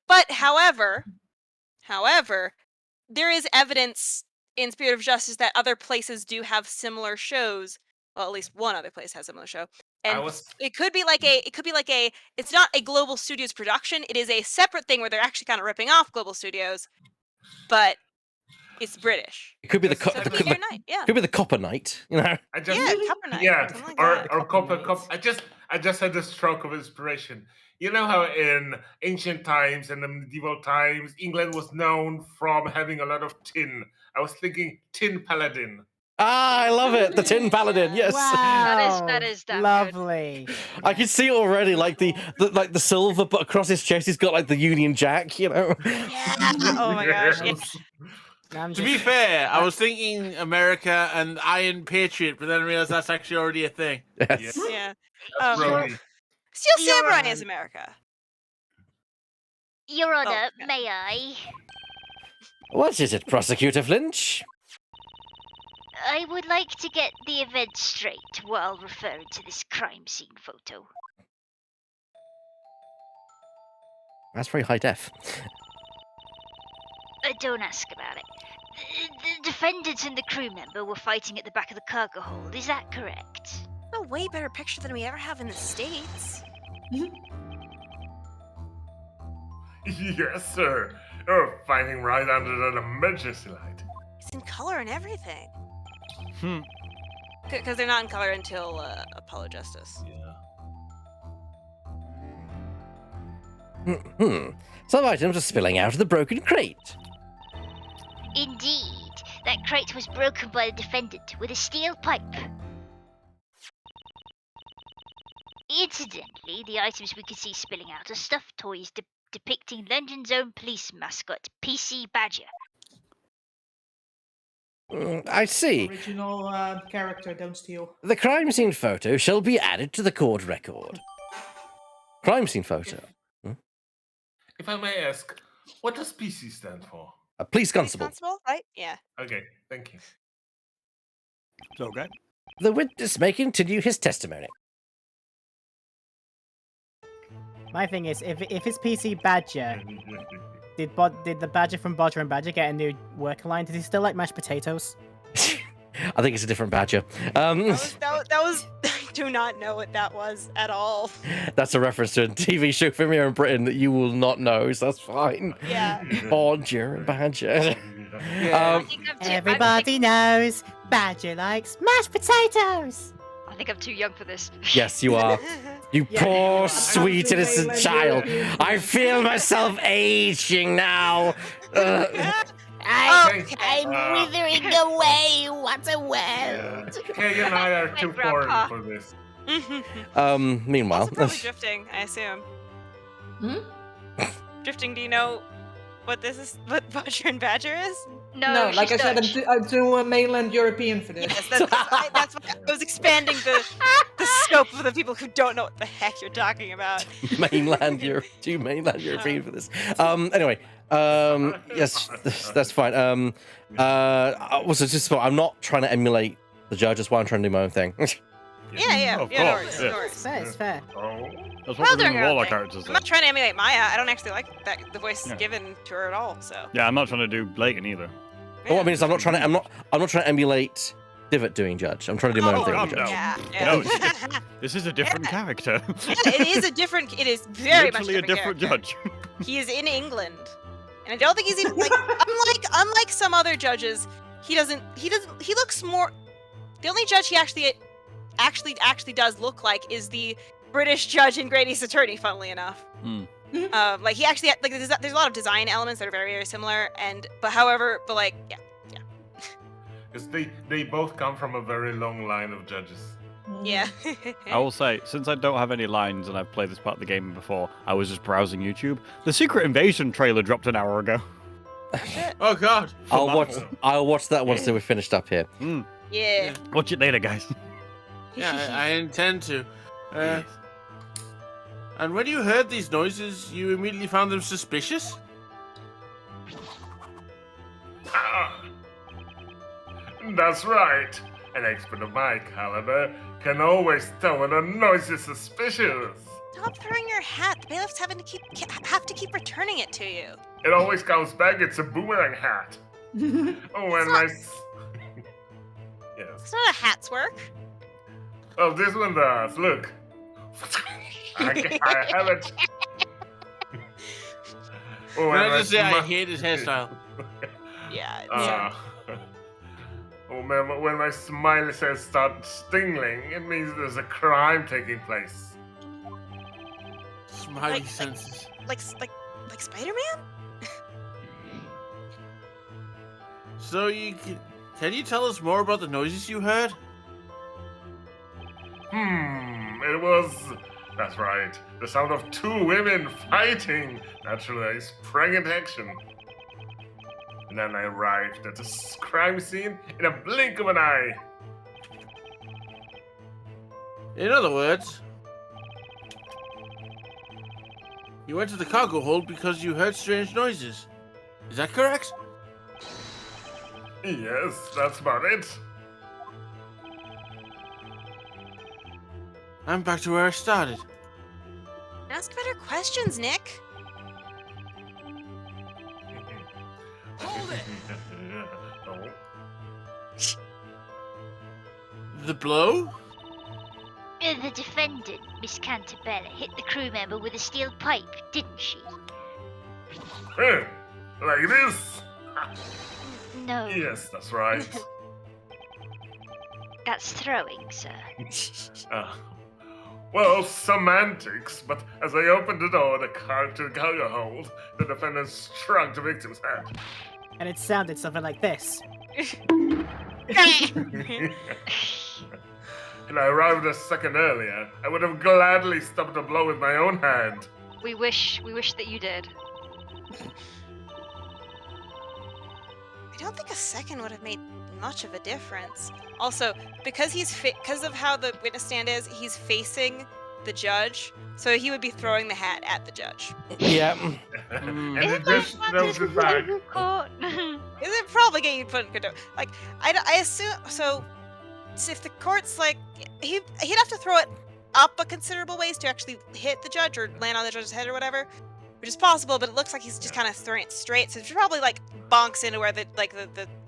But however, there is evidence in Spirit of Justice that other places do have similar shows. Well, at least one other place has a similar show. And it could be like it's not a Global Studios production. It is a separate thing where they're actually kind of ripping off Global Studios, but it's British. It could be the So it could be their night, yeah. could be the Copper Knight. You know. I just, Yeah, Copper Knight, yeah, something like or that. copper. I just had a stroke of inspiration. You know how in ancient times and the medieval times, England was known from having a lot of tin. I was thinking Tin Paladin. Ah, I love it. The Tin Paladin. Yes. Wow. That is damn lovely. I can see already, like the silver, but across his chest, he's got like the Union Jack. You know. Yeah. Oh my gosh. Yeah. To be fair, I was thinking America and Iron Patriot, but then I realized that's actually already a thing. Yes. Yeah. Brody. Steel Samurai is America. Your Honor, may I? What is it, Prosecutor Flinch? I would like to get the event straight while referring to this crime scene photo. That's very high def. Don't ask about it. The defendant and the crew member were fighting at the back of the cargo hold, is that correct? A way better picture than we ever have in the States. Yes, sir. You're fighting right under an emergency light. It's in color and everything. Because they're not in color until Apollo Justice. Some items are spilling out of the broken crate. Indeed. That crate was broken by the defendant with a steel pipe. Incidentally, the items we could see spilling out are stuffed toys depicting London's own police mascot, PC Badger. I see. Original character, don't steal. The crime scene photo shall be added to the court record. Crime scene photo. If I may ask, what does PC stand for? A police constable. Constable, right? Yeah. Okay, thank you. Okay. The witness may continue his testimony. My thing is, if it's PC Badger, did the Badger from Bodger and Badger get a new work line? Does he still like mashed potatoes? I think it's a different Badger. That was I do not know what that was at all. That's a reference to a TV show from here in Britain that you will not know, so that's fine. Yeah. Bodger and Badger. Everybody knows Badger likes mashed potatoes. I think I'm too young for this. Yes, you are. You poor, sweet, innocent child. I feel myself aging now. I'm withering away. What a world. Kay and I are too foreign for this. Meanwhile. Also probably drifting, I assume. Drifting, do you know what this is? What Bodger and Badger is? No, like I said, I'm too mainland European for this. Yes, that's why I was expanding the scope of the people who don't know what the heck you're talking about. Too mainland European for this. Anyway, yes, that's fine. Also, just I'm not trying to emulate the judge. That's why I'm trying to do my own thing. Yeah, Of no course, worries, no worries. It's fair, it's fair. That's what we're doing with all our characters. I'm not trying to emulate Maya. I don't actually like the voice given to her at all. So. Yeah, I'm not trying to do Layton either. What I mean is, I'm not trying to emulate Divot doing judge. I'm trying to do my own thing. God, with judge. No, this is a different character. It is a different. It is very Literally much a different character. judge. He is in England, and I don't think he's even like unlike some other judges. He looks more. The only judge he actually does look like is the British judge in Great Ace Attorney. Funnily enough. Like he actually like there's a lot of design elements that are very, very similar, but yeah. Because they both come from a very long line of judges. Yeah. I will say, since I don't have any lines and I've played this part of the game before, I was just browsing YouTube. The Secret Invasion trailer dropped an hour ago. Oh God! I'll watch that once we're finished up here. Yeah. Watch it later, guys. Yeah, I intend to. And when you heard these noises, you immediately found them suspicious? That's right. An expert of my caliber can always tell when a noise is suspicious. Stop throwing your hat. The bailiffs have to keep returning it to you. It always comes back. It's a boomerang hat. Yes. It's not how hats work. Oh, this one does. Look. I have it. Can I just say I hate his hairstyle? Yeah. When my smiley says start stingling, it means there's a crime taking place. Smiley senses. Like Spider-Man? So you Can you tell us more about the noises you heard? It was... That's right. The sound of two women fighting. Naturally, I sprang into action. And then I arrived at the crime scene in a blink of an eye. In other words, you went to the cargo hold because you heard strange noises. Is that correct? Yes, that's about it. I'm back to where I started. Ask better questions, Nick. Hold it! The blow? The defendant, Miss Cantabella, hit the crew member with a steel pipe, didn't she? Like this? No. Yes, that's right. That's throwing, sir. Well, semantics, but as I opened the door to the cargo hold, the defendant struck the victim's head. And it sounded something like this. Had I arrived a second earlier, I would have gladly stopped the blow with my own hand. We wish that you did. I don't think a second would have made much of a difference. Also, because because of how the witness stand is, he's facing the judge, so he would be throwing the hat at the judge. Yeah. And it just throws it back. Is it probably getting put in control? Like, I assume so. If the court's like, he'd have to throw it up a considerable ways to actually hit the judge or land on the judge's head or whatever, which is possible. But it looks like he's just kind of throwing it straight, so it's probably like bonks into where the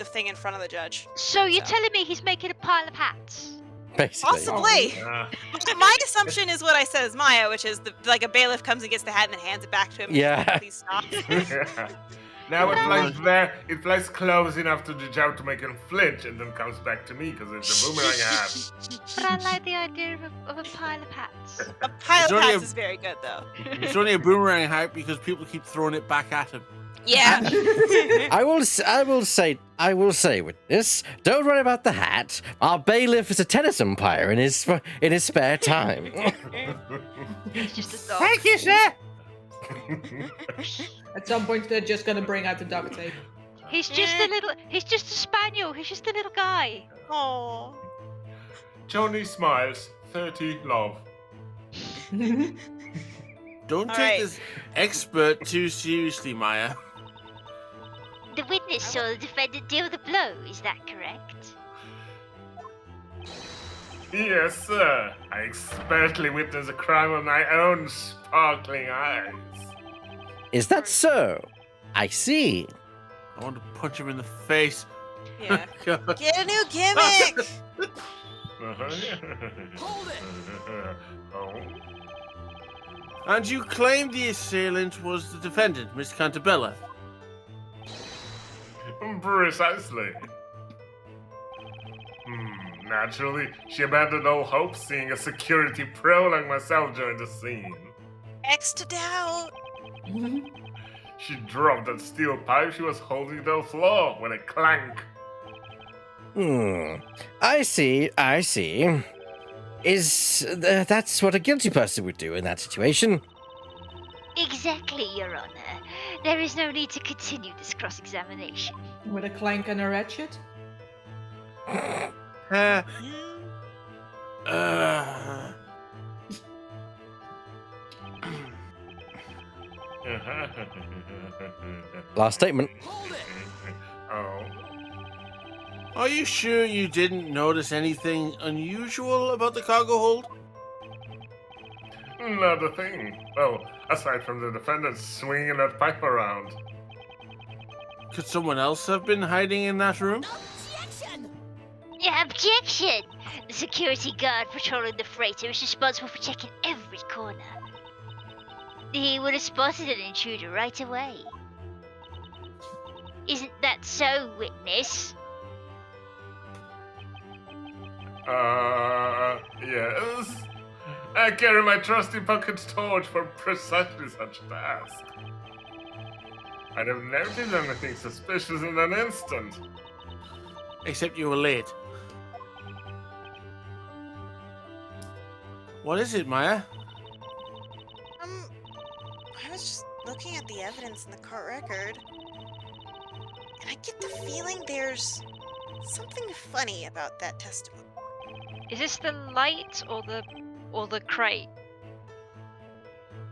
thing in front of the judge. So you're telling me he's making a pile of hats? Basically. Possibly. My assumption is what I said is Maya, which is like a bailiff comes and gets the hat and then hands it back to him. Yeah. Please stop. Now it flies there, it flies close enough to the judge to make him flinch, and then comes back to me because it's a boomerang hat. But I like the idea of a pile of hats. A pile of hats is very good, though. It's only a boomerang hat because people keep throwing it back at him. Yeah. I will say, witness, don't worry about the hat. Our bailiff is a tennis umpire in his spare time. It's just a dog. Thank you, sir. At some point, they're just gonna bring out the duct tape. He's just a spaniel. He's just a little guy. Oh. Joni smiles. 30 love. Don't All take right. this expert too seriously, Maya. The witness saw the defendant deal the blow, is that correct? Yes, sir. I expertly witnessed a crime with my own sparkling eyes. Is that so? I see. I want to punch him in the face. Yeah. Get a new gimmick. Hold it. Oh. And you claimed the assailant was the defendant, Miss Cantabella. Precisely. Naturally, she abandoned all hope seeing a security pro like myself join the scene. X to doubt. She dropped that steel pipe she was holding to the floor with a clank. I see. That's what a guilty person would do in that situation? Exactly, Your Honor. There is no need to continue this cross-examination. With a clank and a ratchet? Last statement. Oh. Are you sure you didn't notice anything unusual about the cargo hold? Not a thing. Well, aside from the defendant swinging that pipe around. Could someone else have been hiding in that room? Objection! The security guard patrolling the freighter is responsible for checking every corner. He would have spotted an intruder right away. Isn't that so, witness? Yes. I carry my trusty pocket torch for precisely such a task. I'd have noticed anything suspicious in an instant. Except you were late. What is it, Maya? I was just looking at the evidence in the court record, and I get the feeling there's something funny about that testimony. Is this the light or the crate?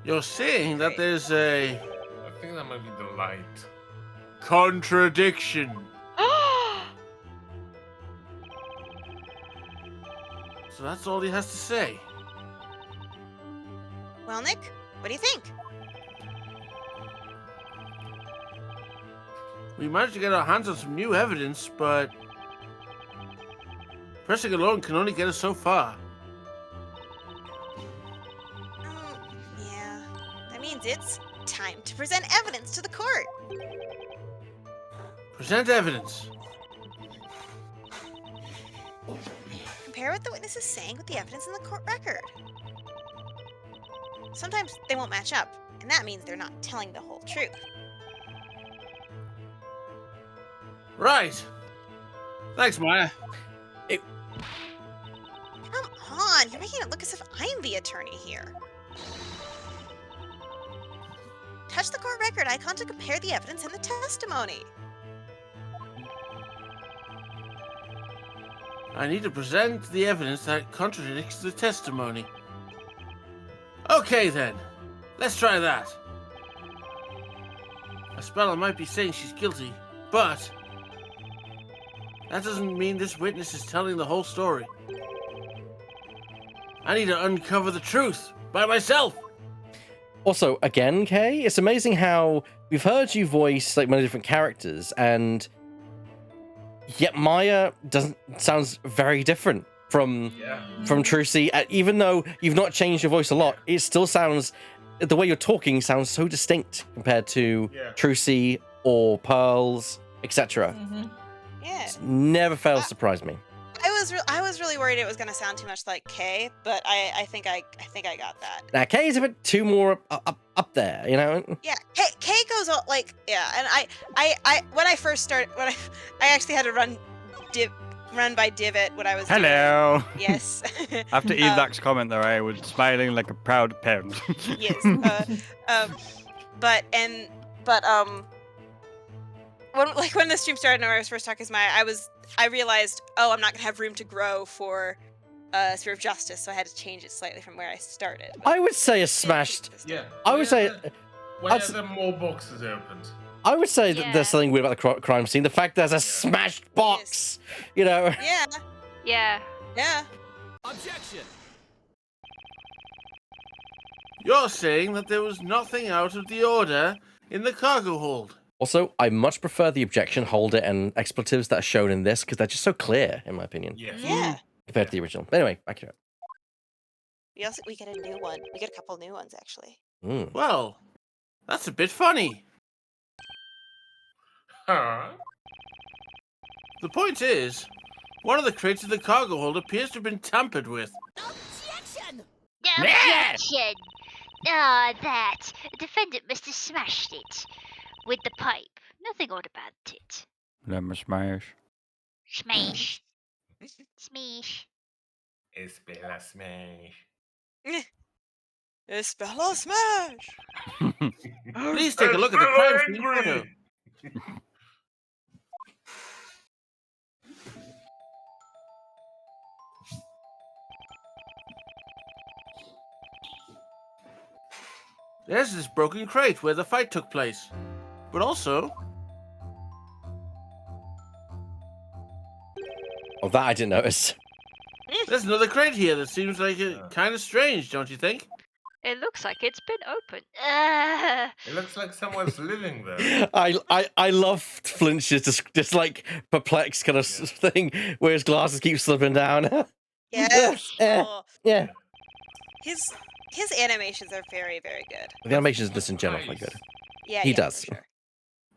You're saying that there's a I think that might be the light. contradiction. So that's all he has to say. Well, Nick, what do you think? We managed to get our hands on some new evidence, but pressing alone can only get us so far. Yeah, that means it's time to present evidence to the court. Present evidence. Compare what the witness is saying with the evidence in the court record. Sometimes they won't match up, and that means they're not telling the whole truth. Right. Thanks, Maya. Come on, you're making it look as if I'm the attorney here. Touch the court record icon to compare the evidence and the testimony. I need to present the evidence that contradicts the testimony. Okay then, let's try that. Espella might be saying she's guilty, but that doesn't mean this witness is telling the whole story. I need to uncover the truth by myself. Also, again, Kay, it's amazing how we've heard you voice like many different characters, and yet Maya sounds very different from Trucy. Even though you've not changed your voice a lot, it still sounds, the way you're talking sounds so distinct compared to Trucy or Pearls, etc. Yeah. It's never fails to surprise me. I was really worried it was going to sound too much like Kay, but I think I got that. Now, Kay is a bit too more up there, you know? Yeah, Kay goes all, like, yeah, and I when I first started, I actually had to run by Divot when I was Hello. doing, yes. After Evac's comment there, I was smiling like a proud parent. Yes. When the stream started and I was first talking to Maya, I realized, I'm not gonna have room to grow for Sphere of Justice, so I had to change it slightly from where I started. I would say a smashed. Yeah. I would say. When there more boxes opened. I would say that there's something weird about the crime scene. The fact there's a smashed box, you know. Yeah. Yeah. Yeah. Objection. You're saying that there was nothing out of the order in the cargo hold. Also, I much prefer the objection, hold it, and expletives that are shown in this because they're just so clear, in my opinion. Yeah. Compared to the original. But anyway, back to it. We get a new one. We get a couple new ones actually. Well, that's a bit funny. Huh? The point is, one of the crates of the cargo hold appears to have been tampered with. Objection! Objection! Ah, that. The defendant must have smashed it. With the pipe. Nothing odd about it. Let me smash. Smash. Smash. Espella smash. Espella smash! Please take a look at the crime scene photo. There's this broken crate where the fight took place. But also... Oh, that I didn't notice. There's another crate here that seems like kind of strange, don't you think? It looks like it's been opened. It looks like someone's living there. I love Flinch's just like perplexed kind of thing where his glasses keep slipping down. Yes. Oh. Yeah. His animations are very, very good. The animations just in general are good. Yeah, he does. For sure.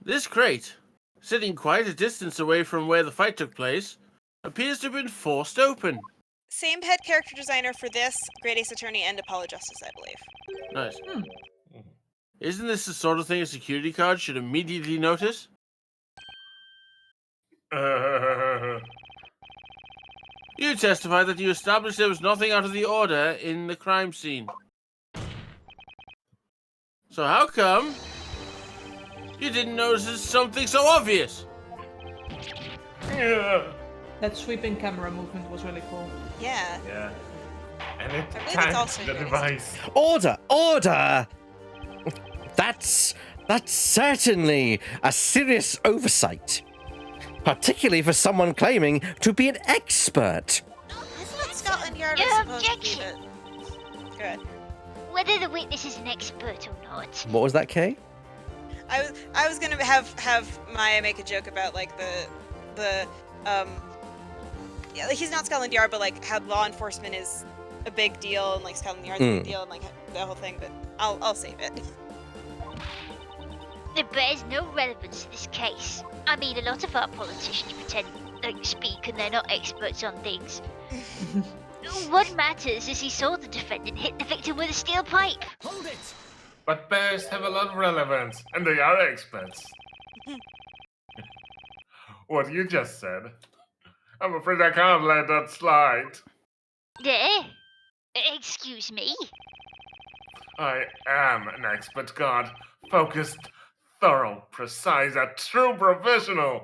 This crate, sitting quite a distance away from where the fight took place, appears to have been forced open. Same head character designer for this, Great Ace Attorney, and Apollo Justice, I believe. Nice. Isn't this the sort of thing a security guard should immediately notice? You testified that you established there was nothing out of the order in the crime scene. So how come you didn't notice something so obvious? Yeah. That sweeping camera movement was really cool. Yeah. Yeah. And it I believe it's tagged also the used. device. Order! Order! That's certainly a serious oversight. Particularly for someone claiming to be an expert. Isn't it Scotland Yard No was supposed to be objection. the... Good. Whether the witness is an expert or not. What was that, Kay? I was gonna have Maya make a joke about like the yeah, like he's not Scotland Yard, but like how law enforcement is a big deal and like Scotland Yard's a big deal and like the whole thing. But I'll save it. It bears no relevance to this case. I mean, a lot of our politicians pretend like speak and they're not experts on things. What matters is he saw the defendant hit the victim with a steel pipe. Hold it! But bears have a lot of relevance, and they are experts. What you just said. I'm afraid I can't let that slide. There? Excuse me? I am an expert guard. Focused, thorough, precise, a true professional.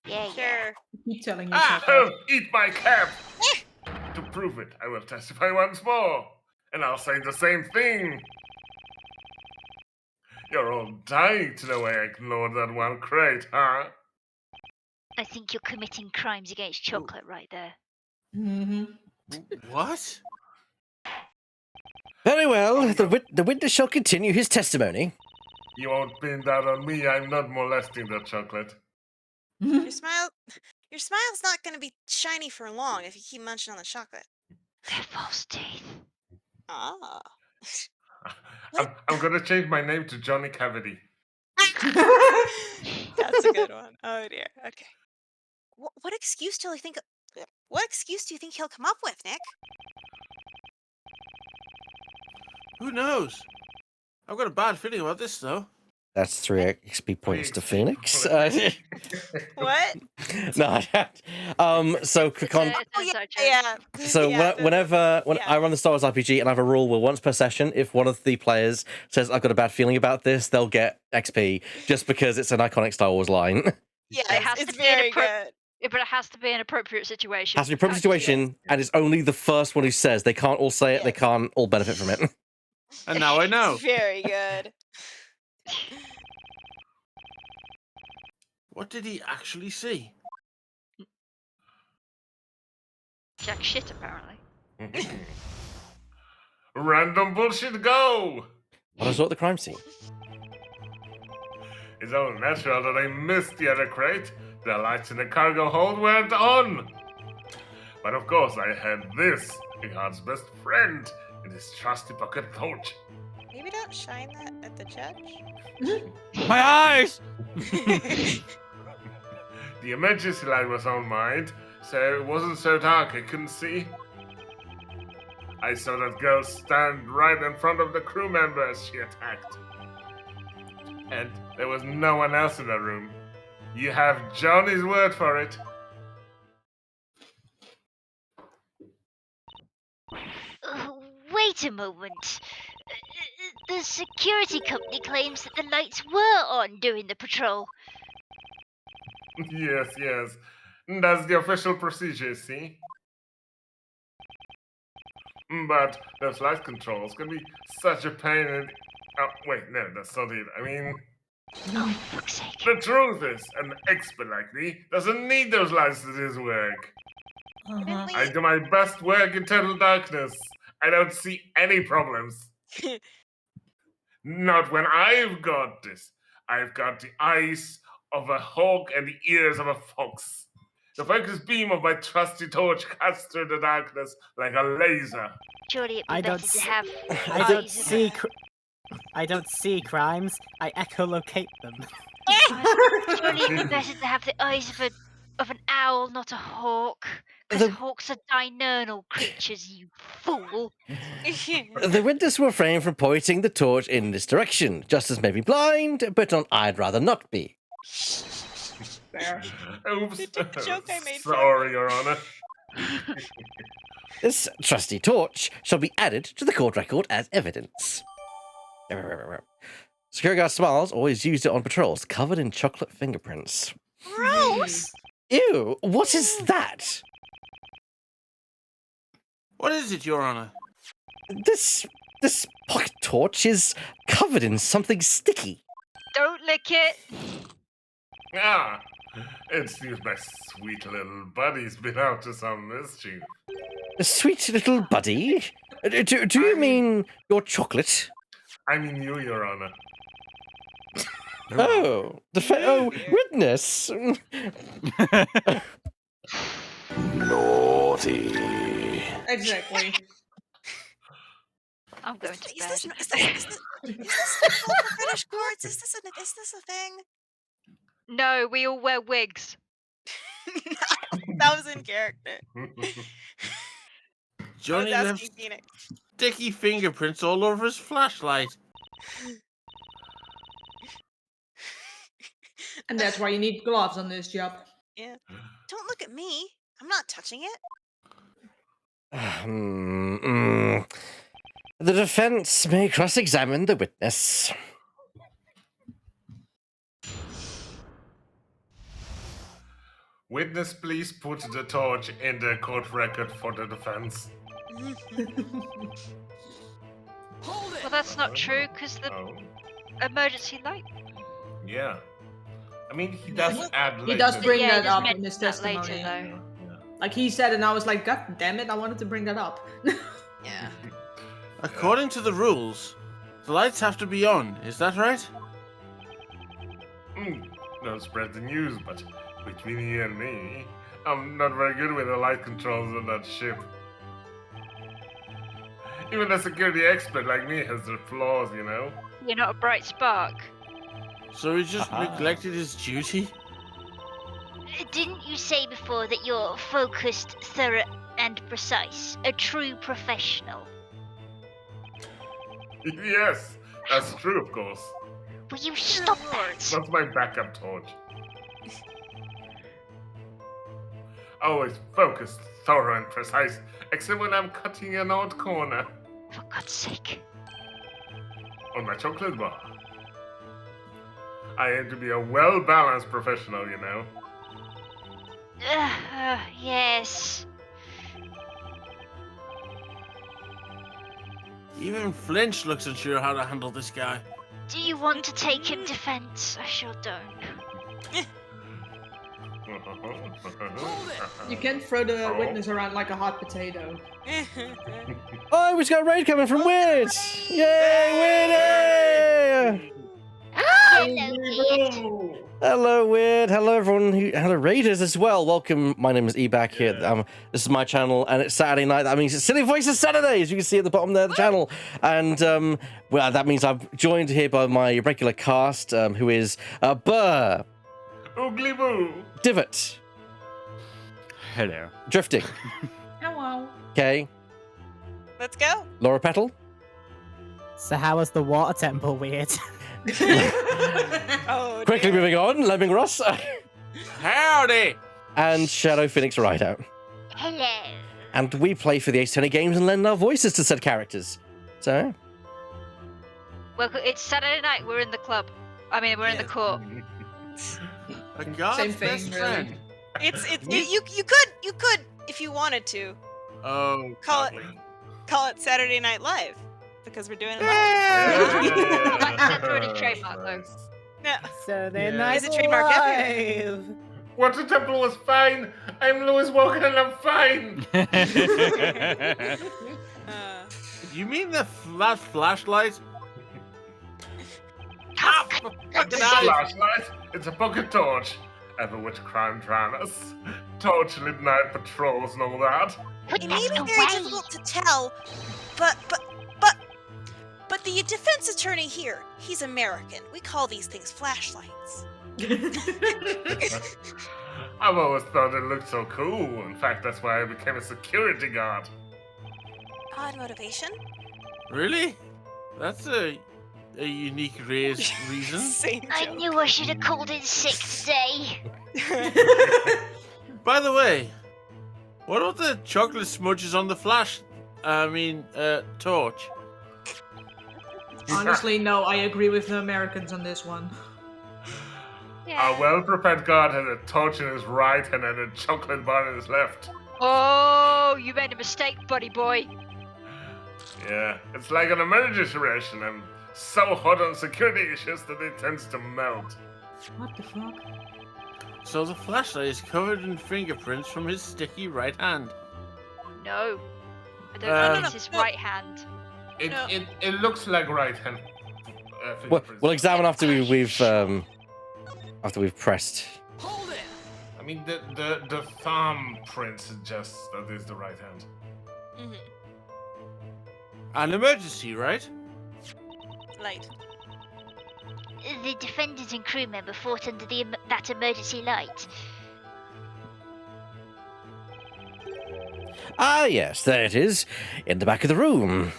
Yeah, Sure. Keep telling Ah, yourself eat my cap! To prove it, I will testify once more. And I'll say the same thing. You're all dying to know why I ignored that one crate, huh? I think you're committing crimes against chocolate right there. Mm-hmm. What? Very well. The witness shall continue his testimony. You won't pin that on me. I'm not molesting the chocolate. Your smile's not gonna be shiny for long if you keep munching on the chocolate. They're false teeth. Ah. I'm gonna change my name to Johnny Cavity. That's a good one. Oh dear. Okay. What excuse do you think? What excuse do you think he'll come up with, Nick? Who knows? I've got a bad feeling about this, though. That's 3 XP points to Phoenix. What? No, so yeah. So whenever I run the Star Wars RPG and I have a rule where once per session, if one of the players says I've got a bad feeling about this, they'll get XP just because it's an iconic Star Wars line. Yeah, It has it's to be very good. But it has to be an appropriate situation. Has to be a appropriate situation, and it's only the first one who says. They can't all say it. They can't all benefit from it. And now I know. Very good. What did he actually see? Jack shit, apparently. Random bullshit go! What is at the crime scene? It's only natural that I missed the other crate. The lights in the cargo hold weren't on. But of course I had this, the guard's best friend, in his trusty pocket torch. Maybe don't shine that at the judge. My eyes! The emergency light was on mine, so it wasn't so dark I couldn't see. I saw that girl stand right in front of the crew member as she attacked. And there was no one else in the room. You have Johnny's word for it. Wait a moment. The security company claims that the lights were on during the patrol. Yes. That's the official procedure, see? But those light controls can be such a pain in... Oh, wait, no, that's not it. I mean... Oh, fuck's sake. The truth is, an expert like me doesn't need those lights to do his work. I do my best work in total darkness. I don't see any problems. Not when I've got this. I've got the eyes of a hawk and the ears of a fox. The focused beam of my trusty torch cuts through the darkness like a laser. Surely it'd be I better don't to s- have I don't eyes of see. I don't see crimes. I echolocate them. Surely it'd be better to have the eyes of an owl, not a hawk. Because hawks are diurnal creatures, you fool. The witness will refrain from pointing the torch in this direction. Justice may be blind, but I'd rather not be. Oops. joke I made. Sorry, Your Honor. This trusty torch shall be added to the court record as evidence. Security guard Smiles always used it on patrols, covered in chocolate fingerprints. Gross! Ew, what is that? What is it, Your Honor? This pocket torch is covered in something sticky. Don't lick it. Ah, it seems my sweet little buddy's been out to some mischief. A sweet little buddy? Do you mean your chocolate? I mean you, Your Honor. Oh, witness. Naughty. Exactly. I'm going to bed. Is this for British courts? Is this a thing? No, we all wear wigs. That was in character. Johnny I was left asking Phoenix. sticky fingerprints all over his flashlight. And that's why you need gloves on this job. Yeah. Don't look at me. I'm not touching it. The defense may cross-examine the witness. Witness, please put the torch in the court record for the defense. Well, that's not true, because the emergency light. Yeah. I mean, he does add later. He does bring Yeah, he that does up in mention his that testimony. later, though. Like he said, and I was like, God damn it, I wanted to bring that up. Yeah. According to the rules, the lights have to be on. Is that right? Don't spread the news, but between you and me, I'm not very good with the light controls on that ship. Even a security expert like me has their flaws, you know? You're not a bright spark. So he just neglected his duty? Didn't you say before that you're focused, thorough, and precise? A true professional. Yes, that's true, of course. Will you stop that? That's my backup torch. Always focused, thorough, and precise, except when I'm cutting an odd corner. For God's sake. On my chocolate bar. I aim to be a well-balanced professional, you know. Yes. Even Flinch looks unsure how to handle this guy. Do you want to take him defense? I sure don't. You can't throw the witness around like a hot potato. Oh, we've got a raid coming from Weird! Yay, Weird! Hello, Weird. Hello, everyone. Hello, Raiders as well. Welcome. My name is Eback here. This is my channel, and it's Saturday night. That means it's Silly Voices Saturday, as you can see at the bottom there of the channel. And well, that means I'm joined here by my regular cast, who is Burr, Oogly Boo, Divot, Hello. Drifting, Hello. Okay, Let's go. LauraPetal. So how was the water temple weird? Oh, Quickly moving on, Lemming Ross. Howdy! And Shadow Phoenix Rideout. Hello. And we play for the Ace Attorney games and lend our voices to said characters. So, Well, it's Saturday night. We're in the club. I mean, we're in the court. A god's Same thing, best really. friend. You could if you wanted to Oh, call it Saturday Night Live because we're doing it live. That's already trademarked, though. No. Saturday Yeah. Night Is it trademark yet? Live. Water Temple was fine. I'm Lewis Walker and I'm fine. You mean that flashlight? It's a flashlight. It's a pocket torch. Ever witch crime dramas, torch midnight patrols and all that. It may be very difficult to tell, but the defense attorney here, he's American. We call these things flashlights. I've always thought it looked so cool. In fact, that's why I became a security guard. Odd motivation? Really? That's a unique reason. I knew I should have called in sick today. By the way, What about the chocolate smudges on the torch? Honestly, no, I agree with the Americans on this one. A well-prepared guard has a torch in his right hand and a chocolate bar in his left. Oh, you made a mistake, buddy boy. Yeah, it's like an emergency ration. I'm so hot on security issues that it tends to melt. What the fuck? So the flashlight is covered in fingerprints from his sticky right hand. No. I don't think it's his right hand. It looks like right hand. We'll examine after we've pressed. Hold it! I mean, the thumb print suggests that is the right hand. Mm-hmm. An emergency, right? Light. The defendant and crew member fought under that emergency light. Ah, yes, there it is, in the back of the room.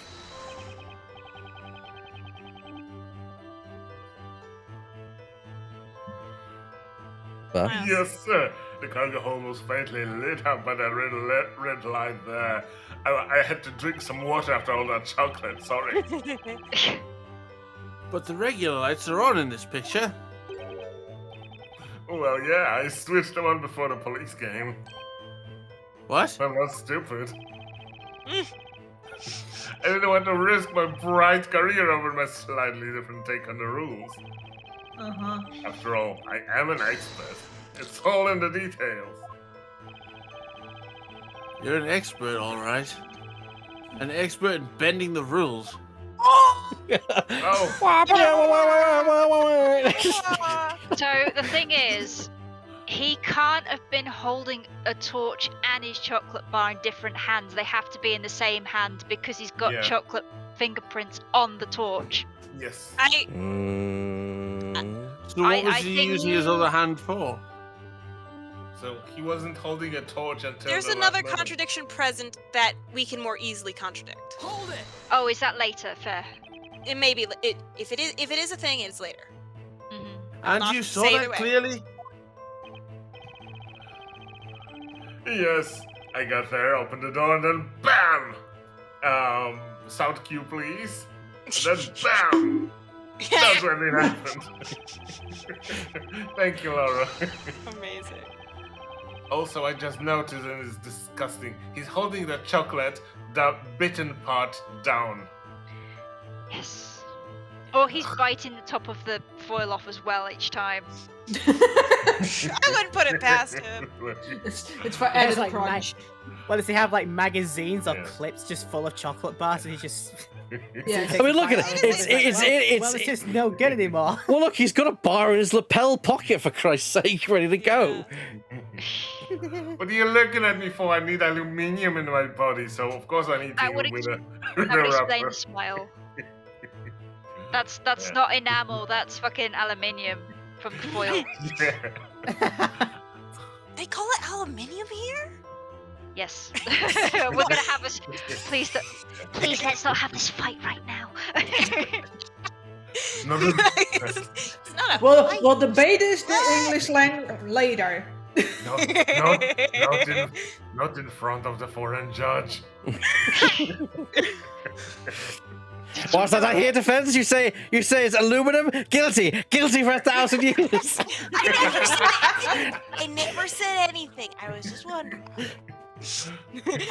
Well. Yes, sir. The cargo hold was faintly lit up by that red light there. I had to drink some water after all that chocolate, sorry. But the regular lights are on in this picture. Well, yeah, I switched them on before the police came. What? I'm not stupid. I didn't want to risk my bright career over my slightly different take on the rules. Uh-huh. After all, I am an expert. It's all in the details. You're an expert, all right. An expert in bending the rules. So the thing is, he can't have been holding a torch and his chocolate bar in different hands. They have to be in the same hand because he's got chocolate fingerprints on the torch. Yes. So what was he using his other hand for? So he wasn't holding a torch until There's the another last moment. contradiction present that we can more easily contradict. Hold it! Oh, is that later? Fair. It may be if it is a thing, it's later. And Not you to saw say that either way. clearly? Yes, I got there, opened the door, and then BAM! Sound cue, please. And then BAM! That's when it happened. Thank you, Laura. Amazing. Also, I just noticed, and it's disgusting, he's holding the chocolate, the bitten part, down. Yes. Or he's biting the top of the foil off as well each time. I wouldn't put it past him. It's for There's added like crunch. Well, does he have like magazines or clips just full of chocolate bars and he just... Yeah. I mean, look at it. Well, it's just no good anymore. Well, look, he's got a bar in his lapel pocket, for Christ's sake, ready to go. What are you looking at me for? I need aluminium in my body, so of course I need to That would with a explain rubber. the smile. That's not enamel, that's fucking aluminium from the foil. They call it aluminium here? Yes. We're gonna have a... Please let's not have this fight right now. We'll debate this the English slang later. Not in front of the foreign judge. What's that I hear, defense? You say it's aluminum? Guilty for 1,000 years. I never said anything. I was just wondering.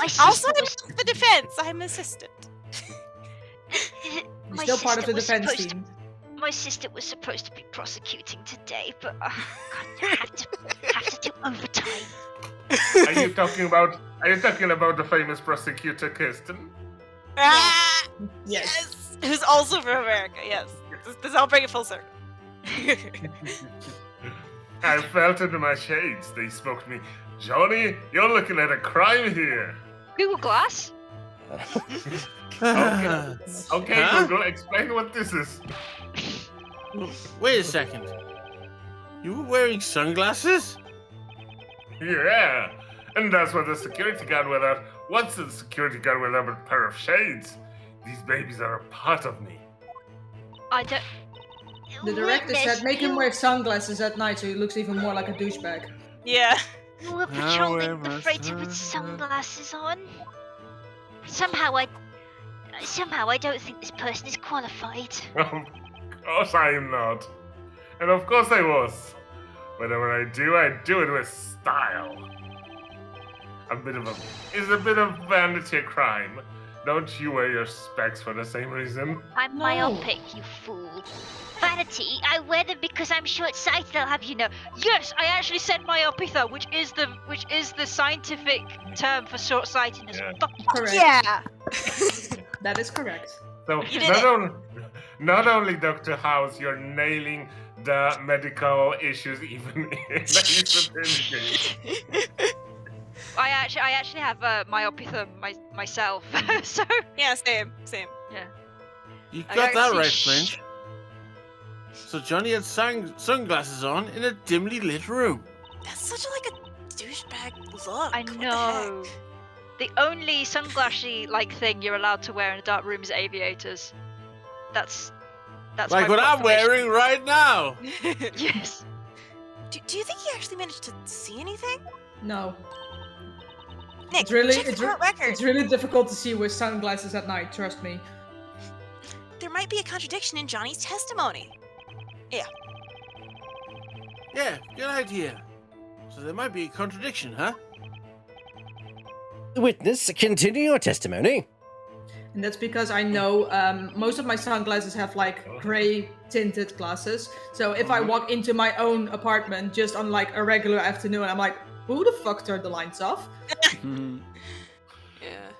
Also, Also, I'm the defense. I'm assistant. You're still part of the defense team. My sister was supposed to be prosecuting today, but God, I have to do overtime. Are you talking about the famous prosecutor Kirsten? Yes. Who's also from America? Yes. This I'll bring it full circle. I felt it in my shades. They spoke to me. Johnny, you're looking at a crime here. Google Glass? Okay, Google, explain what this is. Wait a second. You were wearing sunglasses? Yeah, and that's what the security guard without. What's the security guard without a pair of shades? These babies are a part of me. I don't... The director said make him wear sunglasses at night so he looks even more like a douchebag. Yeah. We're patrolling the freighter with sunglasses on. Somehow I don't think this person is qualified. Of course I am not. And of course I was. But when I do it with style. It's a bit of vanity crime. Don't you wear your specs for the same reason? I'm myopic, you fool. Vanity, I wear them because I'm short-sighted, I'll have you know. Yes, I actually said myopia, which is the scientific term for short-sightedness. Yeah. Correct. Yeah. That is correct. So not only Dr. House, you're nailing the medical issues even in the case. I actually have myopia myself, so yeah, same. Yeah. You I got don't that see right, Flinch. So Johnny had sunglasses on in a dimly lit room. That's such a douchebag look. I know. The only sunglassy like thing you're allowed to wear in a dark room is aviators. That's like what I'm wearing right now. Yes. Do you think he actually managed to see anything? No. Nick, check the court record. It's really difficult to see with sunglasses at night, trust me. There might be a contradiction in Johnny's testimony. Yeah. Yeah, good idea. So there might be a contradiction, huh? Witness, continue your testimony. And that's because I know most of my sunglasses have like gray tinted glasses. So if I walk into my own apartment just on like a regular afternoon, I'm like, who the fuck turned the lights off? Yeah.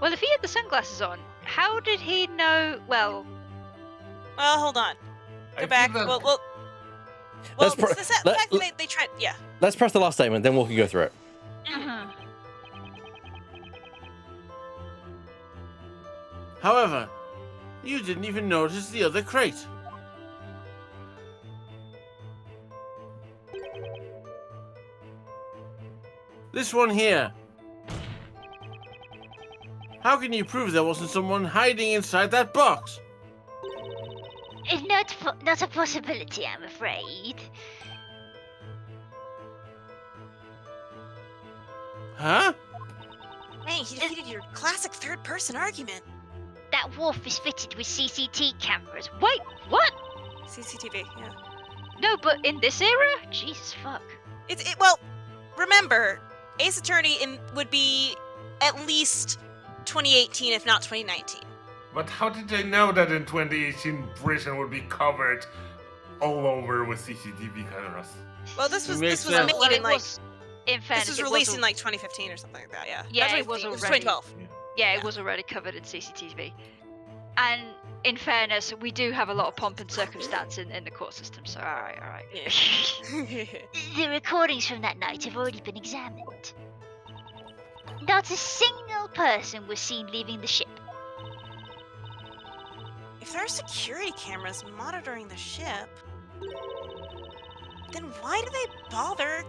Well, if he had the sunglasses on, how did he know? Well, hold on. Go back. Well, Let's the fact that they tried. Yeah. Let's press the last statement, then we can go through it. However, you didn't even notice the other crate. This one here. How can you prove there wasn't someone hiding inside that box? Not a possibility, I'm afraid. Huh? Hey, he defeated your classic third-person argument. That wharf is fitted with CCTV cameras. Wait, what? CCTV, yeah. No, but in this era? Jesus fuck. Well, remember, Ace Attorney would be at least 2018, if not 2019. But how did they know that in 2018 Britain would be covered all over with CCTV cameras? Well, this was made in like. In fairness, this was released in like 2015 or something like that. Yeah. Yeah, it was already. 2012. Yeah, it was already covered in CCTV. And in fairness, we do have a lot of pomp and circumstance in the court system. So all right. Yeah. The recordings from that night have already been examined. Not a single person was seen leaving the ship. If there are security cameras monitoring the ship, then why do they bother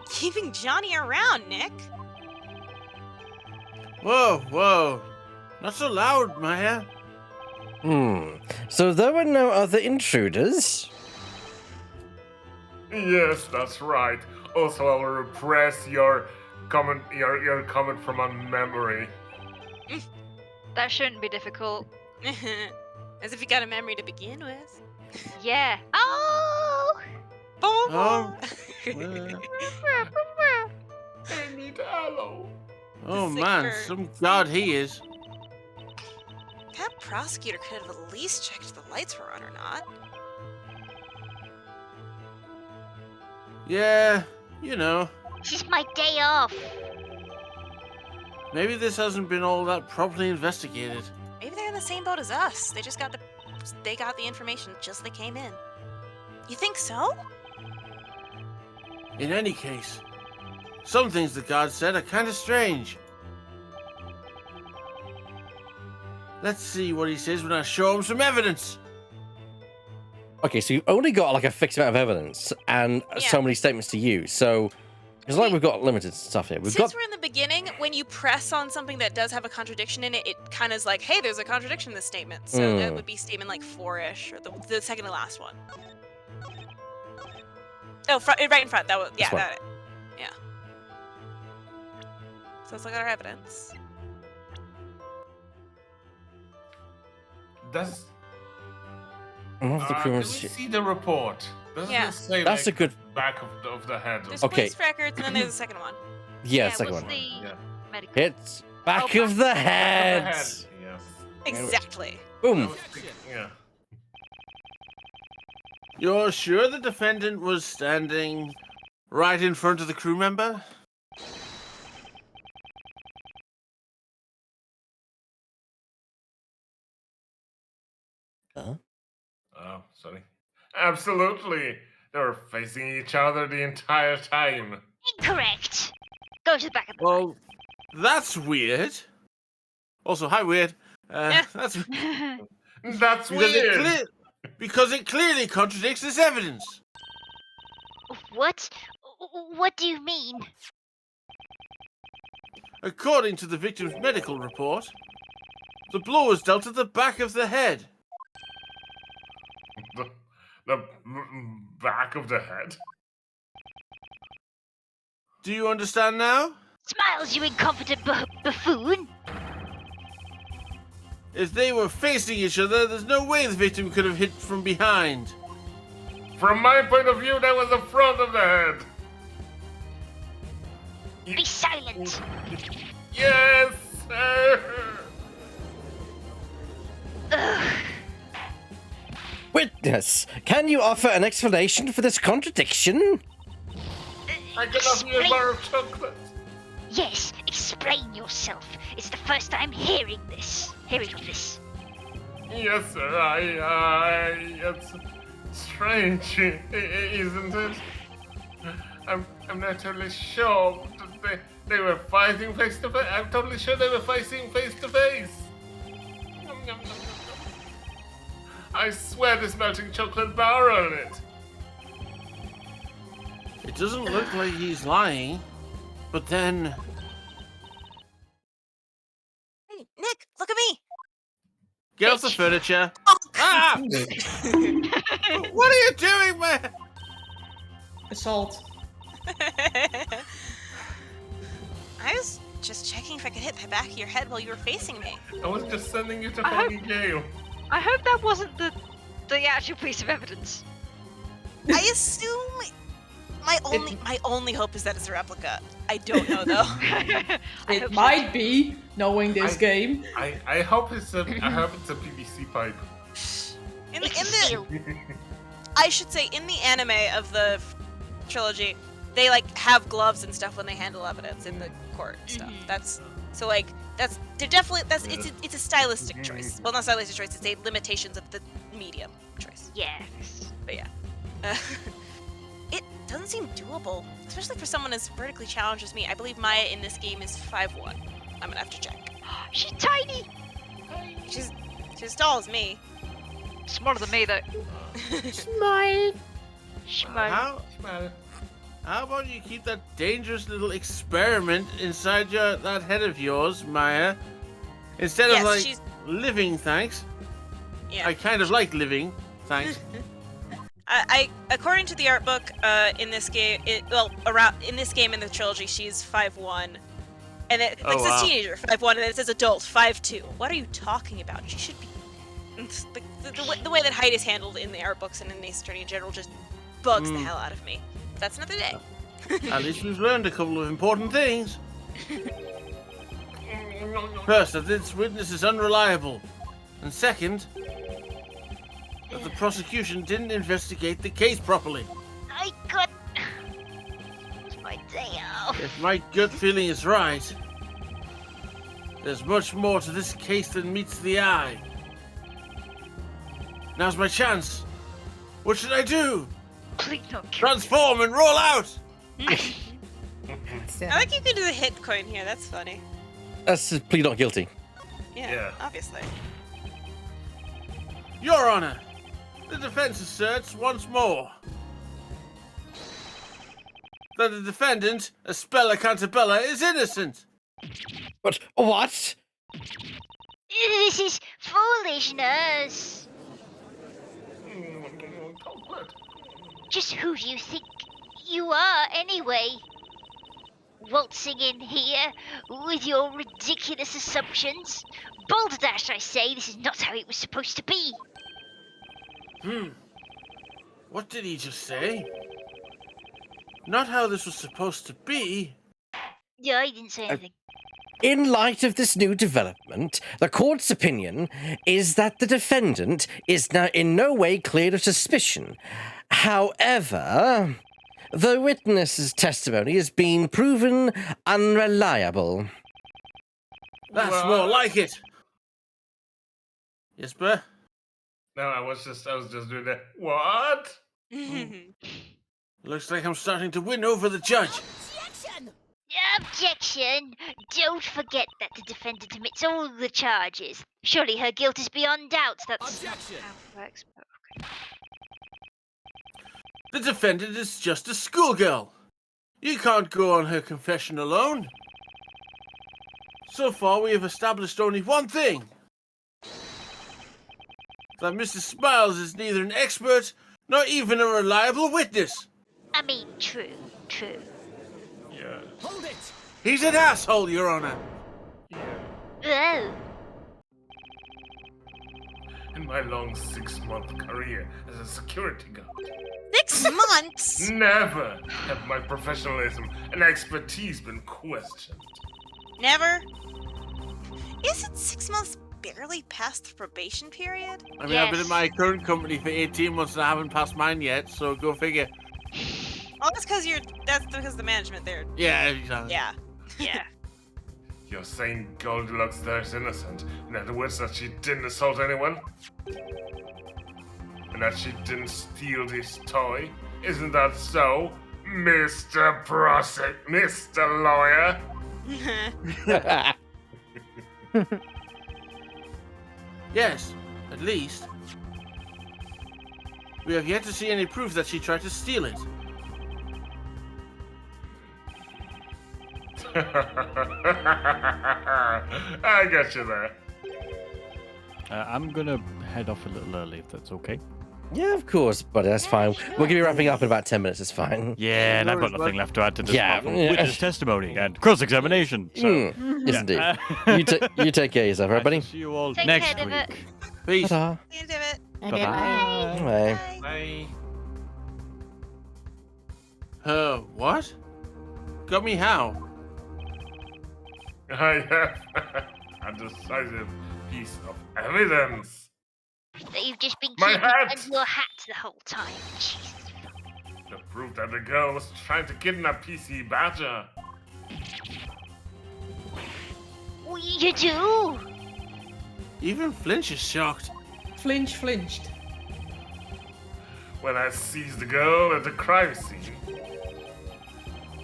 keeping Johnny around, Nick? Whoa. Not so loud, Maya. So there were no other intruders? Yes, that's right. Also, I'll repress your comment from my memory. That shouldn't be difficult. As if you got a memory to begin with. Yeah. Oh! I need hello. Oh man, some god he is. That prosecutor could have at least checked if the lights were on or not. Yeah, you know. This is my day off. Maybe this hasn't been all that properly investigated. Maybe they're in the same boat as us. They got the information just they came in. You think so? In any case, some things the god said are kind of strange. Let's see what he says when I show him some evidence. Okay, so you've only got like a fixed amount of evidence and so many statements to use. So it's like we've got limited stuff here. Since we're in the beginning, when you press on something that does have a contradiction in it, it kind of is like, hey, there's a contradiction in this statement. So that would be statement like 4-ish, or the second to last one. Oh, right in front. That was This one. that. Yeah. So let's look at our evidence. Does One of the can we criminals. see the report? Doesn't Yeah. it say That's like a good. back of the head? There's Okay. police records, and then there's a second one. Yeah, Yeah, second what's one. the Yeah. medical? It's back of the head. Yes. Exactly. Boom. Yeah. You're sure the defendant was standing right in front of the crew member? Huh? Oh, sorry. Absolutely. They were facing each other the entire time. Incorrect. Go to the back of the Well, that's weird. Also, hi, weird. That's That's because weird. because it clearly contradicts this evidence. What? What do you mean? According to the victim's medical report, the blow was dealt at the back of the head. The back of the head. Do you understand now? Smiles, you incompetent buffoon. If they were facing each other, there's no way the victim could have hit from behind. From my point of view, that was the front of the head. Be silent. Yes, sir. Ugh. Witness, can you offer an explanation for this contradiction? I can offer you a bar of chocolate. Yes, explain yourself. It's the first time hearing of this. Yes, sir. It's strange, isn't it? I'm not totally sure. They were fighting face to face. I'm totally sure they were fighting face to face. I swear there's melting chocolate bar on it. It doesn't look like he's lying, but then... Hey, Nick, look at me. Get off the furniture. Ah! What are you doing, man? Assault. I was just checking if I could hit the back of your head while you were facing me. I was just sending you to I hope- fucking jail. I hope that wasn't the actual piece of evidence. I assume my only hope is that it's a replica. I don't know though. It might be, knowing this game. I hope it's a PVC pipe. In the I should say in the anime of the trilogy, they like have gloves and stuff when they handle evidence in the court and stuff. That's so like they're definitely it's a stylistic choice. Well, not stylistic choice. It's a limitations of the medium choice. Yes. But yeah, it doesn't seem doable, especially for someone as vertically challenged as me. I believe Maya in this game is 5'1". I'm gonna have to check. She's tiny. She's as tall as me. Smaller than me though. Smile. How about you keep that dangerous little experiment inside that head of yours, Maya? Instead Yes, of like she's- living, thanks. Yeah. I kind of like living, thanks. I according to the art book, in this game, in this game in the trilogy, she's 5'1", and it Oh, says wow. teenager 5'1", and then it says adult 5'2". What are you talking about? She should be. The way that height is handled in the art books and in Ace Attorney in general just bugs the hell out of me. That's another day. At least we've learned a couple of important things. First, that this witness is unreliable. And second, that the prosecution didn't investigate the case properly. I got. It's my day off. If my gut feeling is right, there's much more to this case than meets the eye. Now's my chance. What should I do? Please don't kill Transform and roll out! I like you can do the hit coin here. That's funny. That's just plead not guilty. Yeah, obviously. Your Honor, the defense asserts once more that the defendant, Espella Cantabella, is innocent. But what? This is foolishness. Just who do you think You are, anyway. Waltzing in here with your ridiculous assumptions. Balderdash, I say, this is not how it was supposed to be. What did he just say? Not how this was supposed to be. Yeah, I didn't say anything. In light of this new development, the court's opinion is that the defendant is now in no way cleared of suspicion. However, the witness's testimony has been proven unreliable. That's more like it. Yes, Burr? No, I was just doing that. What? Looks like I'm starting to win over the judge. Objection! Don't forget that the defendant admits all the charges. Surely her guilt is beyond doubt. That's Objection! not how it works, but okay. The defendant is just a schoolgirl. You can't go on her confession alone. So far, we have established only one thing. That Mrs. Smiles is neither an expert, nor even a reliable witness. I mean, true. Yeah. Hold it! He's an asshole, Your Honor. Oh. In my long 6-month career as a security guard, 6 months? never have my professionalism and expertise been questioned. Never? Isn't 6 months barely past the probation period? I mean, I've been at my current company for 18 months and I haven't passed mine yet, so go figure. Oh, that's because the management there. Yeah, exactly. Yeah. You're saying Goldilocks there is innocent. In other words, that she didn't assault anyone? And that she didn't steal this toy? Isn't that so, Mr. Mr. Lawyer? Yes, at least. We have yet to see any proof that she tried to steal it. I got you there. I'm gonna head off a little early if that's okay. Yeah, of course, but that's fine. We're gonna be wrapping up in about 10 minutes. It's fine. Yeah, and I've got nothing left to add to this Yeah. witness testimony and cross-examination. So, Yes, indeed. You take care of yourself, everybody. See you all Take next care of it. week. Peace. Ta-ta. You do it. Okay, Bye. Bye. What? Got me how? I have a decisive piece of evidence. That you've just been My keeping hat! under your hat the whole time. Jesus. The proof that the girl was trying to kidnap PC Badger. You do? Even Flinch is shocked. Flinched. When I seized the girl at the crime scene,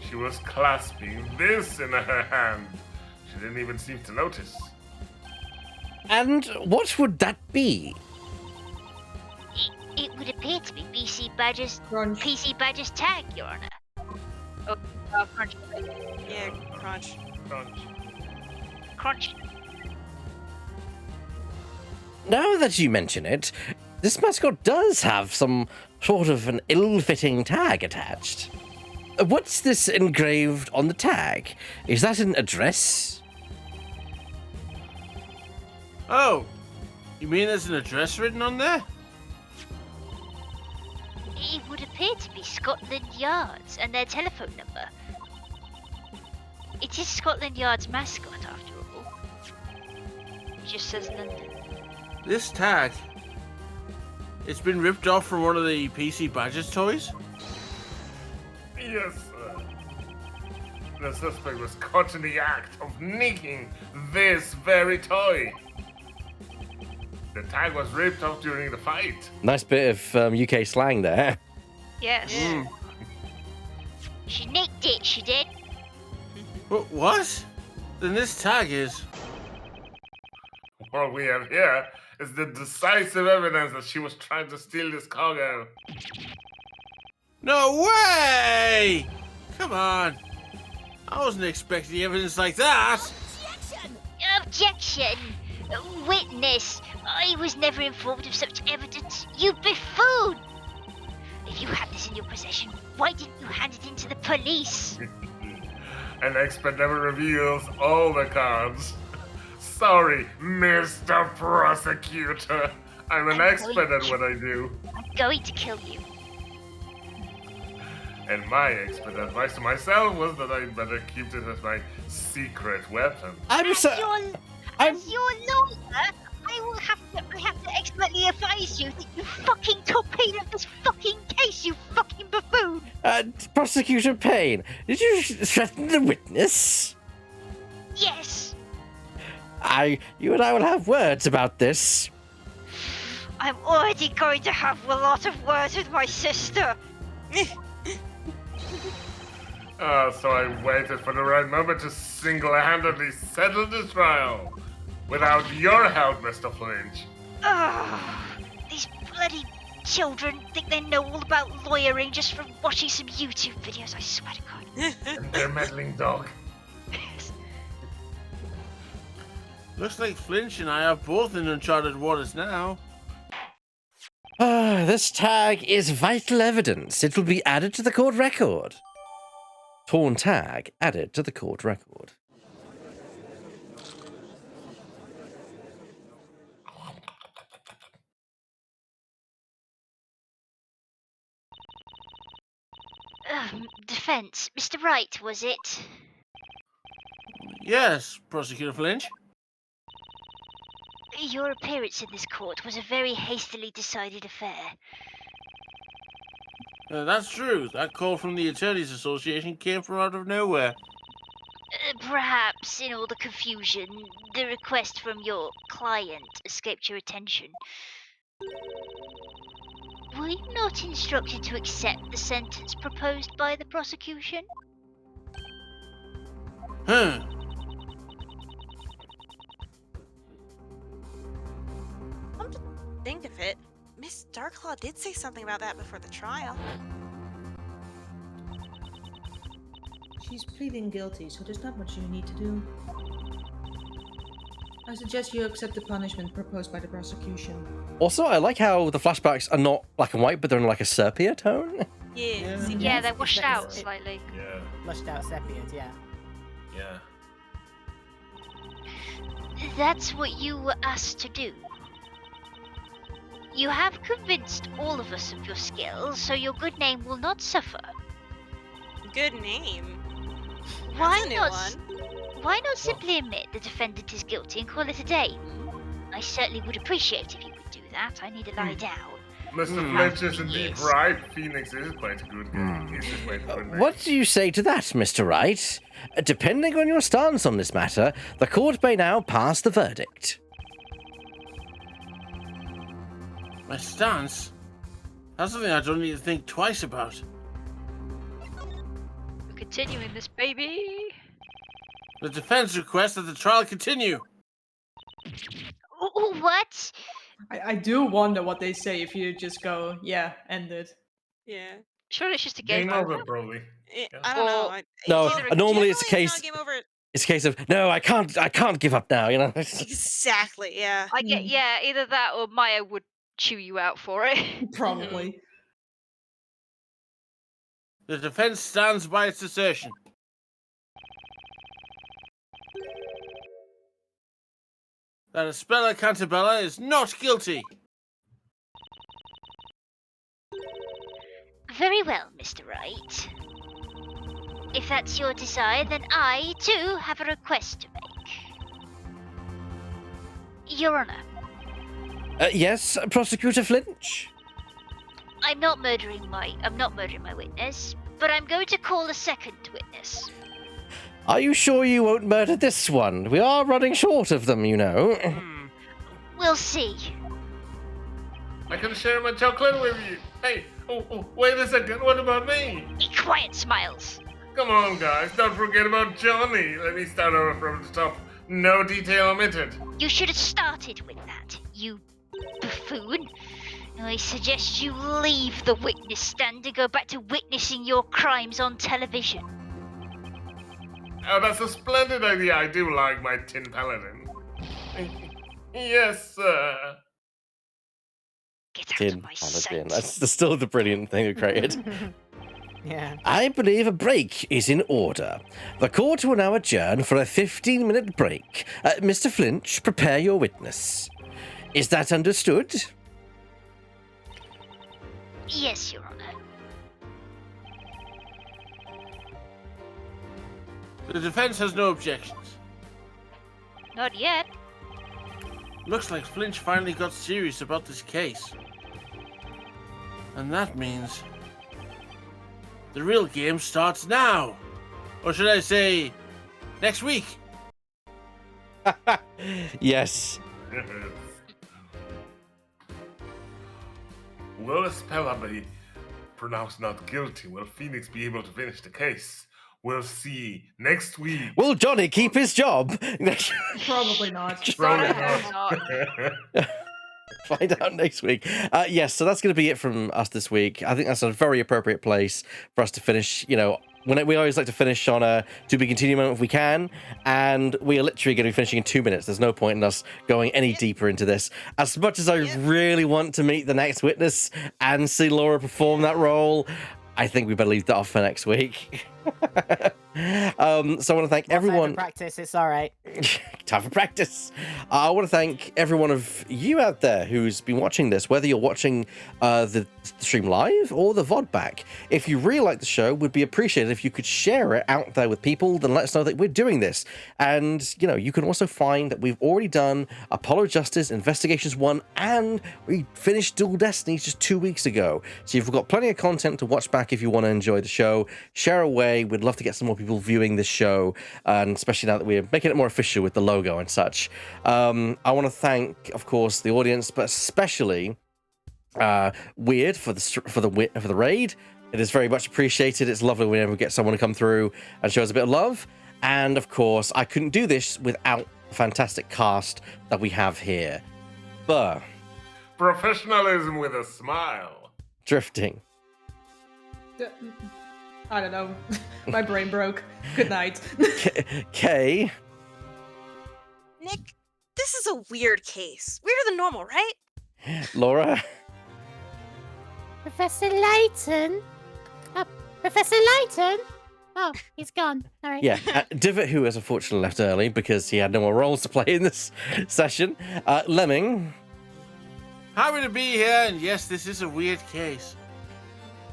she was clasping this in her hand. She didn't even seem to notice. And what would that be? It would appear to be PC Badger's tag, Your Honor. Oh, crunch. Yeah, crunch. Crunch. Now that you mention it, this mascot does have some sort of an ill-fitting tag attached. What's this engraved on the tag? Is that an address? Oh, you mean there's an address written on there? It would appear to be Scotland Yard's and their telephone number. It is Scotland Yard's mascot, after all. It just says London. This tag, it's been ripped off from one of the PC Badger's toys? Yes, sir. The suspect was caught in the act of nicking this very toy. The tag was ripped off during the fight. Nice bit of UK slang there. Yes. Yeah. She nicked it, she did. What? Then this tag is... What we have here is the decisive evidence that she was trying to steal this cargo. No way! Come on. I wasn't expecting evidence like that. Objection! Witness, I was never informed of such evidence. You buffoon! If you had this in your possession, why didn't you hand it in to the police? An expert never reveals all the cards. Sorry, Mr. Prosecutor. I'm an expert at what I do. I'm going to kill you. And my expert advice to myself was that I'd better keep this as my secret weapon. As your lawyer, I have to expertly advise you that you fucking torpedoed this fucking case, you fucking buffoon! Prosecutor Payne, did you threaten the witness? Yes! You and I will have words about this. I'm already going to have a lot of words with my sister. So I waited for the right moment to single-handedly settle this trial. Without your help, Mr. Flinch. These bloody children think they know all about lawyering just from watching some YouTube videos, I swear to God. And their meddling dog. Looks like Flinch and I are both in uncharted waters now. This tag is vital evidence. It will be added to the court record. Torn tag added to the court record. Defense. Mr. Wright, was it? Yes, Prosecutor Flinch. Your appearance in this court was a very hastily decided affair. That's true. That call from the Attorneys Association came from out of nowhere. Perhaps, in all the confusion, the request from your client escaped your attention. Were you not instructed to accept the sentence proposed by the prosecution? Huh. Come to think of it, Miss Darklaw did say something about that before the trial. She's pleading guilty, so there's not much you need to do. I suggest you accept the punishment proposed by the prosecution. Also, I like how the flashbacks are not black and white, but they're in like a sepia tone. Yeah, they're washed out slightly. Yeah. Flushed out sepia, yeah. Yeah. That's what you were asked to do. You have convinced all of us of your skills, so your good name will not suffer. Good name. Why a new not? one. Why not simply admit the defendant is guilty and call it a day? I certainly would appreciate if you could do that. I need to lie down. Mr. Flinch is indeed right. Phoenix is quite a good guy. He's just quite a good man. What do you say to that, Mr. Wright? Depending on your stance on this matter, the court may now pass the verdict. My stance? That's something I don't need to think twice about. We're continuing this, baby. The defense requests that the trial continue. What? I do wonder what they say if you just go, yeah, end it. Yeah. Surely it's just a game over, probably. I don't know. No, normally it's a Generally, case. not game over. It's a case of no, I can't give up now. You know. Exactly. Yeah. I get either that or Maya would chew you out for it. Probably. The defense stands by its assertion. That Espella Cantabella is not guilty. Very well, Mr. Wright. If that's your desire, then I, too, have a request to make. Your Honor. Yes, Prosecutor Flinch. I'm not murdering my witness, but I'm going to call a second witness. Are you sure you won't murder this one? We are running short of them, you know. We'll see. I can share my chocolate with you. Hey, wait a second. What about me? Be quiet, Smiles. Come on, guys. Don't forget about Johnny. Let me start over from the top. No detail omitted. You should have started with that, you buffoon. I suggest you leave the witness stand and go back to witnessing your crimes on television. Oh, that's a splendid idea. I do like my Tin Paladin. Yes, sir. Tin Paladin. That's still the brilliant thing we created. Yeah. I believe a break is in order. The court will now adjourn for a 15-minute break. Mr. Flinch, prepare your witness. Is that understood? Yes, Your Honor. The defense has no objections. Not yet. Looks like Flinch finally got serious about this case. And that means the real game starts now. Or should I say, next week? Yes. Will Espella be pronounced not guilty? Will Phoenix be able to finish the case? We'll see next week. Will Johnny keep his job? Probably not. Probably not. Find out next week. Yes, so that's going to be it from us this week. I think that's a very appropriate place for us to finish. You know, we always like to finish on a to be continued moment if we can, and we are literally going to be finishing in 2 minutes. There's no point in us going any deeper into this. As much as I really want to meet the next witness and see Laura perform that role, I think we better leave that off for next week. So I want to thank everyone. Practice, it's all right. Time for practice. I want to thank every one of you out there who's been watching this, whether you're watching the stream live or the VOD back. If you really like the show, would be appreciated if you could share it out there with people, then let us know that we're doing this. And, you know, you can also find that we've already done Apollo Justice, Investigations 1, and we finished Dual Destinies just 2 weeks ago. So you've got plenty of content to watch back if you want to enjoy the show. Share away. We'd love to get some more people viewing this show, and especially now that we're making it more official with the logo and such. I want to thank, of course, the audience, but especially Weird for the raid. It is very much appreciated. It's lovely whenever we get someone to come through and show us a bit of love. And of course, I couldn't do this without the fantastic cast that we have here. Burr. Professionalism with a smile. Drifting. I don't know. My brain broke. Good night. Kay. Nick, this is a weird case. Weirder than normal, right? Laura. Professor Layton? Professor Layton? Oh, he's gone. All right. Yeah, Divot, who has unfortunately left early because he had no more roles to play in this session. Lemming. Happy to be here, and yes, this is a weird case.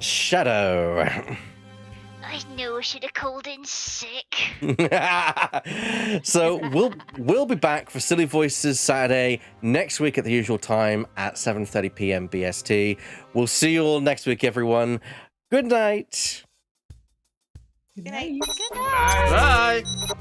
Shadow. I knew I should have called in sick. So we'll be back for Silly Voices Saturday next week at the usual time at 7:30 p.m. BST. We'll see you all next week, everyone. Good night. Good night. Good night. Bye.